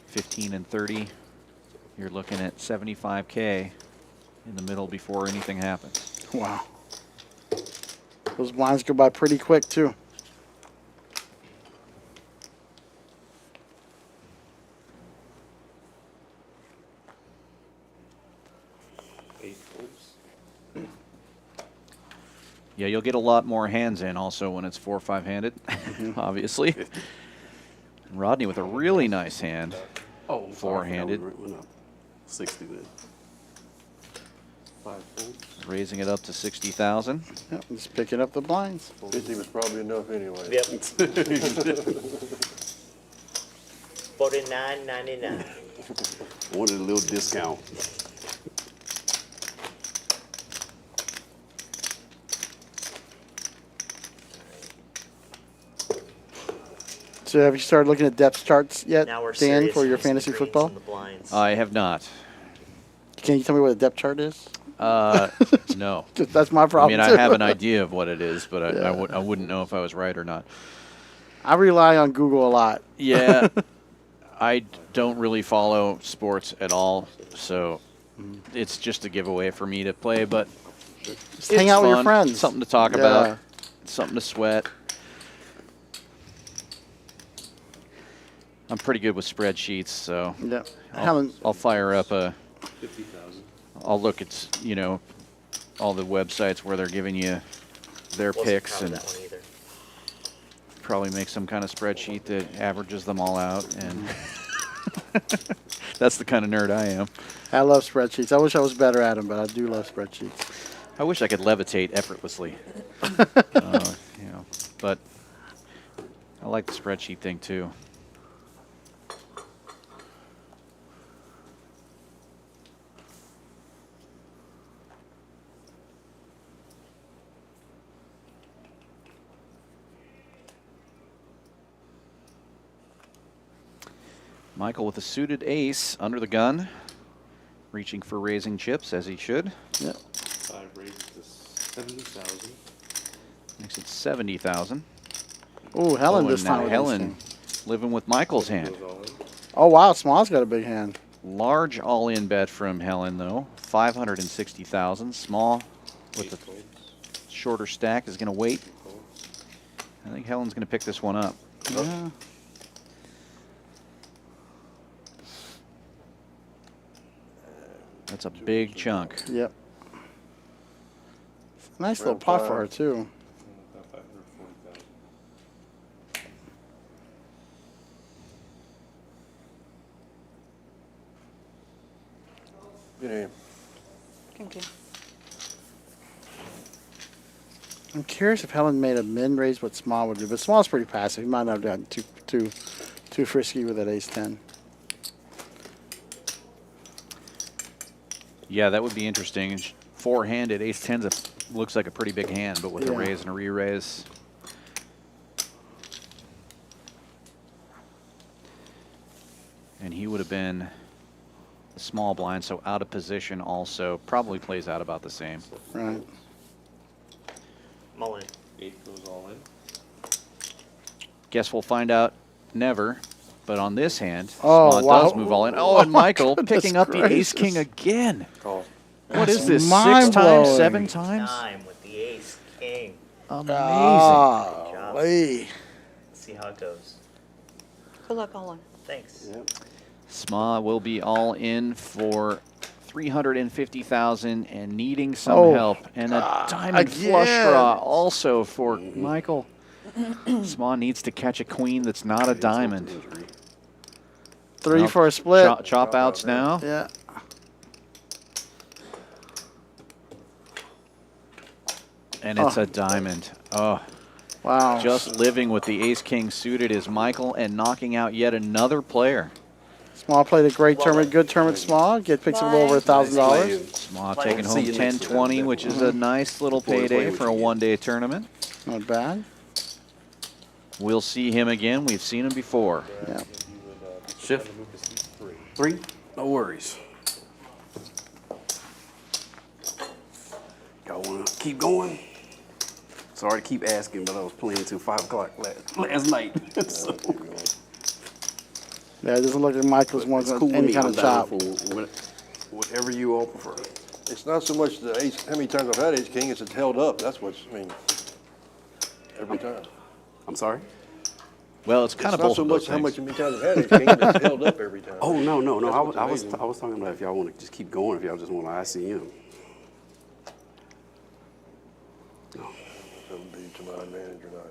S1: 15 and 30. You're looking at 75K in the middle before anything happens.
S3: Wow, those blinds go by pretty quick too.
S10: Eight folds.
S1: Yeah, you'll get a lot more hands in also when it's 4 or 5 handed, obviously. Rodney with a really nice hand.
S12: Oh,
S1: Four-handed.
S12: Went up 60 then.
S10: 5 folds.
S1: Raising it up to 60,000.
S3: Yep, just picking up the blinds.
S9: 50 was probably enough anyway.
S6: Yep. $49.99.
S12: Wanted a little discount.
S3: So have you started looking at depth charts yet,
S6: Now we're
S3: Dan,
S6: serious
S3: for your
S6: using
S3: fantasy
S6: the greens
S3: football?
S6: and the blinds.
S1: I have not.
S3: Can you tell me what a depth chart is?
S1: No.
S3: 'Cause that's my
S1: I
S3: problem
S1: mean,
S3: too.
S1: I have an idea of what it is, but I
S3: Yeah.
S1: wouldn't know if I was right or not.
S3: I rely on Google a lot.
S1: Yeah, I don't really follow sports at all, so it's just a giveaway for me to play. But
S3: Just hang out with your
S1: fun,
S3: friends.
S1: something to talk
S3: Yeah.
S1: about, something to sweat. I'm pretty good with spreadsheets, so
S3: Yeah, I haven't.
S1: I'll fire up a.
S10: 50,000.
S1: I'll look at all the websites where they're giving you their
S6: Wasn't
S1: picks
S6: proud of
S1: and
S6: that one either.
S1: probably make some kind of spreadsheet that averages them all out. And that's the kind of nerd I am.
S3: I love spreadsheets. I wish I was better at them, but I do love spreadsheets.
S1: I wish I could levitate effortlessly. You know, but I like the spreadsheet thing too. Michael with a suited ace under the gun, reaching for raising chips as he should.
S3: Yep.
S10: 5 raises to 70,000.
S1: Makes it 70,000.
S3: Oh, Helen this
S1: and now
S3: time. with
S1: Helen
S3: ace-king.
S1: living with Michael's hand.
S10: Goes all in.
S3: Oh, wow. Small's got a big hand.
S1: Large all-in bet from Helen though, 560,000. Small with
S10: 8
S1: the
S10: folds.
S1: shorter stack is going to wait. I think Helen's going to pick this one up.
S3: Yeah.
S1: That's a big chunk.
S3: Yep. Nice little
S9: Round
S3: pot
S9: five.
S3: for her, too.
S10: About 540,000.
S9: Get in.
S5: Thank you.
S3: I'm curious if Helen made a min raise what Small would do, but Small's pretty passive. He might not have gotten too frisky with that ace-10.
S1: Yeah, that would be interesting. Four-handed ace-10's looks like a pretty big hand, but with a
S3: Yeah.
S1: raise and a re-raise. And he would have been a small blind, so out of position also. Probably plays out about the same.
S3: Right.
S6: Mullen.
S10: 8 goes all in.
S1: Guess we'll find out never. But on this hand,
S3: Oh,
S1: Small
S3: wow.
S1: does move all in. Oh,
S3: Oh,
S1: and
S3: my
S1: Michael
S3: goodness
S1: picking up the
S3: gracious.
S1: ace-king again.
S9: Call.
S1: What is this, 6
S3: mind-blowing.
S1: times, 7 times?
S6: Time with the ace king.
S1: Amazing.
S3: Ah, Lee.
S6: Let's see how it goes.
S5: Good luck, Olin.
S6: Thanks.
S7: Yep.
S1: Sma will be all in for 350,000 and needing some
S3: Oh,
S1: help. And a diamond flush
S3: again.
S1: draw also for Michael. Sma needs to catch a queen that's not a diamond.
S7: Injury.
S3: 3
S1: Now,
S3: for a split.
S1: Chop outs now.
S3: Yeah.
S1: And it's a diamond. Oh,
S3: Wow.
S1: just living with the ace-king suited is Michael and knocking out yet another player.
S3: Small played a great tournament, good tournament. Small picks up a little over $1,000.
S1: Sma
S6: Play.
S1: taking home
S7: See you next
S1: 1020,
S7: time.
S1: which is a nice little
S7: Forward to play
S1: payday
S7: with
S1: for a
S7: you.
S1: one-day tournament.
S3: Not bad.
S1: We'll see him again. We've seen him before.
S3: Yeah.
S10: You would be
S7: Shift.
S10: trying to move to seat 3.
S7: 3? No worries. Y'all want to keep going? Sorry to keep asking, but I was playing till 5 o'clock last night. So,
S3: Yeah, it doesn't look like Michael's
S7: it's
S3: wants
S7: cool with
S3: any
S7: me.
S3: kind
S7: I'm
S3: of
S7: down
S3: chop.
S7: for whatever you all prefer.
S9: It's not so much the ace, how many times I've had ace king, it's held up. That's what's, I mean, every time.
S7: I'm sorry?
S1: Well, it's kind
S9: It's
S1: of
S9: not
S1: both
S9: so
S1: of
S9: much
S1: those
S9: how
S1: things.
S9: many times I've had ace king, but it's held up every time.
S7: Oh, no.
S9: That's
S7: I
S9: what's amazing.
S7: was talking about if y'all want to just keep going, if y'all just want to ICM.
S9: So it'd be to my advantage or not.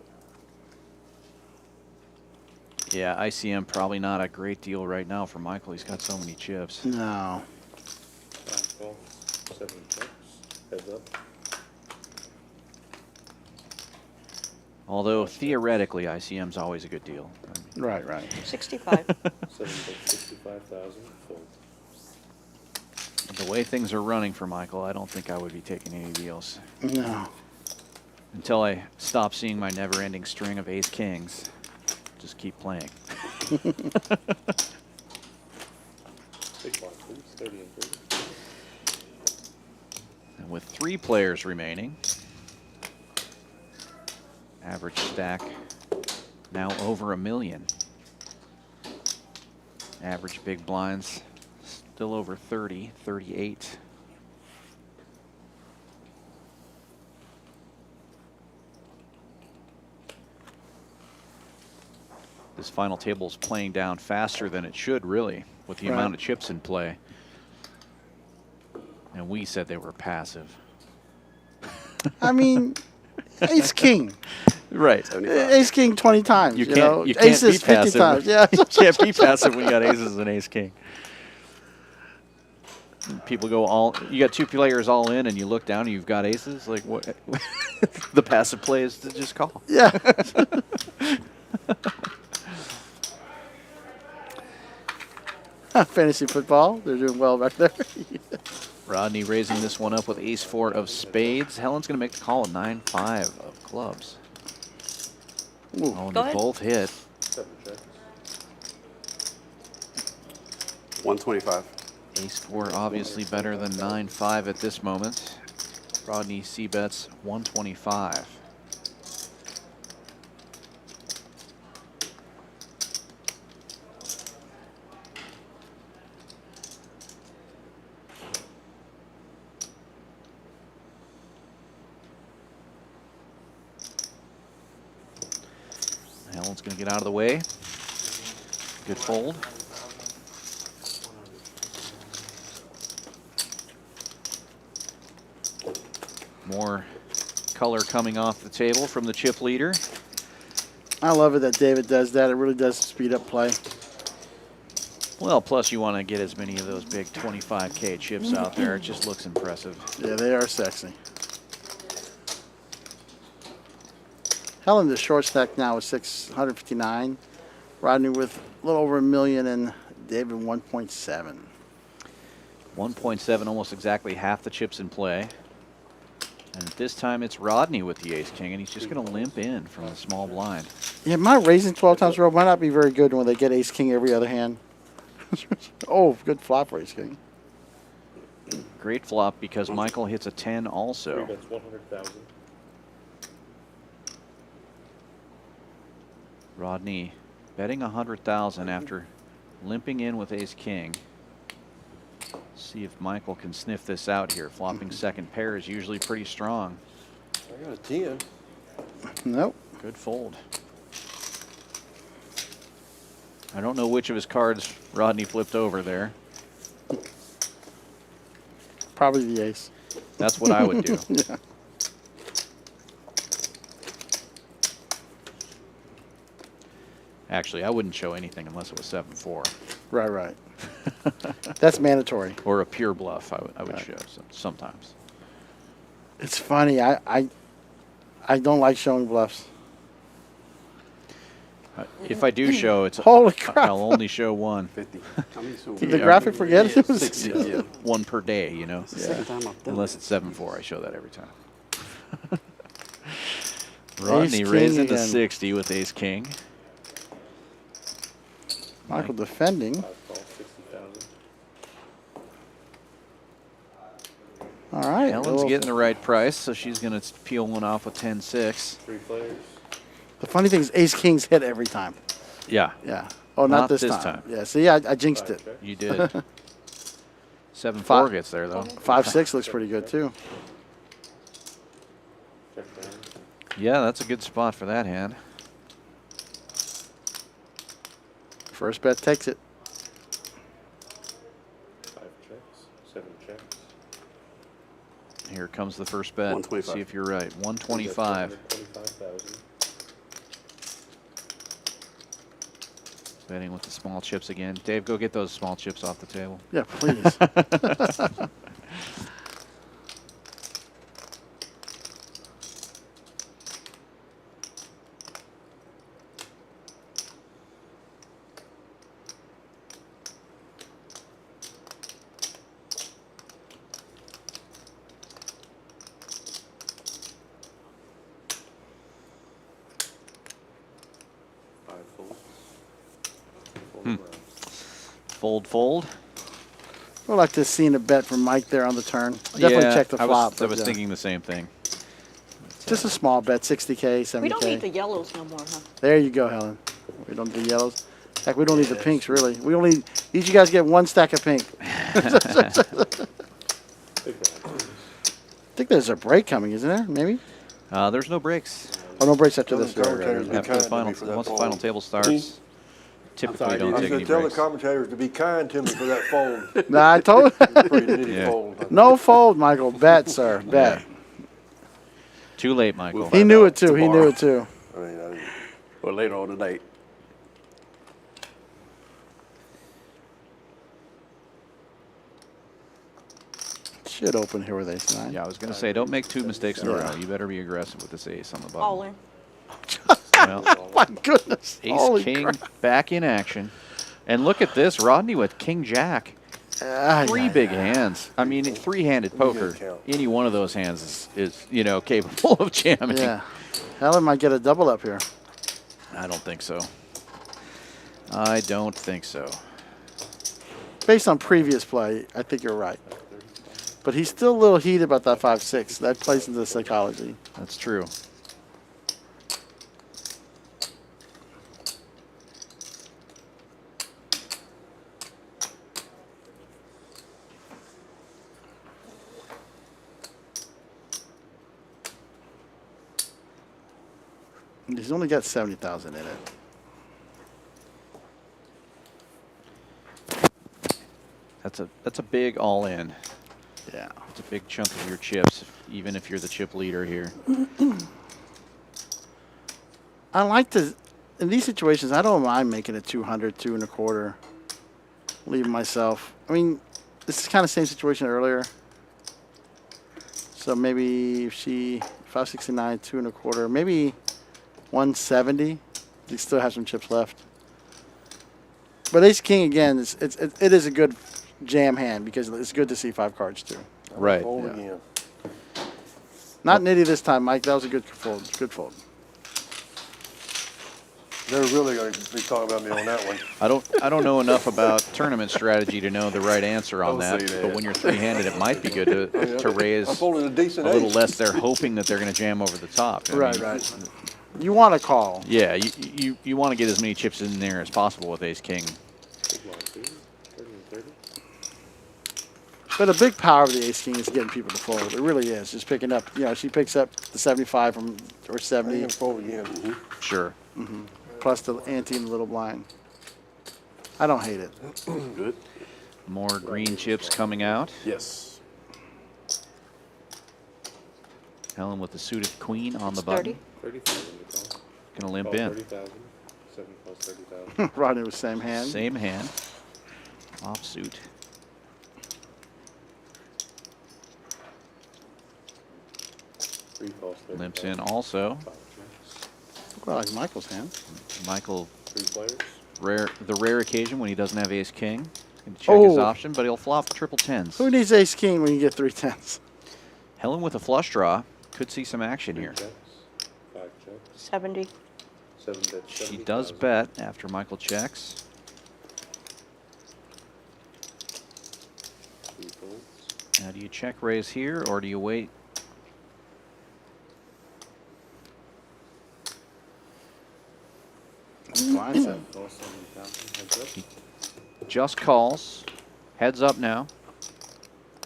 S1: Yeah, ICM probably not a great deal right now for Michael. He's got so many chips.
S3: No.
S10: 5 calls, 7 checks. Heads up.
S1: Although theoretically, ICM's always a good deal.
S3: Right, right.
S5: 65.
S10: 7 bet 65,000. Fold.
S1: The way things are running for Michael, I don't think I would be taking any deals.
S3: No.
S1: Until I stop seeing my never-ending string of ace-kings. Just keep playing.
S10: Big block, please. 30 and 30.
S1: And with 3 players remaining, average stack now over 1 million. Average big blinds still over 30, 38. This final table's playing down faster than it should, really, with the
S3: Right.
S1: amount of chips in play. And we said they were passive.
S3: I mean, ace king.
S1: Right.
S3: Ace king 20 times.
S1: You
S3: know?
S1: can't. You can't
S3: Aces
S1: be
S3: 50
S1: passive.
S3: times. Yeah.
S1: You can't be passive when you got aces and ace king. People go all. You got two players all in, and you look down and you've got aces. Like what? The passive play is to just call.
S3: Yeah. Fantasy football. They're doing well back there.
S1: Rodney raising this one up with ace-4 of spades. Helen's going to make the call with 9-5 of clubs.
S3: Ooh.
S1: Oh, and
S5: Go
S1: they
S5: ahead.
S1: both hit.
S7: 125.
S1: Ace-4 obviously better than 9-5 at this moment. Rodney c-bets 125. Helen's going to get out of the way. Good fold. More color coming off the table from the chip leader.
S3: I love it that David does that. It really does speed up play.
S1: Well, plus you want to get as many of those big 25K chips out there. It just looks impressive.
S3: Yeah, they are sexy. Helen, the short stack now is 659. Rodney with a little over $1 million and David 1.7.
S1: 1.7, almost exactly half the chips in play. And at this time, it's Rodney with the ace-king, and he's just going to limp in from the small blind.
S3: Yeah, my raising 12 times in a row might not be very good when they get ace-king every other hand. Oh, good flop for ace-king.
S1: Great flop because Michael hits a 10 also.
S10: That's 100,000.
S1: Rodney betting 100,000 after limping in with ace-king. See if Michael can sniff this out here. Flopping second pair is usually pretty strong.
S9: I got a 10.
S3: Nope.
S1: Good fold. I don't know which of his cards Rodney flipped over there.
S3: Probably the ace.
S1: That's what I would do.
S3: Yeah.
S1: Actually, I wouldn't show anything unless it was 7-4.
S3: Right, right. That's mandatory.
S1: Or a pure bluff, I would
S3: Right.
S1: show sometimes.
S3: It's funny. I don't like showing bluffs.
S1: If I do show, it's
S3: Holy crap.
S1: I'll only show one.
S7: 50. I mean, so
S3: Did the graphic forget it? It was
S7: 60, yeah.
S1: One per day, you know.
S7: It's the second time I've done
S1: Unless
S7: it.
S1: it's 7-4, I show that every time. Rodney
S3: Ace-king
S1: raising to
S3: again.
S1: 60 with ace-king.
S3: Michael defending.
S10: Call 60,000.
S3: All right.
S1: Helen's
S3: Well,
S1: getting the right price, so she's going to peel one off with 10-6.
S10: 3 players.
S3: the funny thing is ace kings hit every time.
S1: Yeah,
S3: Yeah. Oh, not,
S1: Not
S3: this,
S1: this
S3: time.
S1: time.
S3: Yeah. See, I jinxed it.
S1: you did. 7-4
S3: Five.
S1: gets there, though.
S3: 5-6 looks pretty good too.
S10: Check down.
S1: Yeah, that's a good spot for that hand.
S3: First bet takes it.
S10: 5 checks. 7 checks.
S1: Here comes the first bet.
S7: 125.
S1: See if you're right. 125.
S10: 25,000.
S1: Betting with the small chips again. Dave, go get those small chips off the table.
S3: Yeah, please.
S1: Fold, fold.
S3: We'd like to see a bet from Mike there on the turn. Definitely
S1: Yeah,
S3: check the
S1: I
S3: flop.
S1: was, I
S3: but,
S1: was thinking the same thing.
S3: just a small bet, 60K, 70K.
S5: We don't need the yellows no more, huh?
S3: There you go, Helen. We don't do yellows. Heck, we don't need the pinks, really. We only, each of you guys get one stack of pink.
S10: Big round.
S3: I think there's a break coming, isn't there? Maybe?
S1: There's no breaks.
S3: Oh, no breaks after
S9: Tell
S3: this.
S9: the commentators to be
S1: After
S9: kind
S1: the
S9: to
S1: final,
S9: me for that
S1: once the final
S9: fold.
S1: table starts, typically
S7: sorry,
S1: don't
S9: I
S1: take any
S9: said, tell the
S1: breaks.
S9: commentators to be kind to me for that fold.
S3: Nah, I told
S9: Pretty nitty
S1: Yeah.
S9: fold.
S3: No fold, Michael. Bet, sir. Bet.
S1: Too late, Michael.
S3: He knew it too. He knew it too.
S9: I mean, I didn't.
S7: Or later on tonight.
S3: Should open here with ace nine.
S1: Yeah, I was going to say, don't make 2 mistakes in a
S3: Yeah.
S1: row. You better be aggressive with this ace on the button.
S5: All in.
S1: Well,
S3: My goodness.
S1: ace
S3: Holy
S1: king
S3: crap.
S1: back in action. And look at this, Rodney with king jack.
S3: Ah,
S1: Three
S3: yeah,
S1: big
S3: yeah.
S1: hands. I mean, three-handed poker.
S9: count.
S1: Any one of those hands is you know, capable of jamming.
S3: Yeah. Helen might get a double up here.
S1: I don't think so. I don't think so.
S3: Based on previous play, I think you're right. But he's still a little heated about that 5-6. That plays into the psychology.
S1: That's true.
S3: He's only got 70,000 in it.
S1: That's a big all in.
S3: Yeah.
S1: It's a big chunk of your chips, even if you're the chip leader here.
S3: I like to, in these situations, I don't mind making it 200, 2 1/4. Leaving myself. I mean, this is kind of same situation earlier. So maybe if she 569, 2 1/4, maybe 170. You still have some chips left. But ace king again, it is a good jam hand because it's good to see 5 cards too.
S1: Right.
S9: Fold
S3: Yeah.
S9: again.
S3: Not nitty this time, Mike. That was a good fold. Good fold.
S9: They're really going to be talking about me on that one.
S1: I don't know enough about tournament strategy to know the right answer on
S7: Don't
S1: that.
S7: say that.
S1: But when you're three-handed, it might be good to raise
S9: I'm folding a decent
S1: a little
S9: ace.
S1: less. They're hoping that they're going to jam over the top. I
S3: Right,
S1: mean,
S3: right. You want to call.
S1: Yeah, you want to get as many chips in there as possible with ace king.
S10: Big blind, 2, 30 and 30.
S3: But a big power of the ace king is getting people to fold. It really is. Just picking up, she picks up the 75 or
S9: I'm
S3: 70
S9: going to fold again.
S1: Sure.
S3: plus the ante and the little blind. I don't hate it.
S7: Good.
S1: More green chips coming out.
S7: Yes.
S1: Helen with the suited queen on the
S5: It's
S1: button.
S10: 30,000 to call.
S1: Gonna limp
S10: Call
S1: in.
S10: 30,000. 7 calls 30,000.
S3: Rodney with same hand.
S1: Same hand. Offsuit.
S10: Three calls 30,000.
S1: Limps in also.
S10: 5 checks.
S3: Well, like Michael's hand.
S1: Michael,
S10: 3 players.
S1: the rare occasion when he doesn't have ace king. He's going to check his
S3: Oh.
S1: option, but he'll flop triple tens.
S3: Who needs ace king when you get 3 10s?
S1: Helen with a flush draw could see some action
S10: 3
S1: here.
S10: checks. 5 checks.
S5: 70.
S10: 7 bets.
S1: She does bet after Michael checks.
S10: 3 folds.
S1: Now, do you check raise here, or do you wait?
S3: Blind set.
S10: Call 7,000. Heads up.
S1: Just calls. Heads up now.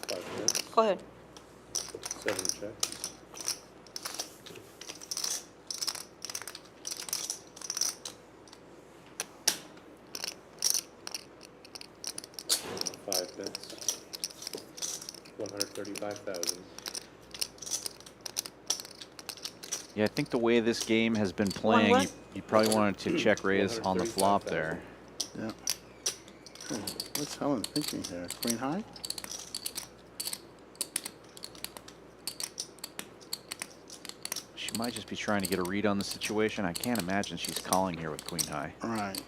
S10: 5 checks.
S5: Go ahead.
S10: 7 checks. 5 bets. 135,000.
S1: Yeah, I think the way this game has been playing,
S5: what?
S1: you probably wanted to check raise on the flop there.
S3: Yeah. Oh, what's Helen thinking here? Queen high?
S1: She might just be trying to get a read on the situation. I can't imagine she's calling here with queen high.
S3: Right.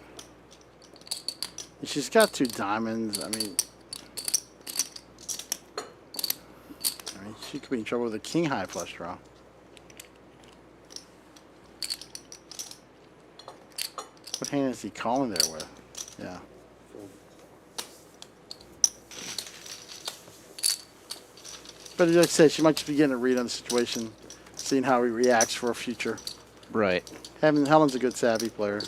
S3: She's got 2 diamonds. I mean, she could be in trouble with a king high flush draw. What hand is he calling there with? Yeah. But like I said, she might just be getting a read on the situation, seeing how he reacts for a future.
S1: Right.
S3: Helen's a good savvy player.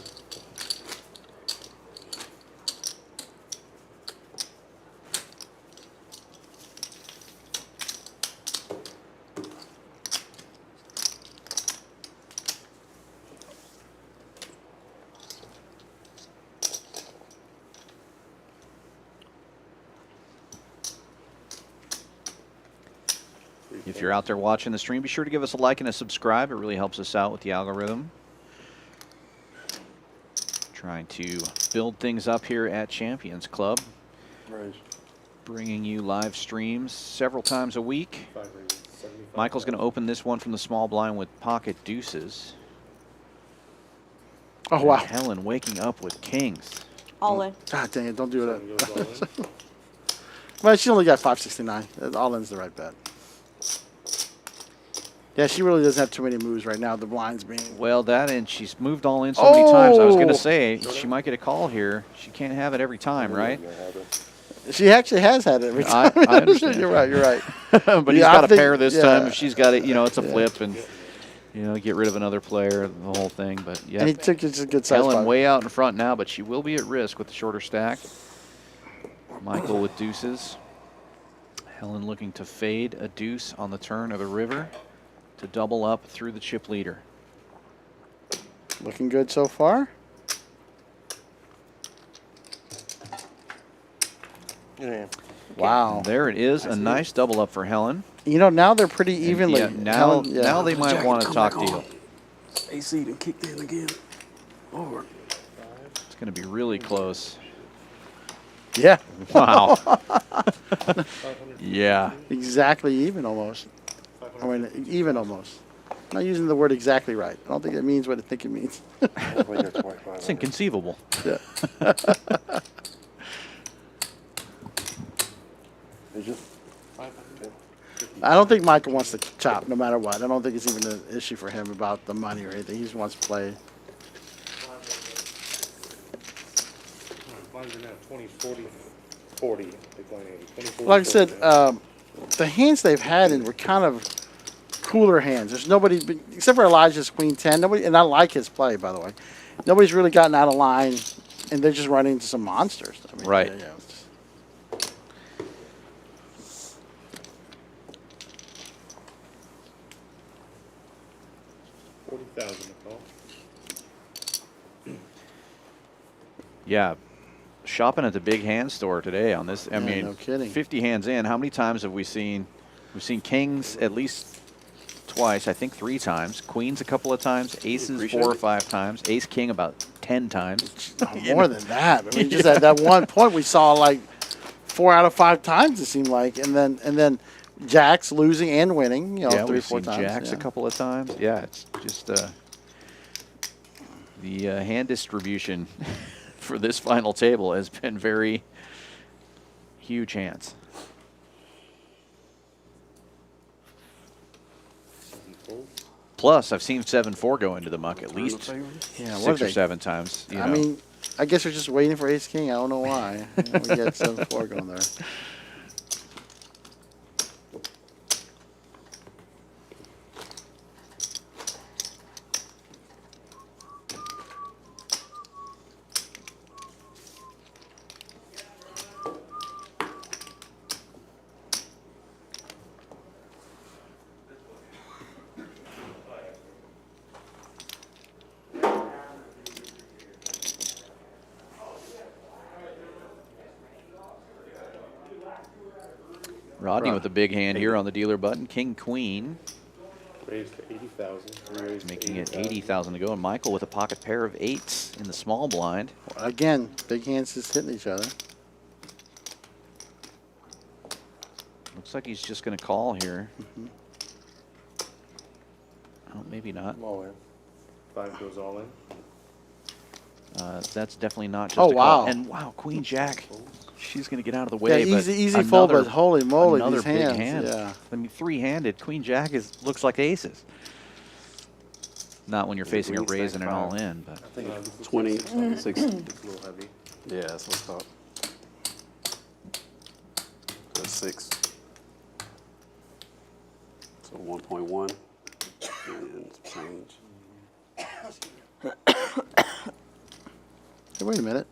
S1: If you're out there watching the stream, be sure to give us a like and a subscribe. It really helps us out with the algorithm. Trying to build things up here at Champions Club.
S9: Raise.
S1: Bringing you live streams several times a week. Michael's going to open this one from the small blind with pocket deuces.
S3: Oh, wow.
S1: And Helen waking up with kings.
S5: All in.
S3: God dang it, don't do that. Well, she only got 569. All in's the right bet. Yeah, she really doesn't have too many moves right now. The blind's being.
S1: Well, that and she's moved all in so many times. I was going to
S3: Oh!
S1: say she might get a call here. She can't have it every time, right?
S3: She actually has had it every time.
S1: I understand.
S3: You're right. You're right.
S1: But he's
S3: Yeah, I
S1: got a
S3: think-
S1: pair this
S3: yeah.
S1: time. If she's got it, it's a
S3: Yeah.
S1: flip and, get rid of another player, the whole thing. But yeah,
S3: And he took just a good size.
S1: Helen
S3: spot.
S1: way out in front now, but she will be at risk with the shorter stack. Michael with deuces. Helen looking to fade a deuce on the turn of the river to double up through the chip leader.
S3: Looking good so far.
S9: Yeah.
S3: Wow.
S1: There it is, a nice double up for Helen.
S3: Now they're pretty evenly.
S1: Yeah, now,
S3: Helen- yeah.
S1: now they might
S7: Jack,
S1: want to
S7: come
S1: talk
S7: back
S1: deal.
S7: on. AC done kicked in again. Lord.
S1: It's going to be really close.
S3: Yeah.
S1: Wow. Yeah.
S3: Exactly even almost. I mean, even almost. I'm not using the word exactly right. I don't think it means what I think it means.
S1: It's inconceivable.
S3: Yeah.
S9: Is it?
S3: I don't think Michael wants to chop no matter what. I don't think it's even an issue for him about the money or anything. He just wants to play.
S10: Blinds are now 20, 40, 40. Decline 80. 20, 40,
S3: Like I said,
S10: 40.
S3: the hands they've had were kind of cooler hands. There's nobody, except for Elijah's Queen 10. Nobody, and I like his play, by the way. Nobody's really gotten out of line, and they're just running into some monsters. I mean,
S1: Right.
S3: yeah, it's-
S10: 40,000 to call.
S1: Yeah. Shopping at the big hand store today on this. I
S3: Yeah,
S1: mean,
S3: no kidding.
S1: 50 hands in. How many times have we seen? We've seen kings at least twice, I think 3 times. Queens a couple of times. Aces 4 or 5 times. Ace king about 10 times.
S3: more than that. I mean, just at that one point, we saw like 4 out of 5 times. It seemed like, and then jacks losing and winning.
S1: Yeah,
S3: 3 or
S1: we've
S3: 4
S1: seen
S3: times.
S1: jacks
S3: yeah.
S1: a couple of times. Yeah, it's just the hand distribution for this final table has been very huge hands. Plus, I've seen 7-4 go into the muck at least
S3: Yeah, what
S1: 6
S3: are
S1: or
S3: they?
S1: 7 times. You
S3: I
S1: know.
S3: mean, I guess they're just waiting for Ace King. I don't know why. We got 7-4 going there.
S1: Rodney with a big hand here on the dealer button. King, queen,
S10: Raised to 80,000. Raised to
S1: making it 80,000 to go. And Michael with a pocket pair of 8s in the small blind.
S3: Again, big hands just hitting each other.
S1: Looks like he's just going to call here.
S3: Mm-hmm.
S1: Oh, maybe not.
S9: All in.
S10: 5 goes all in.
S1: That's definitely not just
S3: Oh,
S1: a call.
S3: wow.
S1: And wow, Queen Jack. She's going to get out of the way.
S3: Yeah,
S1: but
S3: easy fold,
S1: another-
S3: but holy moly,
S1: another
S3: these
S1: big
S3: hands.
S1: hand.
S3: Yeah.
S1: I mean, 3-handed. Queen Jack looks like aces. Not when you're facing a raise and an all in, but
S7: 20, 60.
S10: It's a little heavy.
S7: Yeah, that's what's up. That's 6. So 1.1 and some change.
S3: Hey, wait a minute.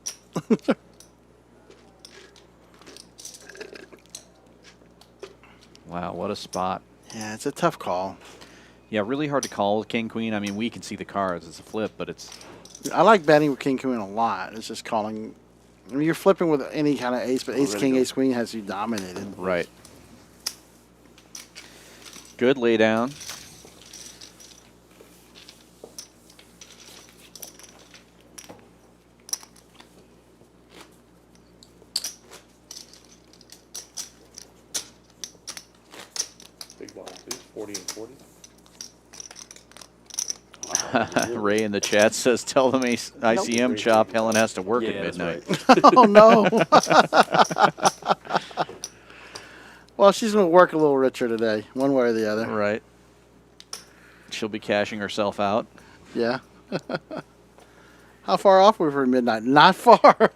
S1: wow, what a spot.
S3: Yeah, it's a tough call.
S1: Yeah, really hard to call with King Queen. I mean, we can see the cards. It's a flip, but it's
S3: I like betting with King Queen a lot. It's just calling. I mean, you're flipping with any kind of ace, but Ace
S7: really
S3: King,
S7: good.
S3: Ace Queen has you dominated.
S1: right. Good lay down.
S10: Big blind too, 40 and 40.
S1: Ray in the chat says, tell them ICM chop. Helen has to work
S7: Yeah,
S1: at
S7: that's
S1: midnight.
S7: right.
S3: Oh, no. Well, she's going to work a little richer today, one way or the other.
S1: Right. She'll be cashing herself out.
S3: Yeah. How far off were we from midnight? Not far.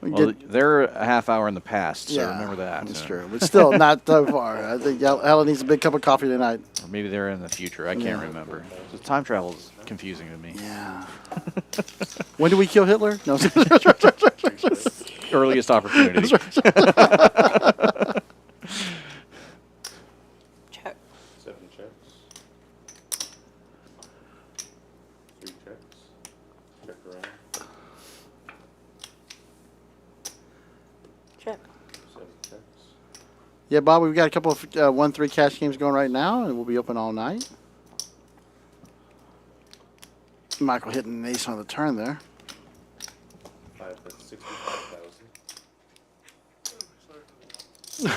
S1: Well, they're a half hour in the past, so remember that.
S3: That's true. But still, not so far. I think Helen needs a big cup of coffee tonight.
S1: Or maybe they're in the future. I can't remember. So time travel is confusing to me.
S3: Yeah. When did we kill Hitler? No.
S1: Earliest opportunity.
S5: Check.
S10: 7 checks. 3 checks. Check around.
S5: Check.
S10: 7 checks.
S3: Yeah, Bob, we've got a couple of 1-3 cash games going right now, and we'll be open all night. Michael hitting an ace on the turn there.
S10: 5, that's 65,000. 7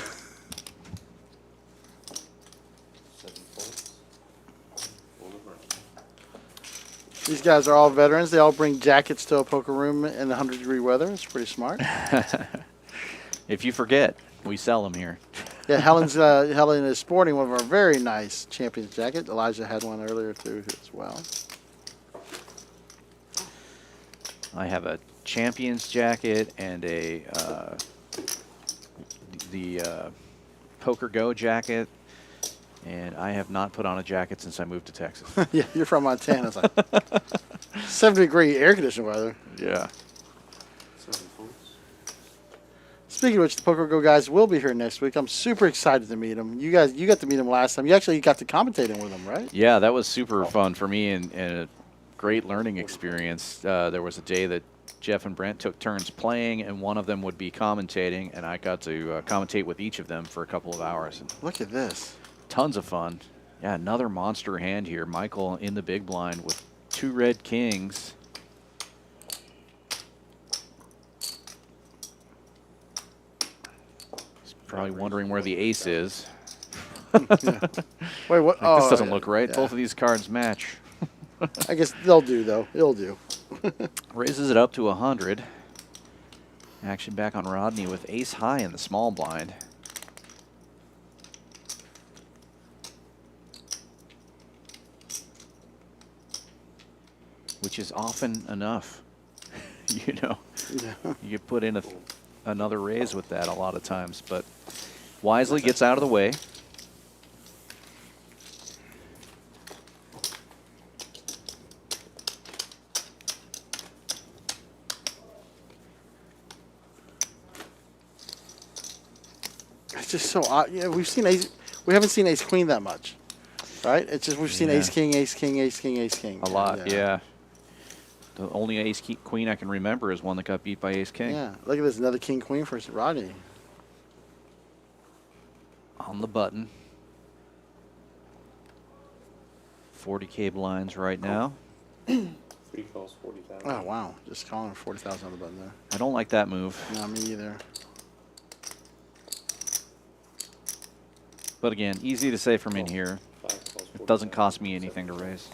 S10: points. Full of round.
S3: These guys are all veterans. They all bring jackets to a poker room in 100-degree weather. It's pretty smart.
S1: If you forget, we sell them here.
S3: Yeah, Helen is sporting one of our very nice Champions jacket. Elijah had one earlier too as well.
S1: I have a Champions jacket and a the Poker Go jacket, and I have not put on a jacket since I moved to Texas.
S3: Yeah, you're from Montana. It's like 70-degree air conditioned weather.
S1: Yeah.
S10: 7 points.
S3: Speaking of which, the Poker Go guys will be here next week. I'm super excited to meet them. You got to meet them last time. You actually got to commentating with them, right?
S1: Yeah, that was super fun for me and a great learning experience. There was a day that Jeff and Brent took turns playing, and one of them would be commentating, and I got to commentate with each of them for a couple of hours. And
S3: Look at this.
S1: tons of fun. Yeah, another monster hand here. Michael in the big blind with 2 red kings. He's probably wondering where the ace is.
S3: Wait, what?
S1: Like, this
S3: Oh,
S1: doesn't
S3: yeah,
S1: look right.
S3: yeah.
S1: Both of these cards match.
S3: I guess they'll do, though. It'll do.
S1: Raises it up to 100. Action back on Rodney with ace high in the small blind. Which is often enough. You know,
S3: Yeah.
S1: you could put in another raise with that a lot of times, but wisely gets out of the way.
S3: It's just so odd. Yeah, we haven't seen ace queen that much, right? It's just we've seen
S1: Yeah.
S3: ace king, ace king, ace king, ace king.
S1: A lot, yeah. The only ace queen I can remember is one that got beat by ace king.
S3: Yeah. Look at this, another king queen for Rodney.
S1: On the button. 40K blinds right now.
S10: Free calls 40,000.
S3: Oh wow, just calling 40,000 on the button there.
S1: I don't like that move.
S3: No, me either.
S1: But again, easy to say from in here.
S10: 5 calls
S1: It doesn't
S10: 40,000.
S1: cost me anything to raise.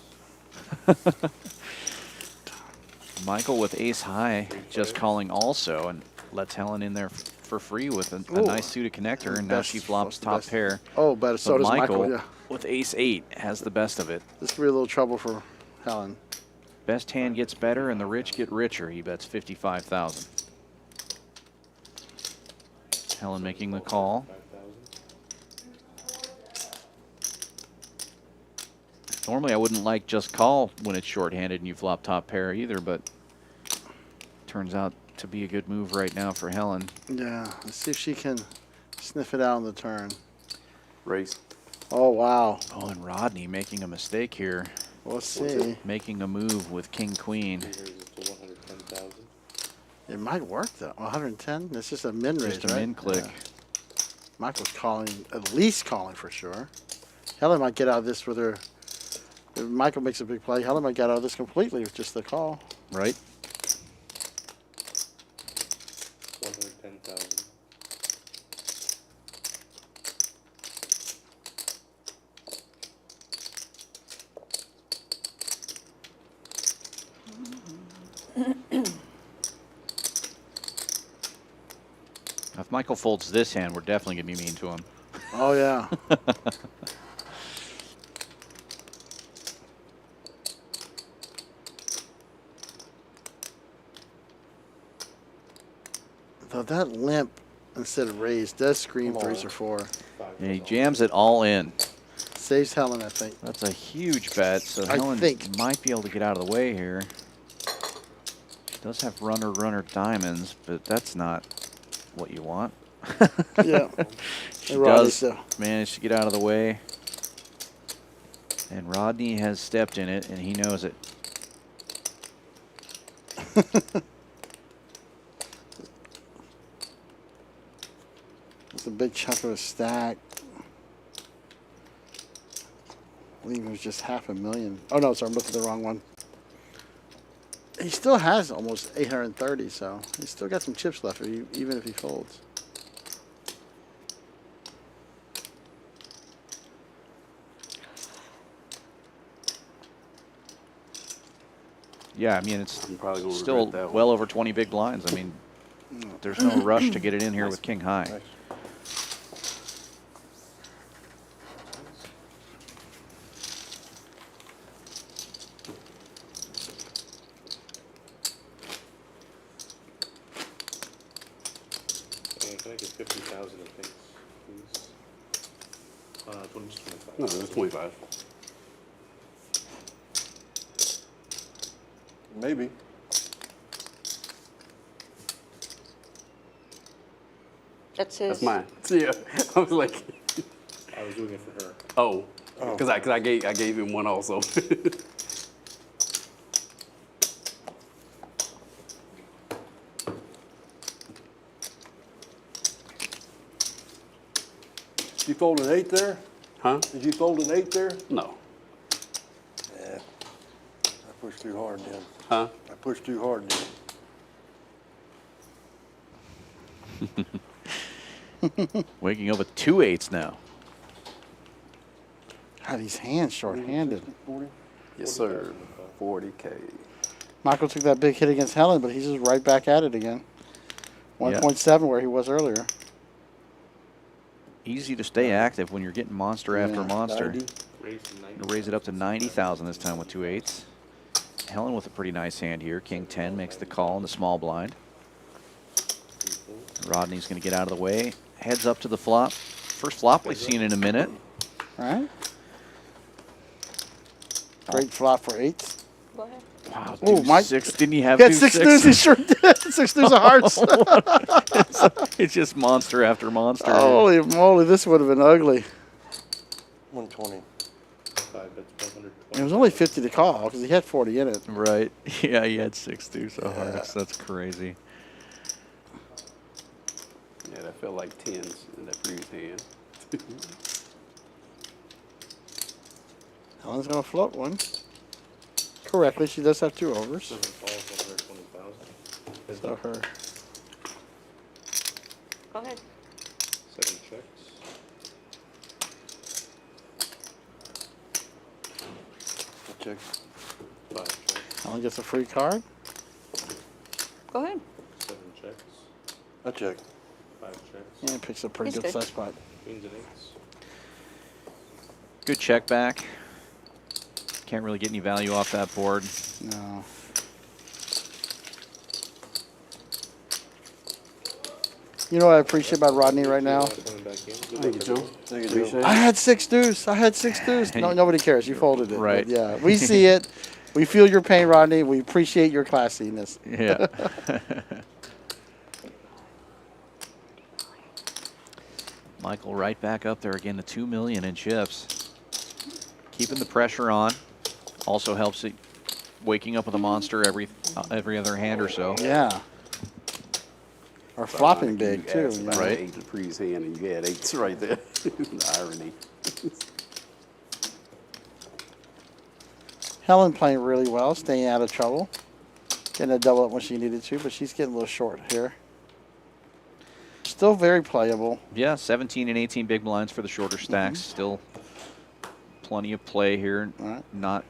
S1: Michael with ace high just calling also and lets Helen in there for free with a
S3: Ooh.
S1: nice suited connector, and now she flops top
S3: best.
S1: pair.
S3: Oh, but so
S1: But
S3: does Michael. Yeah.
S1: with ace 8 has the best of it.
S3: This could be a little trouble for Helen.
S1: Best hand gets better and the rich get richer. He bets 55,000. Helen making the call.
S10: 5,000.
S1: Normally I wouldn't like just call when it's shorthanded and you flop top pair either, but turns out to be a good move right now for Helen.
S3: Yeah. Let's see if she can sniff it out on the turn.
S7: Race.
S3: Oh wow.
S1: Oh, and Rodney making a mistake here.
S3: Let's see.
S1: Making a move with king queen.
S10: He raises to 110,000.
S3: It might work though. 110. It's just a min raise,
S1: Just a
S3: right?
S1: min click.
S3: Yeah. Michael's calling, at least calling for sure. Helen might get out of this with her. If Michael makes a big play, Helen might get out of this completely with just the call.
S1: Right.
S10: 110,000.
S1: If Michael folds this hand, we're definitely going to be mean to him.
S3: Oh, yeah. Though that limp instead of raised does scream 3s or 4.
S1: And he jams it all in.
S3: Saves Helen, I think.
S1: That's a huge bet, so
S3: I
S1: Helen
S3: think.
S1: might be able to get out of the way here. She does have runner diamonds, but that's not what you want.
S3: Yeah.
S1: She
S3: And Rodney
S1: does
S3: still.
S1: manage to get out of the way. And Rodney has stepped in it, and he knows it.
S3: It's a big chunk of a stack. I believe it was just $500,000. Oh, no, sorry, I'm looking at the wrong one. He still has almost 830, so he's still got some chips left, even if he folds.
S1: Yeah, I mean, it's
S7: I'm probably gonna
S1: still
S7: regret that
S1: well
S7: one.
S1: over 20 big blinds. I mean, there's no rush to get it in here with king high.
S9: Nice.
S10: Can I get 50,000 of things, please? 25.
S7: No, it's 25.
S9: Maybe.
S5: That's his.
S7: That's mine. Yeah, I was like,
S10: I was doing it for her.
S7: oh, because I gave him one also.
S9: Did you fold an 8 there?
S7: Huh?
S9: Did you fold an 8 there?
S7: No.
S9: Yeah. I pushed too hard then.
S7: Huh?
S9: I pushed too hard then.
S1: Waking up with 2 8s now.
S3: God, these hands short-handed.
S9: 40?
S7: Yes, sir. 40K.
S3: Michael took that big hit against Helen, but he's just right back at it again. 1.7 where he was earlier.
S1: Easy to stay active when you're getting monster after
S3: Yeah,
S1: monster.
S9: 90.
S1: Gonna raise it up to 90,000 this time with 2 8s. Helen with a pretty nice hand here. King 10 makes the call in the small blind. Rodney's going to get out of the way. Heads up to the flop. First flop we've seen in a minute.
S3: All right. Great flop for 8s.
S5: Go ahead.
S1: Wow,
S3: Oh,
S1: deuce
S3: Mike.
S1: 6. Didn't he have
S3: He had
S1: deuce
S3: 6 deuces. He sure did. 6 deuces of hearts.
S1: It's just monster after monster.
S3: Holy moly, this would have been ugly.
S9: 120.
S10: 5 bets, 120.
S3: It was only 50 to call because he had 40 in it.
S1: Right. Yeah, he had 6 deuce of hearts. That's crazy.
S7: Yeah, that felt like 10s in that previous hand.
S3: Helen's going to float one. Correctly, she does have 2 overs.
S10: 7 falls, 120,000.
S3: So her.
S5: Go ahead.
S10: 7 checks.
S9: Check.
S10: 5 checks.
S3: Helen gets a free card.
S5: Go ahead.
S10: 7 checks.
S9: I check.
S10: 5 checks.
S3: Yeah, picks a pretty
S5: He's
S3: good
S5: good.
S3: size spot.
S10: Queens and 8s.
S1: Good check back. Can't really get any value off that board.
S3: No. You know what I appreciate about Rodney right now?
S10: Coming back in. Good
S7: Thank you,
S10: luck,
S7: Joe.
S10: everyone.
S9: Thank you,
S7: Appreciate
S9: Joe.
S3: I
S7: it.
S3: had 6 deuce. I had 6 deuce. No, nobody cares. You folded it.
S1: Right.
S3: But yeah, we see it. We feel your pain, Rodney. We appreciate your classiness.
S1: Yeah. Michael right back up there again to 2 million in chips. Keeping the pressure on. Also helps it waking up with a monster every other hand or so.
S3: Yeah. Are flopping big, too.
S7: Asked
S3: you
S7: about
S3: know.
S1: Right.
S7: 8 to freeze hand, and you had 8s right there. The irony.
S3: Helen playing really well, staying out of trouble. Getting a double up when she needed to, but she's getting a little short here. Still very playable.
S1: Yeah, 17 and 18 big blinds for the shorter stacks. Still plenty of play here.
S3: All right.
S1: Not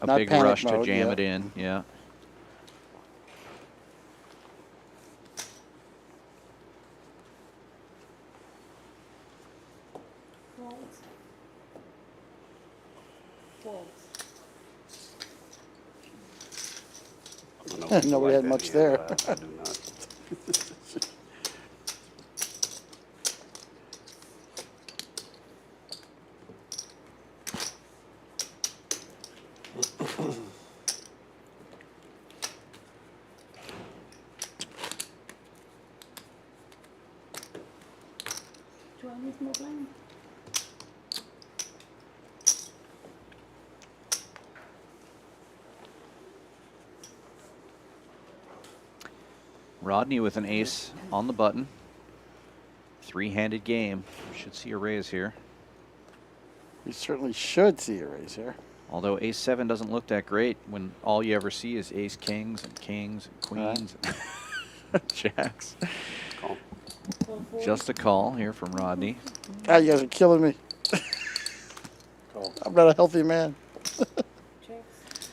S1: a
S3: Not
S1: big
S3: panic
S1: rush to
S3: mode,
S1: jam
S3: yeah.
S1: it in. Yeah.
S7: I don't know if you
S3: Nobody had
S7: that
S3: much
S7: hand,
S3: there.
S7: but I do not.
S11: Do I need more blind?
S1: Rodney with an ace on the button. Three-handed game. Should see a raise here.
S3: We certainly should see a raise here.
S1: Although ace 7 doesn't look that great when all you ever see is ace kings and queens and jacks.
S7: Call.
S1: Just a call here from Rodney.
S3: God, you guys are killing me.
S9: Call.
S3: I'm not a healthy man.
S11: Checks.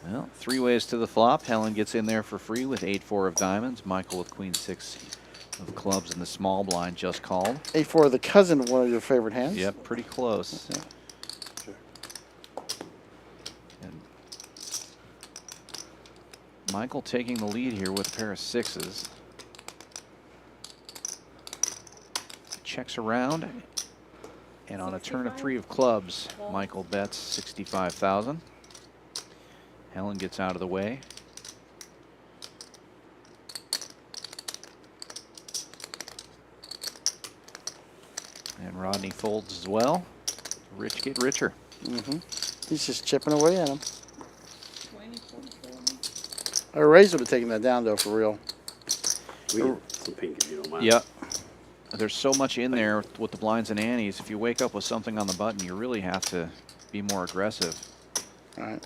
S1: Well, 3 ways to the flop. Helen gets in there for free with 8-4 of diamonds. Michael with queen 6 of clubs in the small blind just called.
S3: 8-4, the cousin of one of your favorite hands.
S1: Yep, pretty close.
S3: Okay.
S1: And Michael taking the lead here with a pair of 6s. Checks around, and on a turn of 3 of clubs, Michael bets 65,000. Helen gets out of the way. And Rodney folds as well. Rich get richer.
S3: He's just chipping away at him.
S11: 20, 44.
S3: A raise would have taken that down, though, for real.
S7: We need some pink if you don't mind.
S1: Yep. There's so much in there with the blinds and antes. If you wake up with something on the button, you really have to be more aggressive.
S3: All right.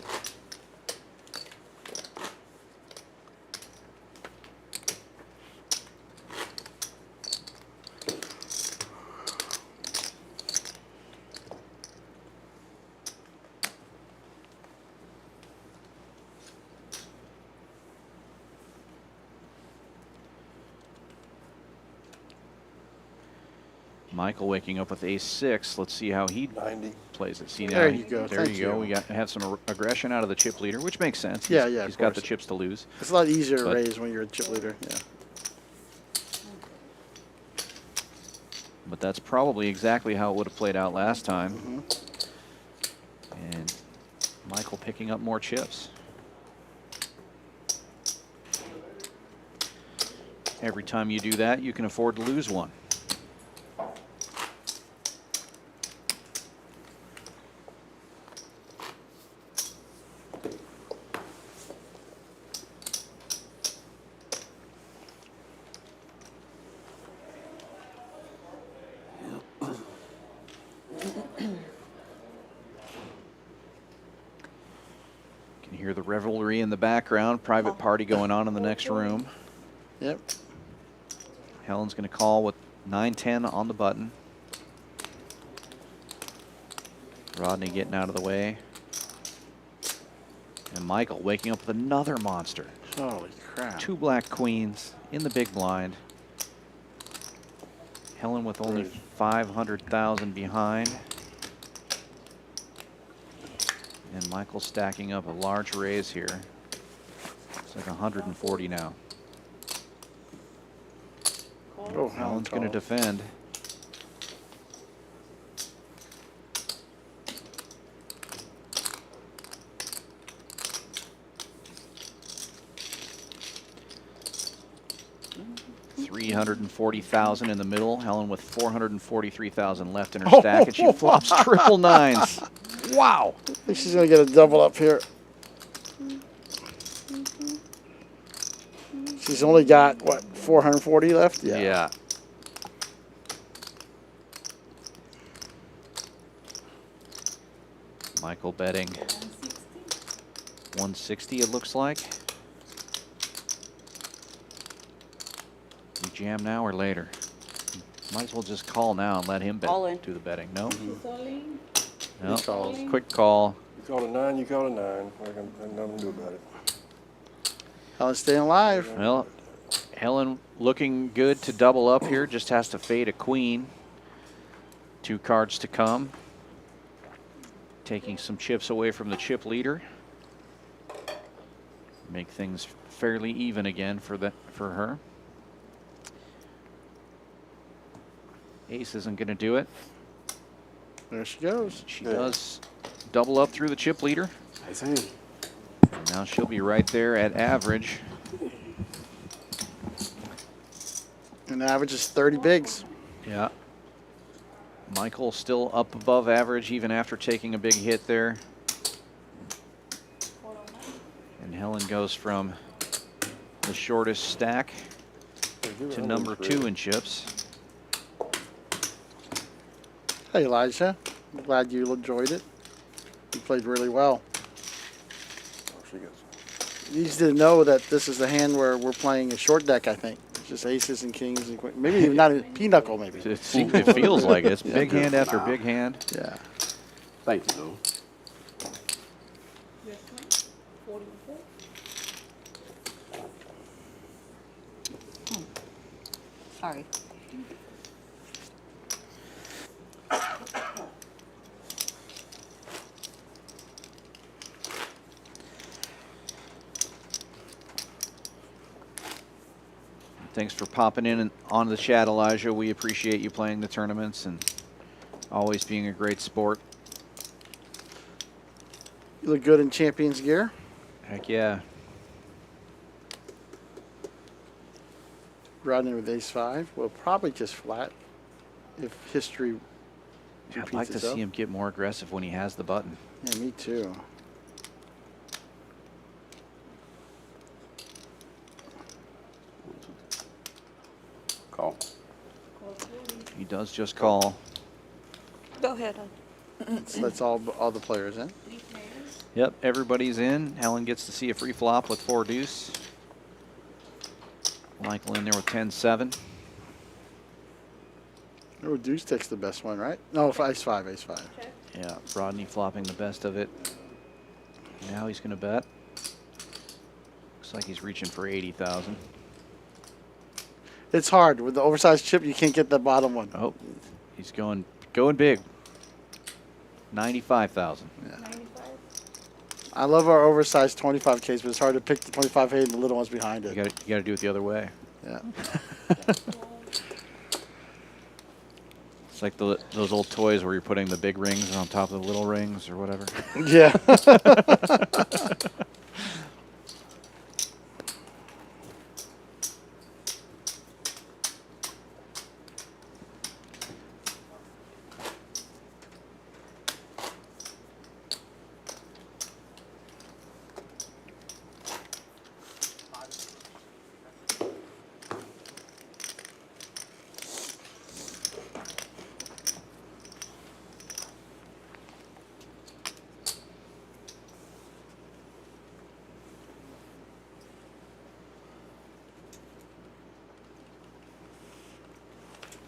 S1: Michael waking up with ace 6. Let's see how he
S9: 90.
S1: plays it. See
S3: There
S1: now,
S3: you go.
S1: There
S3: Thank
S1: you go.
S3: you.
S1: We have some aggression out of the chip leader, which makes sense.
S3: Yeah, yeah,
S1: He's
S3: of
S1: got the
S3: course.
S1: chips to lose.
S3: It's a lot easier to
S1: But-
S3: raise when you're a chip leader. Yeah.
S1: But that's probably exactly how it would have played out last time. And Michael picking up more chips. Every time you do that, you can afford to lose one. Can hear the revelry in the background. Private party going on in the next room.
S3: Yep.
S1: Helen's going to call with 9-10 on the button. Rodney getting out of the way. And Michael waking up with another monster.
S3: Holy crap.
S1: 2 black queens in the big blind. Helen with only 500,000 behind. And Michael stacking up a large raise here. It's like 140 now.
S3: Oh,
S1: Helen's going to defend. $340,000 in the middle. Helen with 443,000 left in her stack, and she flops triple nines. Wow.
S3: I think she's going to get a double up here. She's only got, what, 440 left?
S1: Yeah. Michael betting 160, it looks like. You jam now or later? Might as well just call now and let him bet,
S5: All in.
S1: do the betting. No?
S11: She's all in.
S1: No.
S3: calls.
S1: Quick call.
S9: You call a 9, you call a 9. There's nothing to do about it.
S3: Helen's staying alive.
S1: Well, Helen looking good to double up here. Just has to fade a queen. 2 cards to come. Taking some chips away from the chip leader. Make things fairly even again for her. Ace isn't going to do it.
S3: There she goes.
S1: She does double up through the chip leader.
S7: Nice hand.
S1: And now she'll be right there at average.
S3: And the average is 30 bigs.
S1: Yeah. Michael still up above average even after taking a big hit there. And Helen goes from the shortest stack to number 2 in chips.
S3: Hey, Elijah. I'm glad you enjoyed it. You played really well.
S9: Oh, she gets.
S3: You just didn't know that this is the hand where we're playing a short deck, I think. It's just aces and kings and queens. Maybe even not a pinochle, maybe.
S1: It feels like it. It's big hand after big hand.
S3: Yeah.
S7: Thank you, though.
S11: Yes, ma'am. 44.
S5: Sorry.
S1: Thanks for popping in and on the chat, Elijah. We appreciate you playing the tournaments and always being a great sport.
S3: You look good in Champions gear.
S1: Heck yeah.
S3: Rodney with ace-5. Well, probably just flat if history
S1: I'd
S3: repeats
S1: like to
S3: itself.
S1: see him get more aggressive when he has the button.
S3: Yeah, me too.
S7: Call.
S1: He does just call.
S5: Go ahead.
S3: That's all the players in.
S1: Yep, everybody's in. Helen gets to see a free flop with 4 deuce. Michael in there with 10-7.
S3: Oh, deuce takes the best one, right? No, ace-5, ace-5.
S1: Yeah, Rodney flopping the best of it. Now he's going to bet. Looks like he's reaching for 80,000.
S3: It's hard. With the oversized chip, you can't get the bottom one.
S1: Oh, he's going big. 95,000.
S3: Yeah.
S11: 95.
S3: I love our oversized 25Ks, but it's hard to pick the 25K and the little ones behind
S1: You
S3: it.
S1: got to do it the other way.
S3: Yeah.
S1: It's like those old toys where you're putting the big rings on top of the little rings or whatever.
S3: Yeah.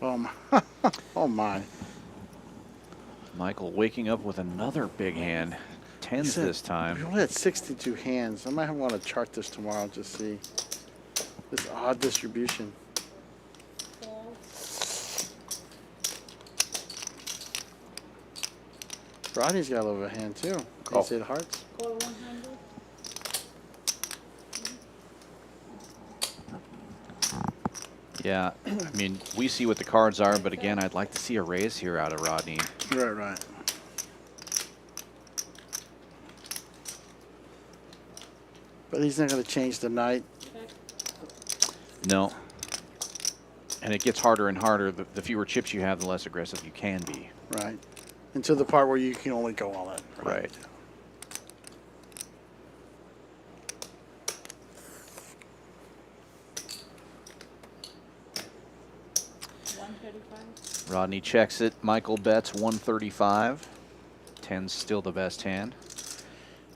S3: Oh my. Oh my.
S1: Michael waking up with another big hand. 10s this
S3: We
S1: time.
S3: only had 62 hands. I might want to chart this tomorrow and just see this odd distribution. Rodney's got a little bit of hand too.
S7: Call.
S3: Ace 8 of hearts.
S11: Call 100.
S1: Yeah, I mean, we see what the cards are, but again, I'd like to see a raise here out of Rodney.
S3: Right. But he's not going to change the night.
S1: No. And it gets harder and harder. The fewer chips you have, the less aggressive you can be.
S3: Right. Until the part where you can only go all in.
S1: Right.
S11: 135.
S1: Rodney checks it. Michael bets 135. 10's still the best hand.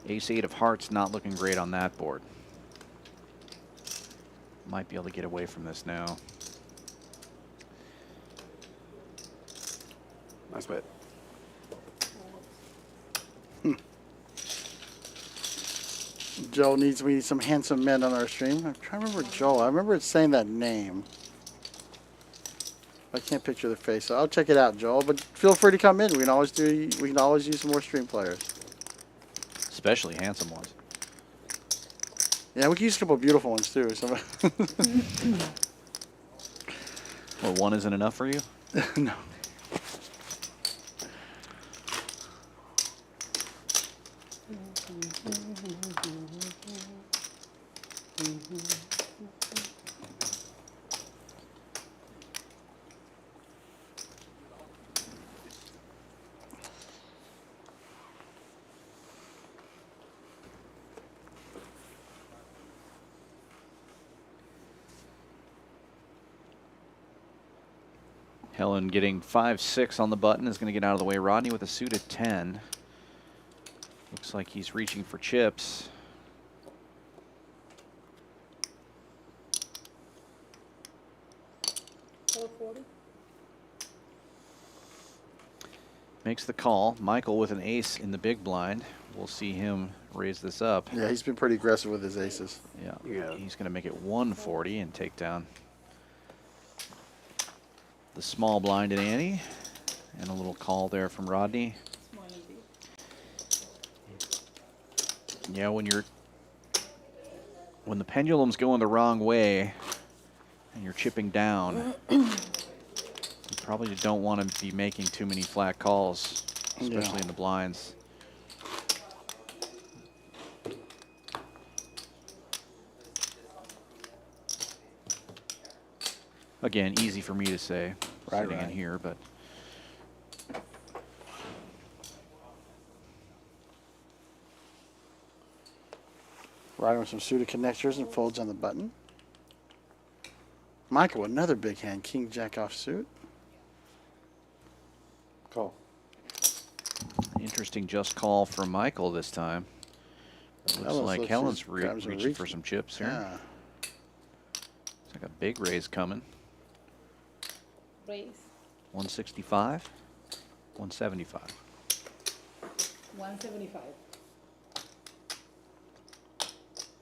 S1: Ace-8 of hearts not looking great on that board. Might be able to get away from this now.
S12: Nice bet.
S3: Joe needs we need some handsome men on our stream. I'm trying to remember Joel. I remember it saying that name. I can't picture the face, so I'll check it out, Joel. But feel free to come in. We can always use some more stream players.
S1: Especially handsome ones.
S3: Yeah, we can use a couple of beautiful ones too.
S1: Well, one isn't enough for you?
S3: No.
S1: Helen getting 5-6 on the button is going to get out of the way. Rodney with a suited 10. Looks like he's reaching for chips. Makes the call. Michael with an ace in the big blind. We'll see him raise this up.
S3: Yeah, he's been pretty aggressive with his aces.
S1: Yeah. He's going to make it 140 and take down the small blind in Annie. And a little call there from Rodney. Yeah, when the pendulum's going the wrong way and you're chipping down, you probably don't want to be making too many flat calls, especially in the blinds. Again, easy for me to say sitting in here, but
S3: Riding with some suited connectors and folds on the button. Michael, another big hand, king jack offsuit.
S9: Call.
S1: Interesting just call from Michael this time. It looks like Helen's reaching for some chips here.
S3: Yeah.
S1: It's like a big raise coming.
S11: Raise.
S1: 165, 175.
S11: 175.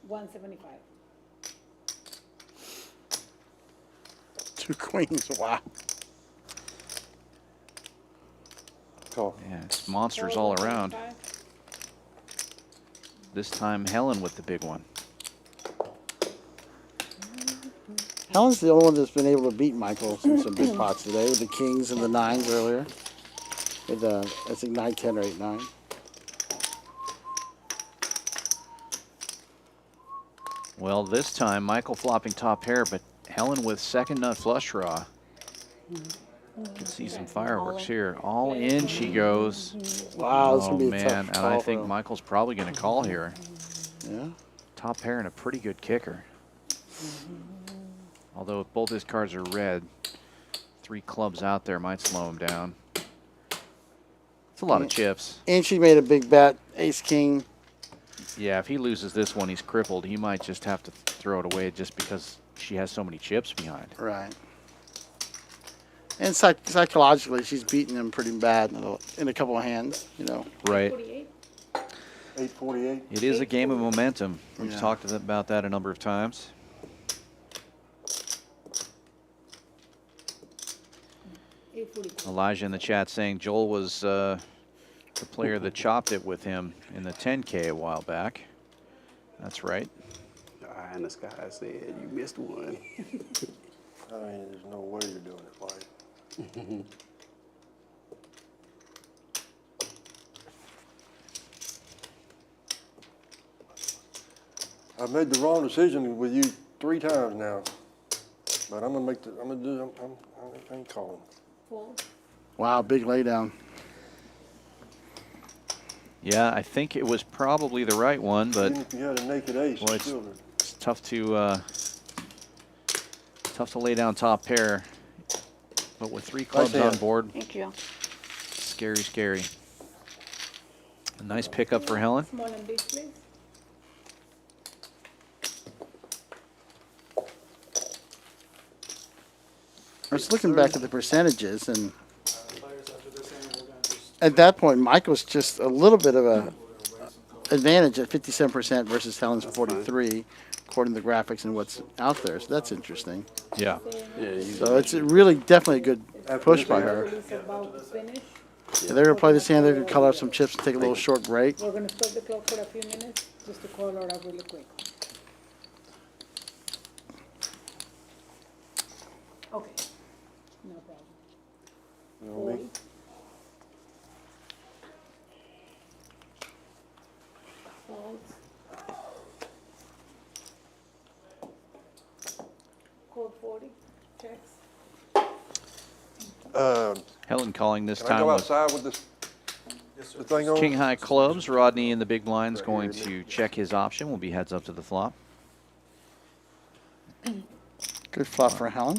S11: 175.
S3: Two queens, wow.
S9: Call.
S1: Yeah, it's monsters all around. This time Helen with the big one.
S3: Helen's the only one that's been able to beat Michael in some big pots today with the kings and the nines earlier. With I think 9-10 or 8-9.
S1: Well, this time Michael flopping top pair, but Helen with second nut flush draw. Can see some fireworks here. All in she goes.
S3: Wow, this
S1: oh
S3: gonna be a
S1: man,
S3: tough
S1: and
S3: call
S1: I
S3: for
S1: think
S3: him.
S1: Michael's probably going to call here.
S3: Yeah.
S1: Top pair and a pretty good kicker. Although if both his cards are red, 3 clubs out there might slow him down. It's a lot of chips.
S3: And she made a big bet, ace king.
S1: Yeah, if he loses this one, he's crippled. He might just have to throw it away just because she has so many chips behind.
S3: Right. And psychologically, she's beaten him pretty bad in a couple of hands, you know.
S1: Right.
S11: 48.
S9: 848.
S1: It is a game of momentum. We've
S3: Yeah.
S1: talked about that a number of times. Elijah in the chat saying Joel was the player that chopped it with him in the 10K a while back. That's right.
S12: Eye in the sky said you missed one.
S9: I mean, there's no way you're doing it right. I've made the wrong decision with you 3 times now, but I'm I ain't calling.
S3: Wow, big laydown.
S1: Yeah, I think it was probably the right one, but
S9: Even if you had a naked ace,
S1: boy,
S9: still,
S1: it's tough to lay down top pair but with 3 clubs
S9: hand.
S1: on board,
S5: Thank you.
S1: scary, scary. A nice pickup for Helen.
S11: Small and big, please.
S3: I was looking back at the percentages, and at that point, Michael's just a little bit of a advantage at 57% versus Helen's 43, according to the graphics and what's out there. So that's interesting.
S1: Yeah.
S3: So it's really definitely a good push by her.
S11: It's about finished.
S3: Yeah, they're gonna play this hand. They're gonna color up some chips and take a little short break.
S11: We're gonna stop the clock for a few minutes, just to call her up really quick. Okay, no problem. 40. Folds. Code 40, checks.
S1: Helen calling this
S9: Can I
S1: time
S9: go
S1: with
S9: outside with this, the thing on?
S1: king high clubs. Rodney in the big blind's going to check his option. Will be heads up to the flop.
S3: Good flop for Helen.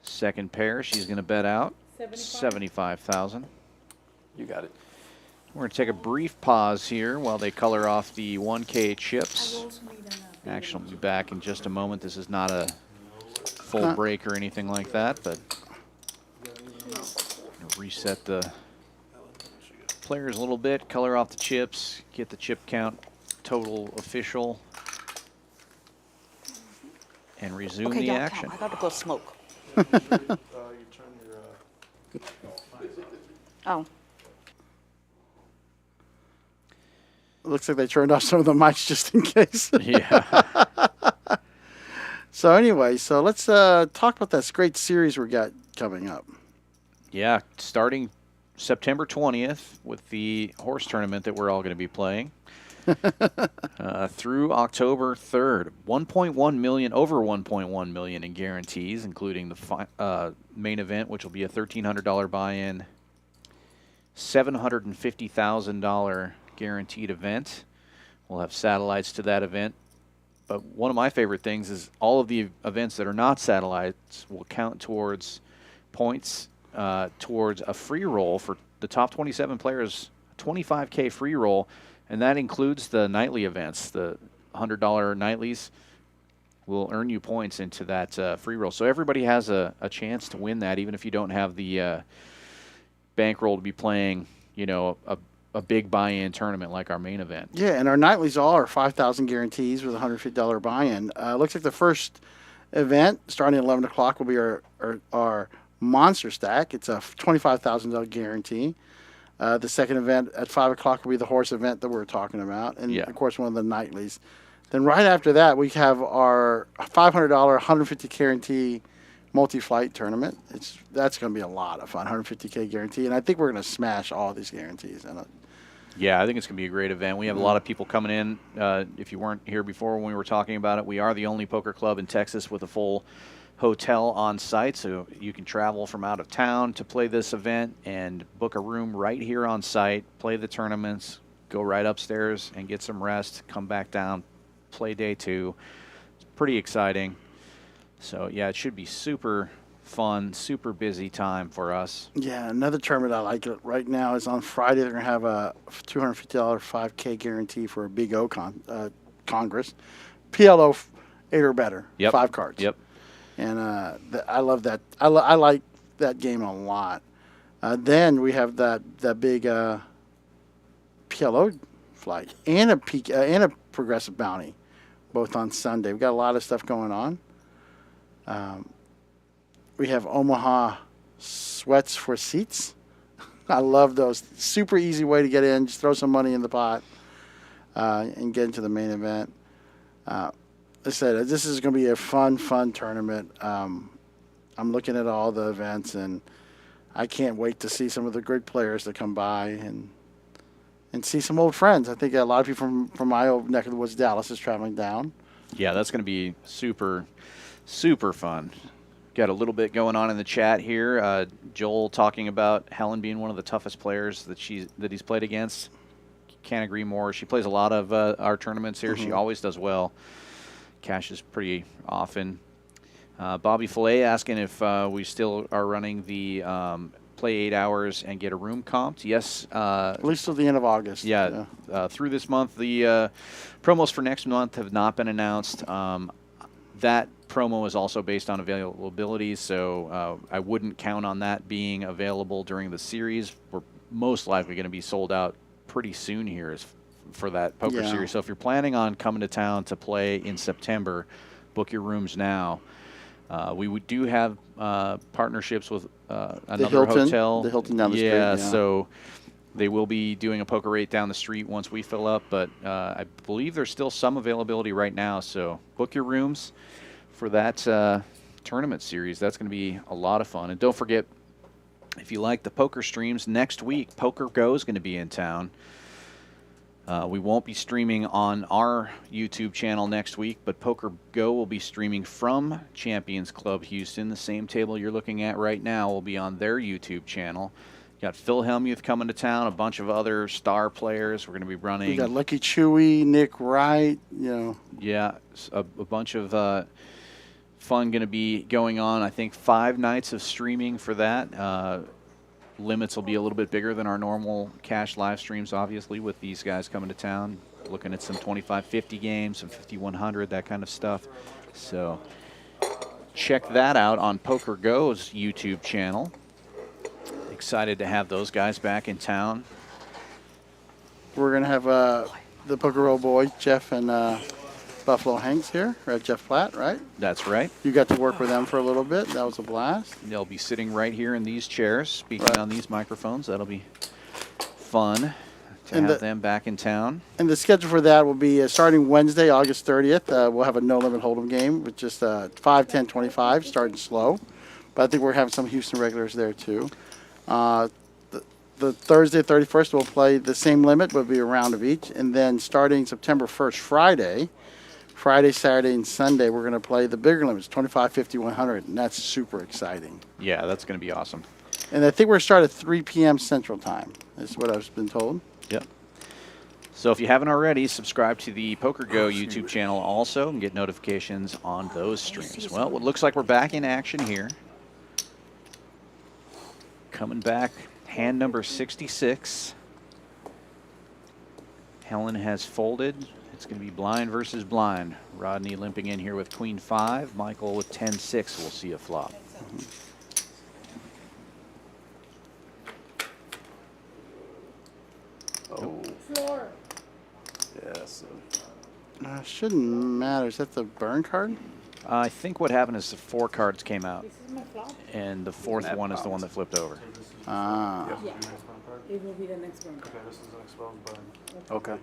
S1: Second pair, she's going to bet out
S11: 75.
S1: 75,000.
S7: You got it.
S1: We're going to take a brief pause here while they color off the 1K chips. Action will be back in just a moment. This is not a full break or anything like that, but reset the players a little bit, color off the chips, get the chip count total official, and resume
S5: Okay,
S1: the
S5: y'all
S1: action.
S5: count. I got to go smoke. Oh.
S3: Looks like they turned off some of the mics just in case.
S1: Yeah.
S3: So anyway, so let's talk about that great series we got coming up.
S1: Yeah, starting September 20th with the horse tournament that we're all going to be playing. Through October 3rd, 1.1 million, over 1.1 million in guarantees, including the main event, which will be a $1,300 buy-in, $750,000 guaranteed event. We'll have satellites to that event. But one of my favorite things is all of the events that are not satellites will count towards points towards a free roll for the top 27 players, 25K free roll. And that includes the nightly events. The $100 nightlies will earn you points into that free roll. So everybody has a chance to win that, even if you don't have the bankroll to be playing, you know, a big buy-in tournament like our main event.
S3: Yeah, and our nightlies all are 5,000 guarantees with a $150 buy-in. Looks like the first event, starting at 11 o'clock, will be our monster stack. It's a $25,000 guarantee. The second event at 5 o'clock will be the horse event that we're talking about, and of course one of the nightlies. Then right after that, we have our $500, 150 guarantee multi-flight tournament. That's going to be a lot of fun, 150K guarantee, and I think we're going to smash all these guarantees.
S1: Yeah, I think it's going to be a great event. We have a lot of people coming in. If you weren't here before when we were talking about it, we are the only poker club in Texas with a full hotel on site, so you can travel from out of town to play this event and book a room right here on site, play the tournaments, go right upstairs and get some rest, come back down, play day 2. It's pretty exciting. So yeah, it should be super fun, super busy time for us.
S3: Yeah, another tournament I like it right now is on Friday. They're going to have a $250 5K guarantee for a Big O Congress. PLO 8 or better, 5 cards.
S1: Yep.
S3: And I love that. I like that game a lot. Then we have that big PLO flight and a progressive bounty, both on Sunday. We've got a lot of stuff going on. We have Omaha sweats for seats. I love those. Super easy way to get in. Just throw some money in the pot and get into the main event. I said, this is going to be a fun tournament. I'm looking at all the events, and I can't wait to see some of the good players that come by and see some old friends. I think a lot of people from my old neck of the woods, Dallas, is traveling down.
S1: Yeah, that's going to be super, super fun. Got a little bit going on in the chat here. Joel talking about Helen being one of the toughest players that he's played against. Can't agree more. She plays a lot of our tournaments here. She always does well. cashes pretty often. Bobby Fillet asking if we still are running the play 8 hours and get a room comped. Yes.
S3: At least till the end of August.
S1: Yeah. Through this month, the promos for next month have not been announced. That promo is also based on availability, so I wouldn't count on that being available during the series. We're most likely going to be sold out pretty soon here for that poker series. So if you're planning on coming to town to play in September, book your rooms now. We do have partnerships with another hotel.
S3: The Hilton down the street. Yeah,
S1: so they will be doing a poker rate down the street once we fill up, but I believe there's still some availability right now. So book your rooms for that tournament series. That's going to be a lot of fun. And don't forget, if you like the poker streams, next week Poker Go is going to be in town. We won't be streaming on our YouTube channel next week, but Poker Go will be streaming from Champions Club Houston. The same table you're looking at right now will be on their YouTube channel. You got Phil Hellmuth coming to town, a bunch of other star players. We're going to be running.
S3: We got Lucky Chewy, Nick Wright,
S1: Yeah, a bunch of fun going to be going on. I think 5 nights of streaming for that. Limits will be a little bit bigger than our normal cash live streams, obviously, with these guys coming to town. Looking at some 25-50 games, some 5100, that kind of stuff. So check that out on Poker Go's YouTube channel. Excited to have those guys back in town.
S3: We're going to have the Poker Roll boy, Jeff and Buffalo Hanks here, or Jeff Platt, right?
S1: That's right.
S3: You got to work with them for a little bit. That was a blast.
S1: They'll be sitting right here in these chairs, speaking on these microphones. That'll be fun to have them back in town.
S3: And the schedule for that will be starting Wednesday, August 30th. We'll have a no-limit hold'em game with just 5, 10, 25, starting slow. But I think we're having some Houston regulars there, too. The Thursday, 31st, we'll play the same limit, but it'll be a round of each. And then starting September 1st, Friday, Saturday, and Sunday, we're going to play the bigger limits, 25, 50, 100, and that's super exciting.
S1: Yeah, that's going to be awesome.
S3: And I think we're starting at 3 p.m. Central Time, is what I've been told.
S1: Yep. So if you haven't already, subscribe to the Poker Go YouTube channel also and get notifications on those streams. Well, it looks like we're back in action here. Coming back, hand number 66. Helen has folded. It's going to be blind versus blind. Rodney limping in here with Queen 5. Michael with 10-6 will see a flop.
S12: Oh.
S11: Floor.
S12: Yes.
S3: Shouldn't matter. Is that the burn card?
S1: I think what happened is the 4 cards came out,
S11: This is my flop.
S1: and the 4th one is the one that flipped over.
S3: Ah.
S11: Yeah. It will be the next one.
S12: Okay.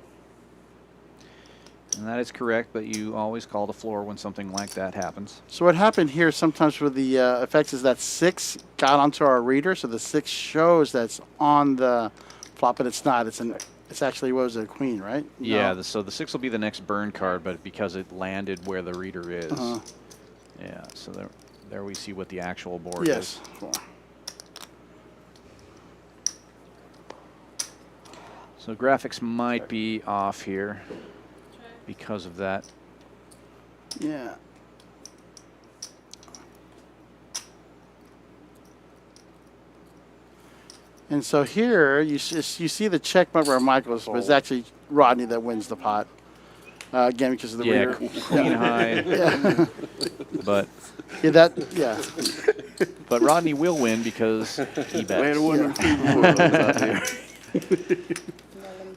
S1: And that is correct, but you always call the floor when something like that happens.
S3: So what happened here sometimes with the effects is that 6 got onto our reader, so the 6 shows that's on the flop, but it's not. It's actually, what was it, a queen, right?
S1: Yeah,
S3: No.
S1: so the 6 will be the next burn card, but because it landed where the reader is. Yeah, so there we see what the actual board
S3: Yes.
S1: is. So graphics might be off here because of that.
S3: Yeah. And so here you see the check mark where Michael's, but it's actually Rodney that wins the pot. Again, because of the reader.
S1: Queen high.
S3: Yeah.
S1: But but Rodney will win because he bets.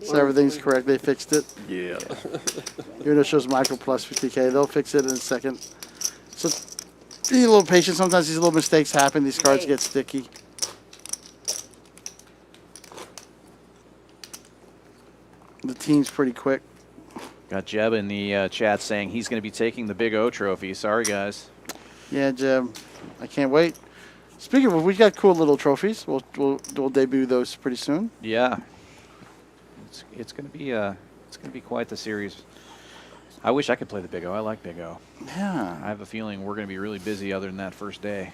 S3: So everything's correct. They fixed it.
S12: Yeah.
S3: Here it shows Michael plus 50K. They'll fix it in a second. So be a little patient. Sometimes these little mistakes happen. These cards get sticky. The team's pretty quick.
S1: Got Jeb in the chat saying he's going to be taking the Big O trophy. Sorry, guys.
S3: Yeah, Jeb. I can't wait. Speaking of, we got cool little trophies. We'll debut those pretty soon.
S1: Yeah. It's going to be quite the series. I wish I could play the Big O. I like Big O.
S3: Yeah.
S1: I have a feeling we're going to be really busy other than that first day.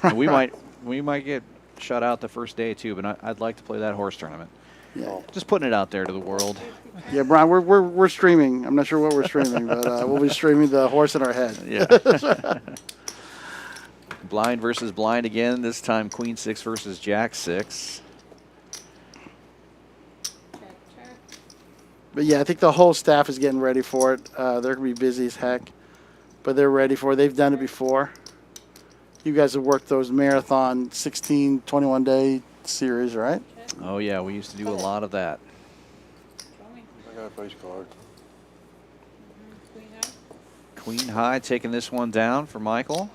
S1: And we might get shut out the first day too, but I'd like to play that horse tournament.
S3: Yeah.
S1: Just putting it out there to the world.
S3: Yeah, Brian, we're streaming. I'm not sure what we're streaming, but we'll be streaming the horse in our head.
S1: Yeah. Blind versus blind again. This time Queen 6 versus Jack 6.
S3: But yeah, I think the whole staff is getting ready for it. They're going to be busy as heck, but they're ready for it. They've done it before. You guys have worked those marathon 16, 21-day series, right?
S1: Oh, yeah, we used to do a lot of that.
S9: I got a face card.
S1: Queen high taking this one down for Michael.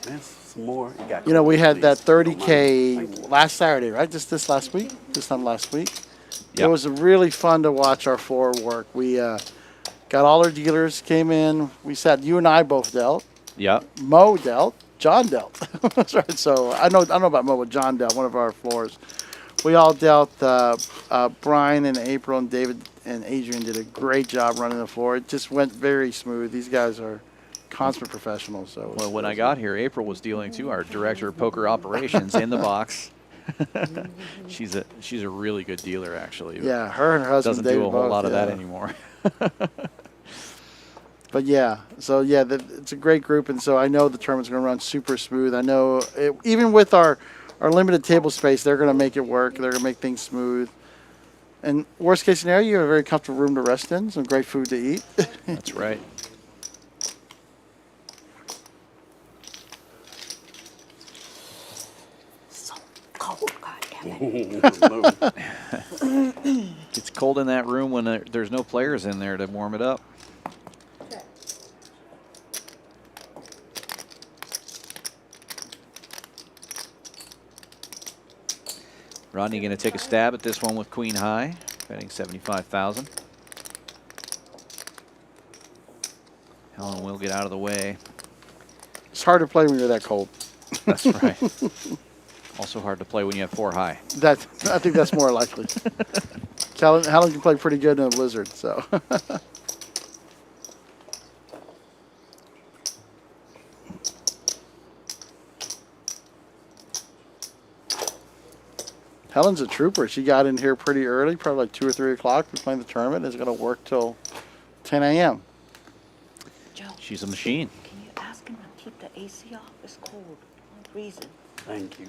S7: There's some more.
S3: You know, we had that
S7: Please, don't mind. Thank
S3: 30K
S7: you.
S3: last Saturday, right? Just this last week? This time last week?
S1: Yep.
S3: It was really fun to watch our floor work. We got all our dealers came in. We sat, you and I both dealt.
S1: Yep.
S3: Mo dealt. John dealt. That's right. So I know about Mo, but John dealt, one of our floors. We all dealt. Brian and April and David and Adrian did a great job running the floor. It just went very smooth. These guys are consummate professionals. So
S1: Well, when I got here, April was dealing too, our director of poker operations in the box. she's a really good dealer, actually.
S3: yeah, her and her husband
S1: Doesn't
S3: David
S1: do a whole
S3: both,
S1: lot of that
S3: yeah.
S1: anymore.
S3: But yeah, so yeah, it's a great group, and so I know the tournament's going to run super smooth. I know even with our limited table space, they're going to make it work. They're going to make things smooth. And worst case scenario, you have a very comfortable room to rest in, some great food to eat.
S1: That's right.
S5: So cold, goddammit.
S1: It's cold in that room when there's no players in there to warm it up. Rodney going to take a stab at this one with Queen high, betting 75,000. Helen will get out of the way.
S3: It's hard to play when you're that cold.
S1: That's right. Also hard to play when you have 4 high.
S3: I think that's more likely. Helen can play pretty good in a blizzard, so. Helen's a trooper. She got in here pretty early, probably like 2 or 3 o'clock. We're playing the tournament. It's going to work till 10 a.m.
S5: Joe,
S1: She's a machine.
S5: can you ask him to keep the AC off? It's cold. No reason.
S7: Thank you.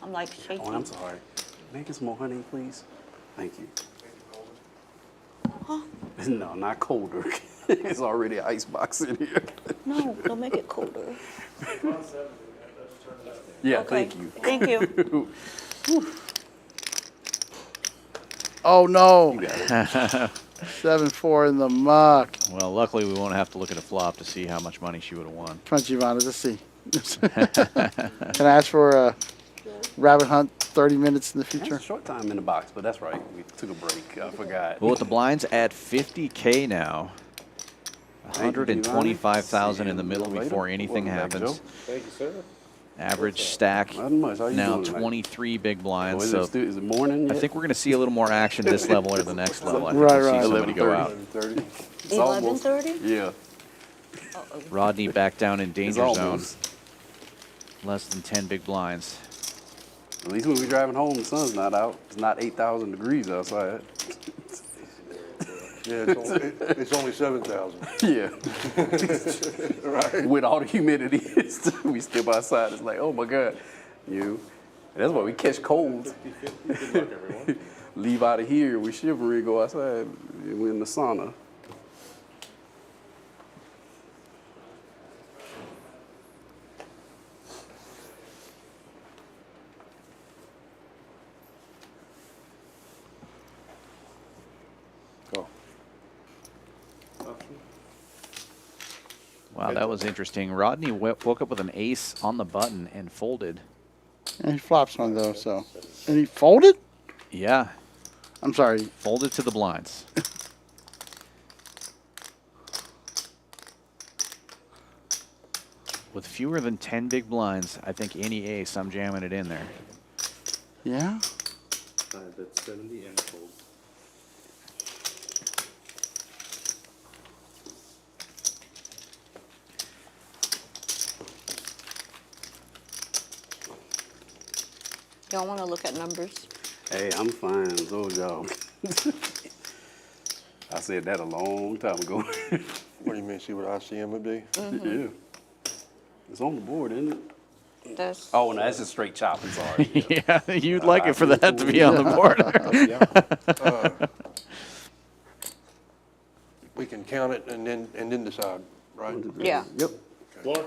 S5: I'm like shaking.
S7: Oh, I'm sorry. Make us some more honey, please. Thank you.
S5: Huh?
S7: No, not colder. It's already an ice box in here.
S5: No, don't make it colder.
S7: Yeah,
S5: Okay.
S7: thank you.
S5: Thank you.
S3: Oh, no.
S7: You got it.
S3: 7-4 in the muck.
S1: Well, luckily we won't have to look at a flop to see how much money she would have won.
S3: Come on, Giovanna, let's see. Can I ask for a rabbit hunt 30 minutes in the
S7: That's
S3: future?
S7: a short time in the box, but that's right. We took a break. I forgot.
S1: Well, with the blinds at 50K now, 125,000 in the middle before anything happens.
S10: Thank you, sir.
S1: Average stack
S7: Not much. How you
S1: now
S7: doing tonight?
S1: 23 big
S7: Oh,
S1: blinds.
S7: is,
S1: So
S7: is it morning
S1: I
S7: yet?
S1: think we're going to see a little more action this level or the next level. I think
S3: Right,
S1: we'll
S3: right.
S1: see somebody go
S7: 11:30.
S1: out.
S9: 30.
S7: It's almost-
S5: 11:30?
S7: Yeah.
S1: Rodney back down in
S7: It's
S1: danger zone.
S7: almost.
S1: Less than 10 big blinds.
S7: At least when we're driving home, the sun's not out. It's not 8,000 degrees outside.
S9: Yeah, it's only 7,000.
S7: Yeah.
S9: Right.
S7: With all the humidity, we step outside. It's like, oh my God. And that's why we catch colds. Leave out of here, we shivery, go outside. We're in the sauna.
S9: Go.
S1: Wow, that was interesting. Rodney woke up with an ace on the button and folded.
S3: And he flops one, though, so. And he folded?
S1: Yeah,
S3: I'm sorry.
S1: folded to the blinds. With fewer than 10 big blinds, I think any ace, I'm jamming it in there.
S3: Yeah?
S10: That's 70 and fold.
S5: Y'all want to look at numbers?
S7: Hey, I'm fine. So y'all. I said that a long time ago.
S9: What do you mean, see what ICM would be?
S7: Yeah. It's on the board, isn't it?
S5: That's
S7: Oh, no, that's a straight chop. I'm sorry.
S1: Yeah, you'd like it for that to be on the board.
S9: We can count it and then decide, right?
S5: yeah.
S7: Yep.
S10: Laura?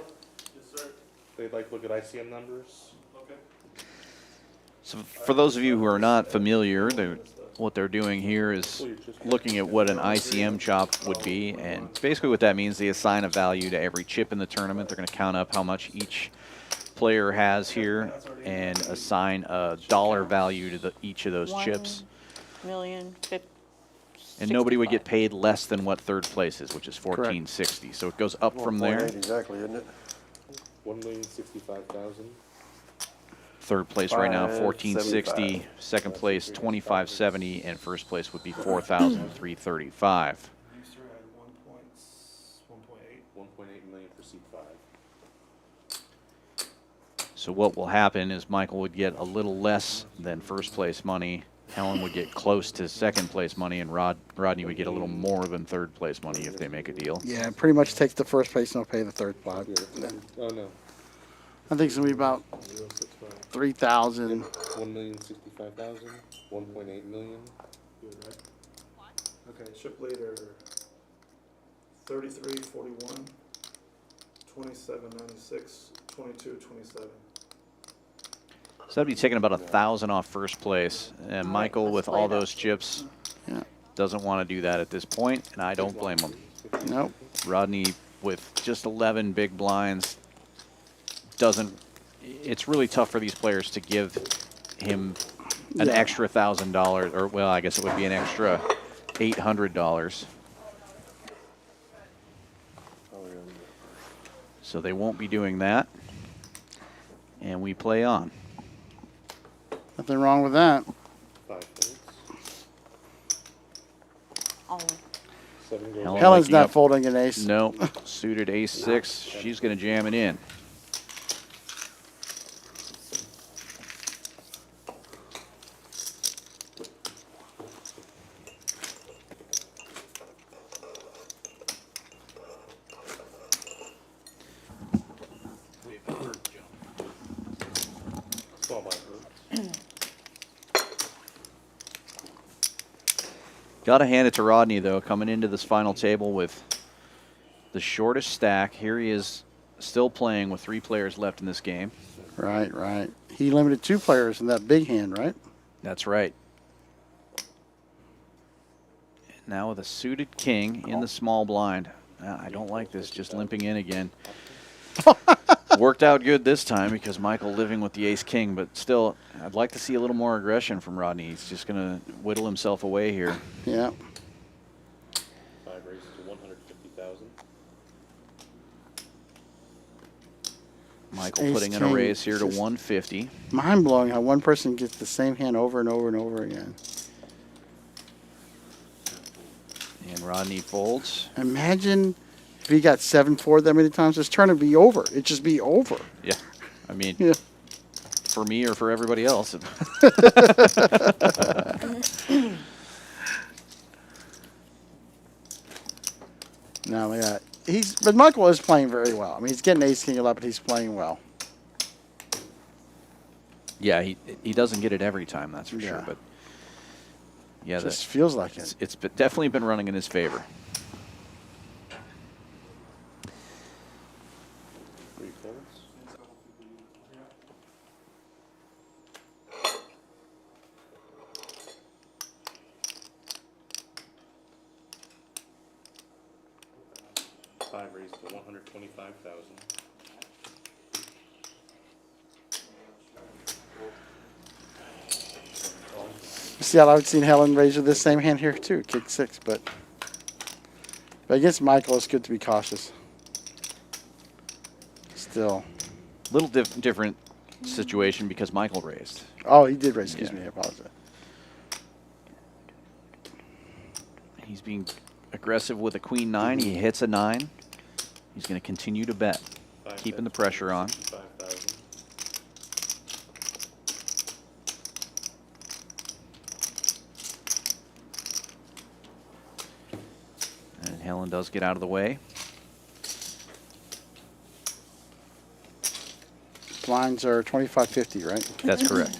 S10: Yes, sir. They'd like to look at ICM numbers? Okay.
S1: So for those of you who are not familiar, what they're doing here is looking at what an ICM chop would be, and basically what that means, they assign a value to every chip in the tournament. They're going to count up how much each player has here and assign a dollar value to each of those chips.
S5: 1,050,000.
S1: And nobody would get paid less than what third place is, which is 1460. So it goes up from there.
S9: 1.8 exactly, isn't it?
S10: 1,065,000.
S1: Third place right now,
S7: 575.
S1: 1460. Second place, 2570, and first place would be 4,335.
S10: These three had 1.8. 1.8 million for seat 5.
S1: So what will happen is Michael would get a little less than first place money. Helen would get close to second place money, and Rodney would get a little more than third place money if they make a deal.
S3: Yeah, pretty much takes the first place and they'll pay the third place.
S10: Oh, no.
S3: I think it's going to be about 3,000.
S10: 1,065,000. 1.8 million.
S13: Okay, ship leader 3341, 2796, 2227.
S1: So that'd be taking about 1,000 off first place. And Michael, with all those chips, doesn't want to do that at this point, and I don't blame him.
S3: Nope.
S1: Rodney, with just 11 big blinds, doesn't. It's really tough for these players to give him an extra $1,000, or well, I guess it would be an extra $800. So they won't be doing that, and we play on.
S3: Nothing wrong with that.
S10: 5 folds.
S5: Oh.
S10: 7 goes
S3: Helen's
S1: waking
S3: not
S1: up.
S3: folding an ace.
S1: No, suited ace-6. She's going to jam it in.
S10: Small blind.
S1: Got to hand it to Rodney, though, coming into this final table with the shortest stack. Here he is still playing with 3 players left in this game.
S3: Right, right. He limited 2 players in that big hand, right?
S1: That's right. Now with a suited king in the small blind. I don't like this, just limping in again. Worked out good this time because Michael living with the ace-king, but still, I'd like to see a little more aggression from Rodney. He's just going to whittle himself away here.
S3: Yeah.
S10: 5 raises to 150,000.
S1: Michael
S3: Ace
S1: putting in a
S3: king,
S1: raise here to
S3: just
S1: 150.
S3: Mind-blowing how one person gets the same hand over and over and over again.
S1: And Rodney folds.
S3: Imagine if he got 7-4 that many times, this turn would be over. It'd just be over.
S1: Yeah. I mean,
S3: Yeah.
S1: for me or for everybody else.
S3: No, yeah. But Michael is playing very well. I mean, he's getting ace-king a lot, but he's playing well.
S1: Yeah, he doesn't get it every time, that's for sure.
S3: Yeah.
S1: But yeah,
S3: Just feels like it.
S1: it's definitely been running in his favor.
S10: 3 folds. Five raised to 125,000.
S3: See, I would seen Helen raise with this same hand here too, kick 6, but against Michael, it's good to be cautious. Still.
S1: Little different situation because Michael raised.
S3: Oh, he did raise. Excuse me, I apologize.
S1: He's being aggressive with a queen 9. He hits a 9. He's going to continue to bet, keeping the pressure on.
S10: 5,000.
S1: Helen does get out of the way.
S3: Blinds are 25.50, right?
S1: That's correct.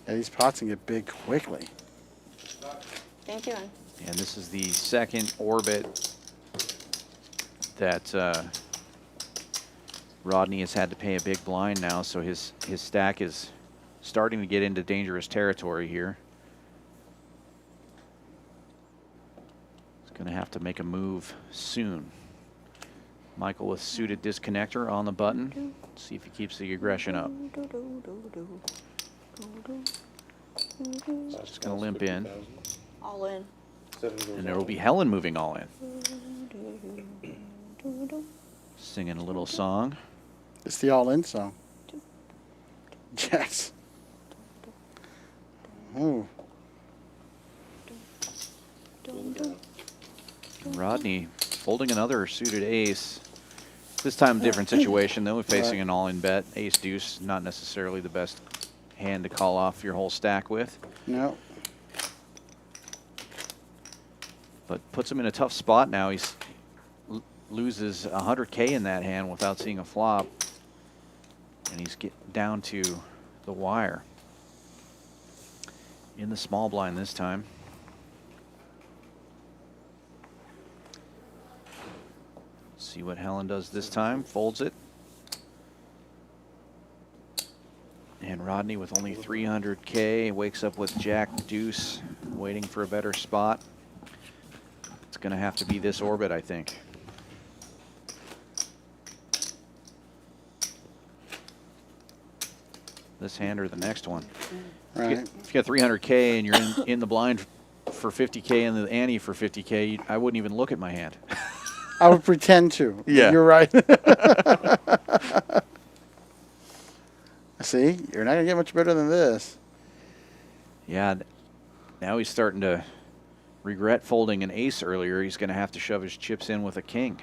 S3: Yeah, these pots can get big quickly.
S5: Thank you.
S1: And this is the second orbit that Rodney has had to pay a big blind now, so his stack is starting to get into dangerous territory here. He's going to have to make a move soon. Michael with suited disconnector on the button. See if he keeps the aggression up. Just going to limp in.
S5: All in.
S1: And there will be Helen moving all in. Singing a little song.
S3: It's the all-in song. Jacks. Ooh.
S1: Rodney folding another suited ace. This time, different situation though. We're facing an all-in bet. Ace deuce, not necessarily the best hand to call off your whole stack with.
S3: No.
S1: But puts him in a tough spot now. He's loses 100K in that hand without seeing a flop, and he's getting down to the wire. In the small blind this time. See what Helen does this time. Folds it. And Rodney with only 300K wakes up with Jack deuce, waiting for a better spot. It's going to have to be this orbit, I think. This hand or the next one.
S3: Right.
S1: If you got 300K and you're in the blind for 50K and the ante for 50K, I wouldn't even look at my hand.
S3: I would pretend to.
S1: Yeah.
S3: You're right. See, you're not going to get much better than this.
S1: Yeah, now he's starting to regret folding an ace earlier. He's going to have to shove his chips in with a king.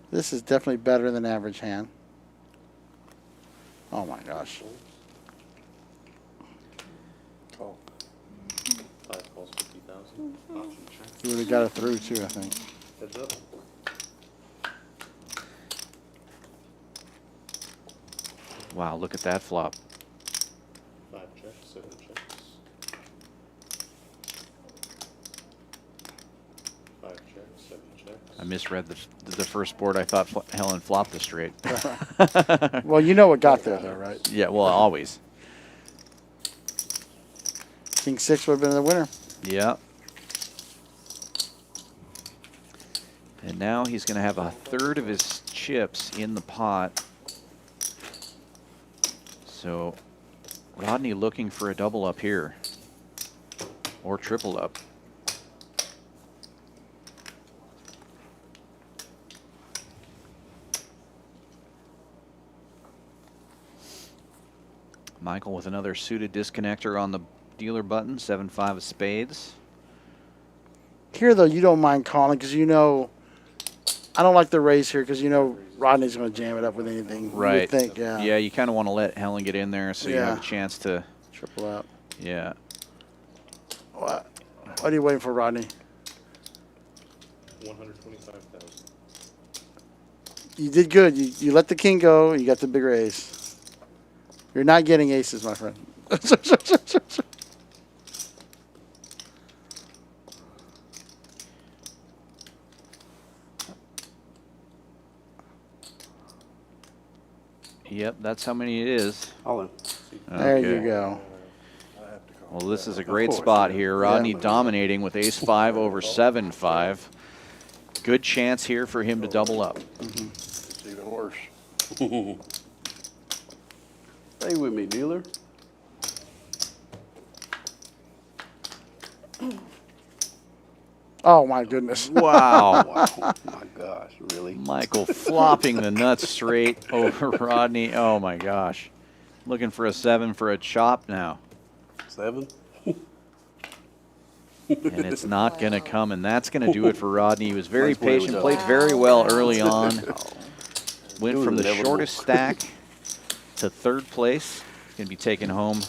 S3: This is definitely better than average hand. Oh my gosh.
S10: Call. 5 calls 50,000. Option check.
S3: You would have got it through too, I think.
S10: Heads up.
S1: Wow, look at that flop.
S10: 5 checks, 7 checks. 5 checks, 7 checks.
S1: I misread the first board. I thought Helen flopped the straight.
S3: Well, you know what got there though, right?
S1: Yeah, well, always.
S3: King 6 would have been the winner.
S1: Yeah. And now he's going to have a third of his chips in the pot. So Rodney looking for a double up here or triple up. Michael with another suited disconnector on the dealer button, 7-5 of spades.
S3: Here though, you don't mind calling because you know, I don't like the raise here because you know Rodney's going to jam it up with anything.
S1: Right.
S3: You would think, yeah.
S1: Yeah, you kind of want to let Helen get in there so you have a
S3: Yeah.
S1: chance to.
S3: Triple out.
S1: Yeah.
S3: What are you waiting for, Rodney?
S10: 125,000.
S3: You did good. You let the king go. You got the bigger ace. You're not getting aces, my friend.
S1: Yep, that's how many it is.
S7: All in.
S3: There you
S1: Okay.
S3: go.
S1: Well, this is a great spot here. Rodney dominating with ace-5 over 7-5. Good chance here for him to double up.
S9: It's even worse.
S7: Stay with me, dealer.
S3: Oh my goodness.
S1: Wow.
S7: Oh my gosh, really?
S1: Michael flopping the nuts straight over Rodney. Oh my gosh. Looking for a 7 for a chop now.
S7: 7?
S1: And it's not going to come, and that's going to do it for Rodney. He was very
S7: Nice play with
S1: patient,
S7: Joe.
S1: played very well early on. Went
S7: It was
S1: from the
S7: inevitable.
S1: shortest stack to third place. He's going to be taking home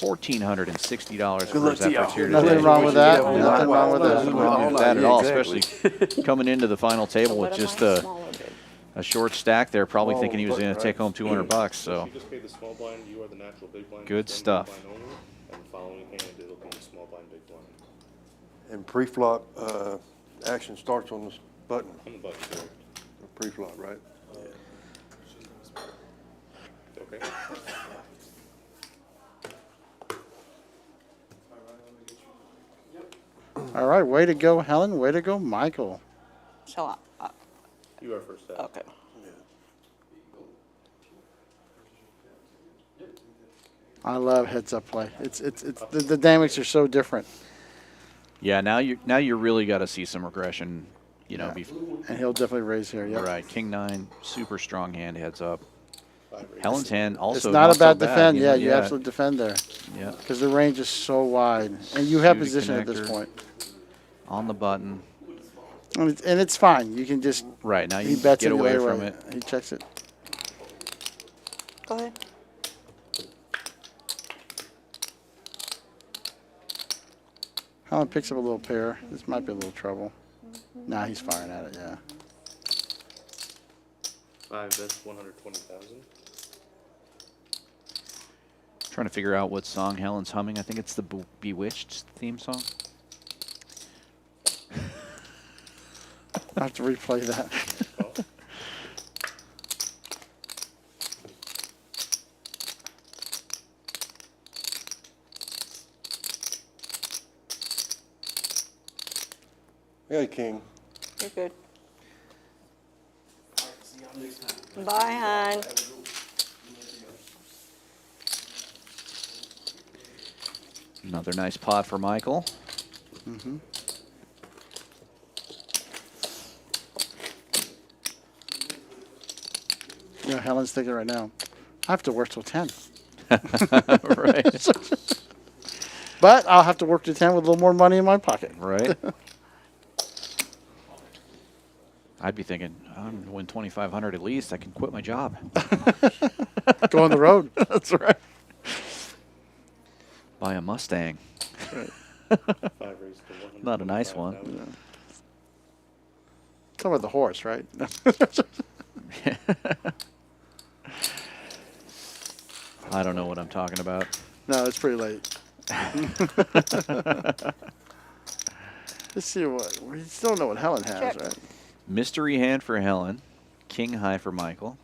S1: $1,460
S12: Good luck
S1: for his
S12: to y'all.
S1: efforts here
S3: Nothing
S1: today.
S3: wrong with that.
S12: Yeah,
S3: Nothing wrong with that.
S1: Nothing wrong with that at
S12: Yeah,
S1: all,
S12: exactly.
S1: especially coming into the final table
S5: What
S1: with
S5: am
S1: just
S5: I,
S1: a,
S5: small or big?
S1: a short stack there, probably
S9: Small
S1: thinking he was
S9: button,
S1: going to take
S9: right?
S1: home $200. So
S10: You just pay the small blind, you are the natural big blind.
S1: Good
S10: just
S1: stuff.
S10: big blind only, and the following hand, it'll be small blind, big blind.
S9: And pre-flop, action starts on this button,
S10: On the button, correct.
S9: pre-flop, right?
S10: Okay.
S3: All right, way to go, Helen. Way to go, Michael.
S5: So,
S10: You are first up.
S5: okay.
S3: I love heads-up play. It's the dynamics are so different.
S1: yeah, now you really got to see some regression. You know,
S3: And he'll definitely raise here. Yep.
S1: right? King 9, super strong hand, heads up.
S10: 5 raises.
S1: Helen's hand also
S3: It's not a
S1: so
S3: bad
S1: bad,
S3: defend.
S1: you
S3: Yeah,
S1: know,
S3: you absolutely defend there
S1: yeah.
S3: because the range is so wide, and you have
S1: Suited
S3: position at this
S1: connector.
S3: point.
S1: On the button.
S3: And it's fine. You can just
S1: Right, now
S3: he
S1: you
S3: bets
S1: get
S3: it
S1: away
S3: right
S1: from
S3: away.
S1: it.
S3: He checks it.
S5: Go ahead.
S3: Helen picks up a little pair. This might be a little trouble. Nah, he's firing at it. Yeah.
S10: 5 bets, 120,000.
S1: Trying to figure out what song Helen's humming. I think it's the Bewitched theme song.
S3: I have to replay that.
S9: Yeah, king.
S5: You're good. Bye, hon.
S1: Another nice pot for Michael.
S3: Mm-hmm. Yeah, Helen's thinking right now. I have to work till 10.
S1: Right.
S3: But I'll have to work till 10 with a little more money in my pocket.
S1: Right. I'd be thinking, I'm going to win 2,500 at least. I can quit my job.
S3: Go on the road.
S1: That's right. Buy a Mustang.
S10: 5 raised to 125,000.
S1: Not a nice one.
S3: Talking about the horse, right?
S1: I don't know what I'm talking about.
S3: No, it's pretty late. Let's see what we still don't know what Helen has,
S5: Check.
S3: right?
S1: Mystery hand for Helen. King high for Michael.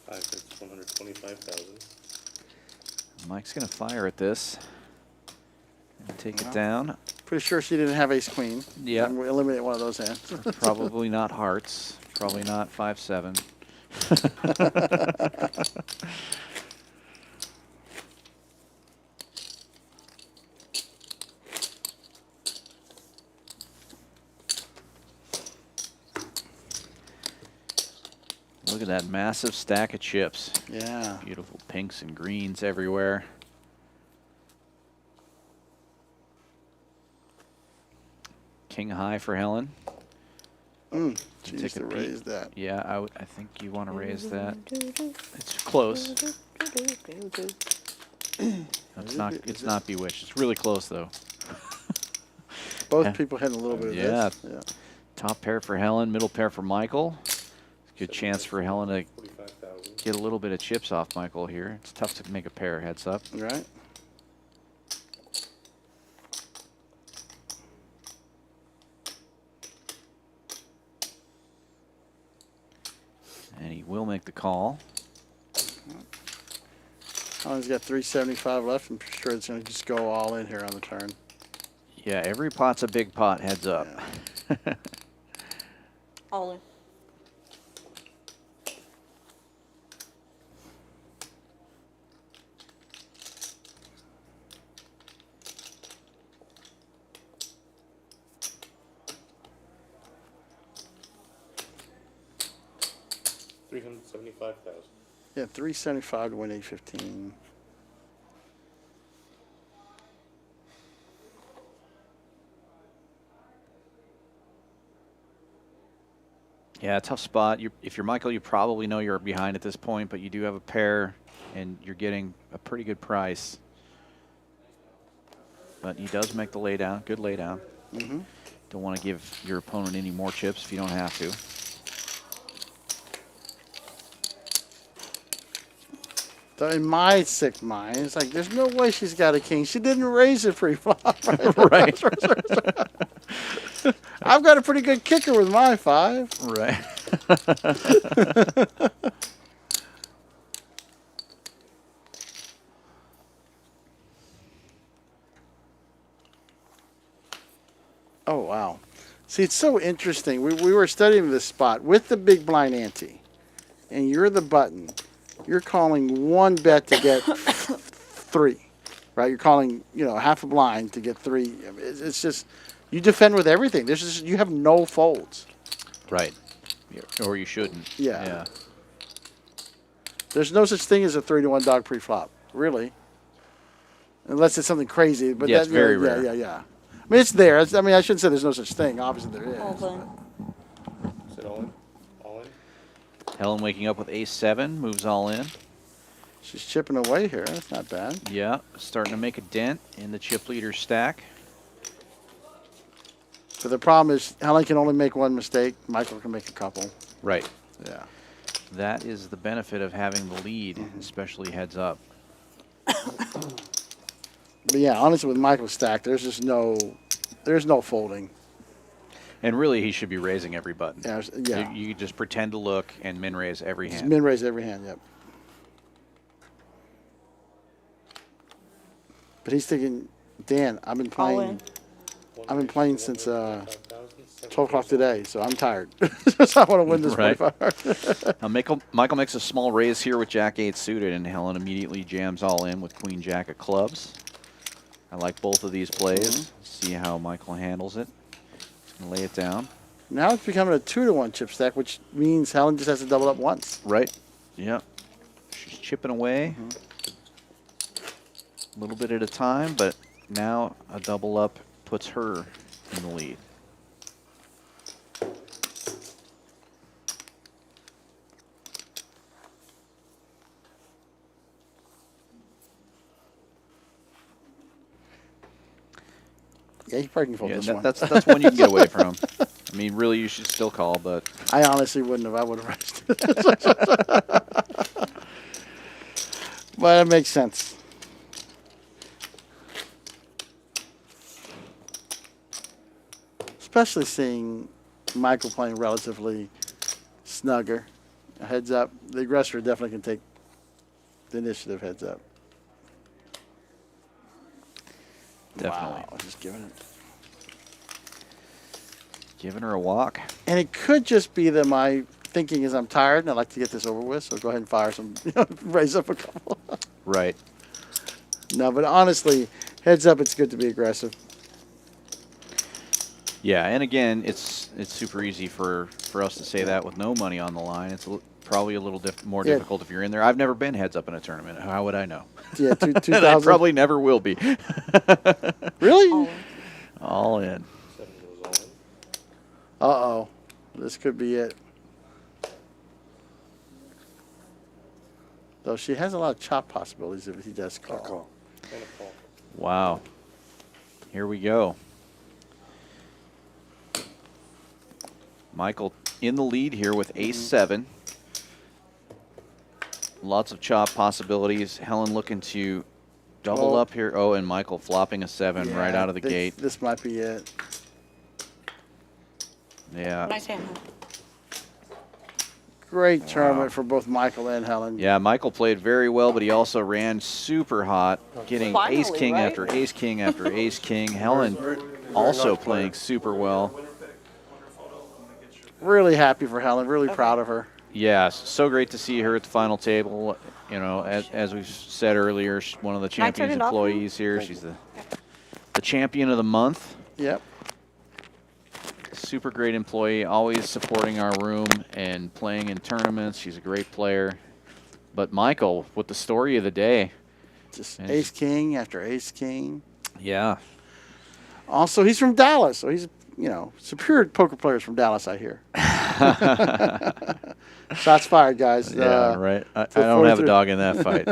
S10: Five bets, 125,000.
S1: Mike's going to fire at this. And take it down.
S3: Pretty sure she didn't have ace queen.
S1: Yeah.
S3: And we eliminate one of those hands.
S1: Probably not hearts. Probably not 5-7. Look at that massive stack of chips.
S3: Yeah.
S1: Beautiful pinks and greens everywhere. King high for Helen.
S3: She
S1: Take
S3: needs
S1: a
S3: to
S1: peek.
S3: raise that.
S1: Yeah, I think you want to raise that. It's close. It's not bewitched. It's really close though.
S3: Both people had a little bit of
S1: Yeah.
S3: this. Yeah.
S1: Top pair for Helen, middle pair for Michael. Good chance for Helen to
S10: 45,000.
S1: get a little bit of chips off Michael here. It's tough to make a pair, heads up.
S3: Right.
S1: And he will make the call.
S3: Helen's got 375 left. I'm sure it's going to just go all in here on the turn.
S1: Yeah, every pot's a big pot, heads up.
S5: All in.
S10: $375,000.
S3: Yeah, 375 to win 815.
S1: Yeah, tough spot. If you're Michael, you probably know you're behind at this point, but you do have a pair, and you're getting a pretty good price. But he does make the laydown. Good laydown.
S3: Mm-hmm.
S1: Don't want to give your opponent any more chips if you don't have to.
S3: So in my sick mind, it's like, there's no way she's got a king. She didn't raise it pre-flop.
S1: Right.
S3: I've got a pretty good kicker with my 5.
S1: Right.
S3: Oh, wow. See, it's so interesting. We were studying this spot with the big blind ante, and you're the button. You're calling 1 bet to get 3, right? You're calling, half a blind to get 3. It's just, you defend with everything. You have no folds.
S1: Right. Or you shouldn't.
S3: Yeah. There's no such thing as a 3-1 dog pre-flop, really. Unless it's something crazy. But
S1: yeah, it's very rare.
S3: Yeah. I mean, it's there. I shouldn't say there's no such thing. Obviously, there is.
S5: All in.
S10: Is it all in? All in?
S1: Helen waking up with ace-7, moves all in.
S3: She's chipping away here. That's not bad.
S1: Yeah, starting to make a dent in the chip leader stack.
S3: But the problem is Helen can only make 1 mistake. Michael can make a couple.
S1: Right.
S3: Yeah.
S1: That is the benefit of having the lead, especially heads up.
S3: But yeah, honestly, with Michael's stack, there's no folding.
S1: And really, he should be raising every button.
S3: Yeah.
S1: You just pretend to look and min raise every hand.
S3: Min raise every hand. Yep. But he's thinking, Dan, I've been
S5: All in.
S3: playing since 12 o'clock today, so I'm tired. So I want to win this
S1: Right.
S3: 25.
S1: Now Michael makes a small raise here with Jack-8 suited, and Helen immediately jams all in with Queen-Jack of clubs. I like both of these plays. See how Michael handles it. He's going to lay it down.
S3: Now it's becoming a 2-to-1 chip stack, which means Helen just has to double up once.
S1: Right. Yep. She's chipping away. A little bit at a time, but now a double up puts her in the lead.
S3: Yeah, you probably can fold this one.
S1: That's one you can get away from. I mean, really, you should still call, but
S3: I honestly wouldn't have. I would have raised it. But it makes sense. Especially seeing Michael playing relatively snugger. A heads up. The aggressor definitely can take the initiative heads up.
S1: definitely.
S3: Wow, just
S1: Giving her a walk.
S3: And it could just be that my thinking is I'm tired and I'd like to get this over with, so go ahead and fire some, raise up a couple.
S1: Right.
S3: No, but honestly, heads up, it's good to be aggressive.
S1: Yeah, and again, it's super easy for us to say that with no money on the line. It's probably a little more difficult if you're in there. I've never been heads up in a tournament. How would I know?
S3: Yeah, 2000.
S1: I probably never will be.
S3: Really?
S1: All in.
S3: Uh-oh. This could be it. Though she has a lot of chop possibilities if he does call.
S1: Wow. Here we go. Michael in the lead here with ace-7. Lots of chop possibilities. Helen looking to double up here. Oh, and Michael flopping a 7 right out of the gate.
S3: This might be it.
S5: Nice
S1: Yeah.
S5: hand.
S3: Great tournament for both Michael and Helen.
S1: Yeah, Michael played very well, but he also ran super hot, getting
S5: Finally,
S1: ace-king
S5: right?
S1: after ace-king after ace-king. Helen also playing super well.
S3: Really happy for Helen. Really proud of her.
S1: Yeah, so great to see her at the final table. You know, as we've said earlier, she's one of the
S5: Can I turn
S1: Champions
S5: it off now?
S1: employees here. She's the champion of the month.
S3: Yep.
S1: Super great employee, always supporting our room and playing in tournaments. She's a great player. But Michael, with the story of the day.
S3: Just ace-king after ace-king.
S1: Yeah.
S3: Also, he's from Dallas, so he's, superior poker players from Dallas, I hear. Shots fired, guys.
S1: Yeah, right. I
S3: for
S1: don't have a
S3: 43
S1: dog in that fight.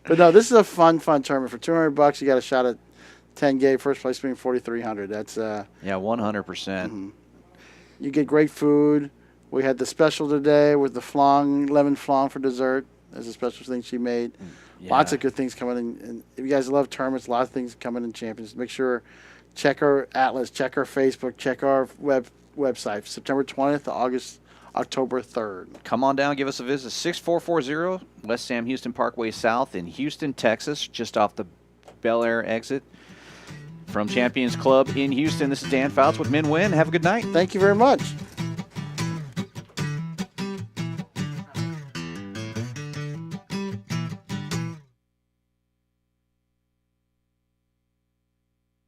S3: But no, this is a fun tournament. For $200, you got a shot at 10 gay. First place being 4,300. That's
S1: yeah, 100%.
S3: you get great food. We had the special today with the flan, lemon flan for dessert. That's a special thing she made. Lots of good things coming in. And if you guys love tournaments, a lot of things coming in Champions. Make sure check our Atlas, check our Facebook, check our website. September 20th to October 3rd.
S1: Come on down, give us a visit. 6440 West Sam Houston Parkway South in Houston, Texas, just off the Bel Air exit. From Champions Club in Houston, this is Dan Fouts with Min Win. Have a good night.
S3: Thank you very much.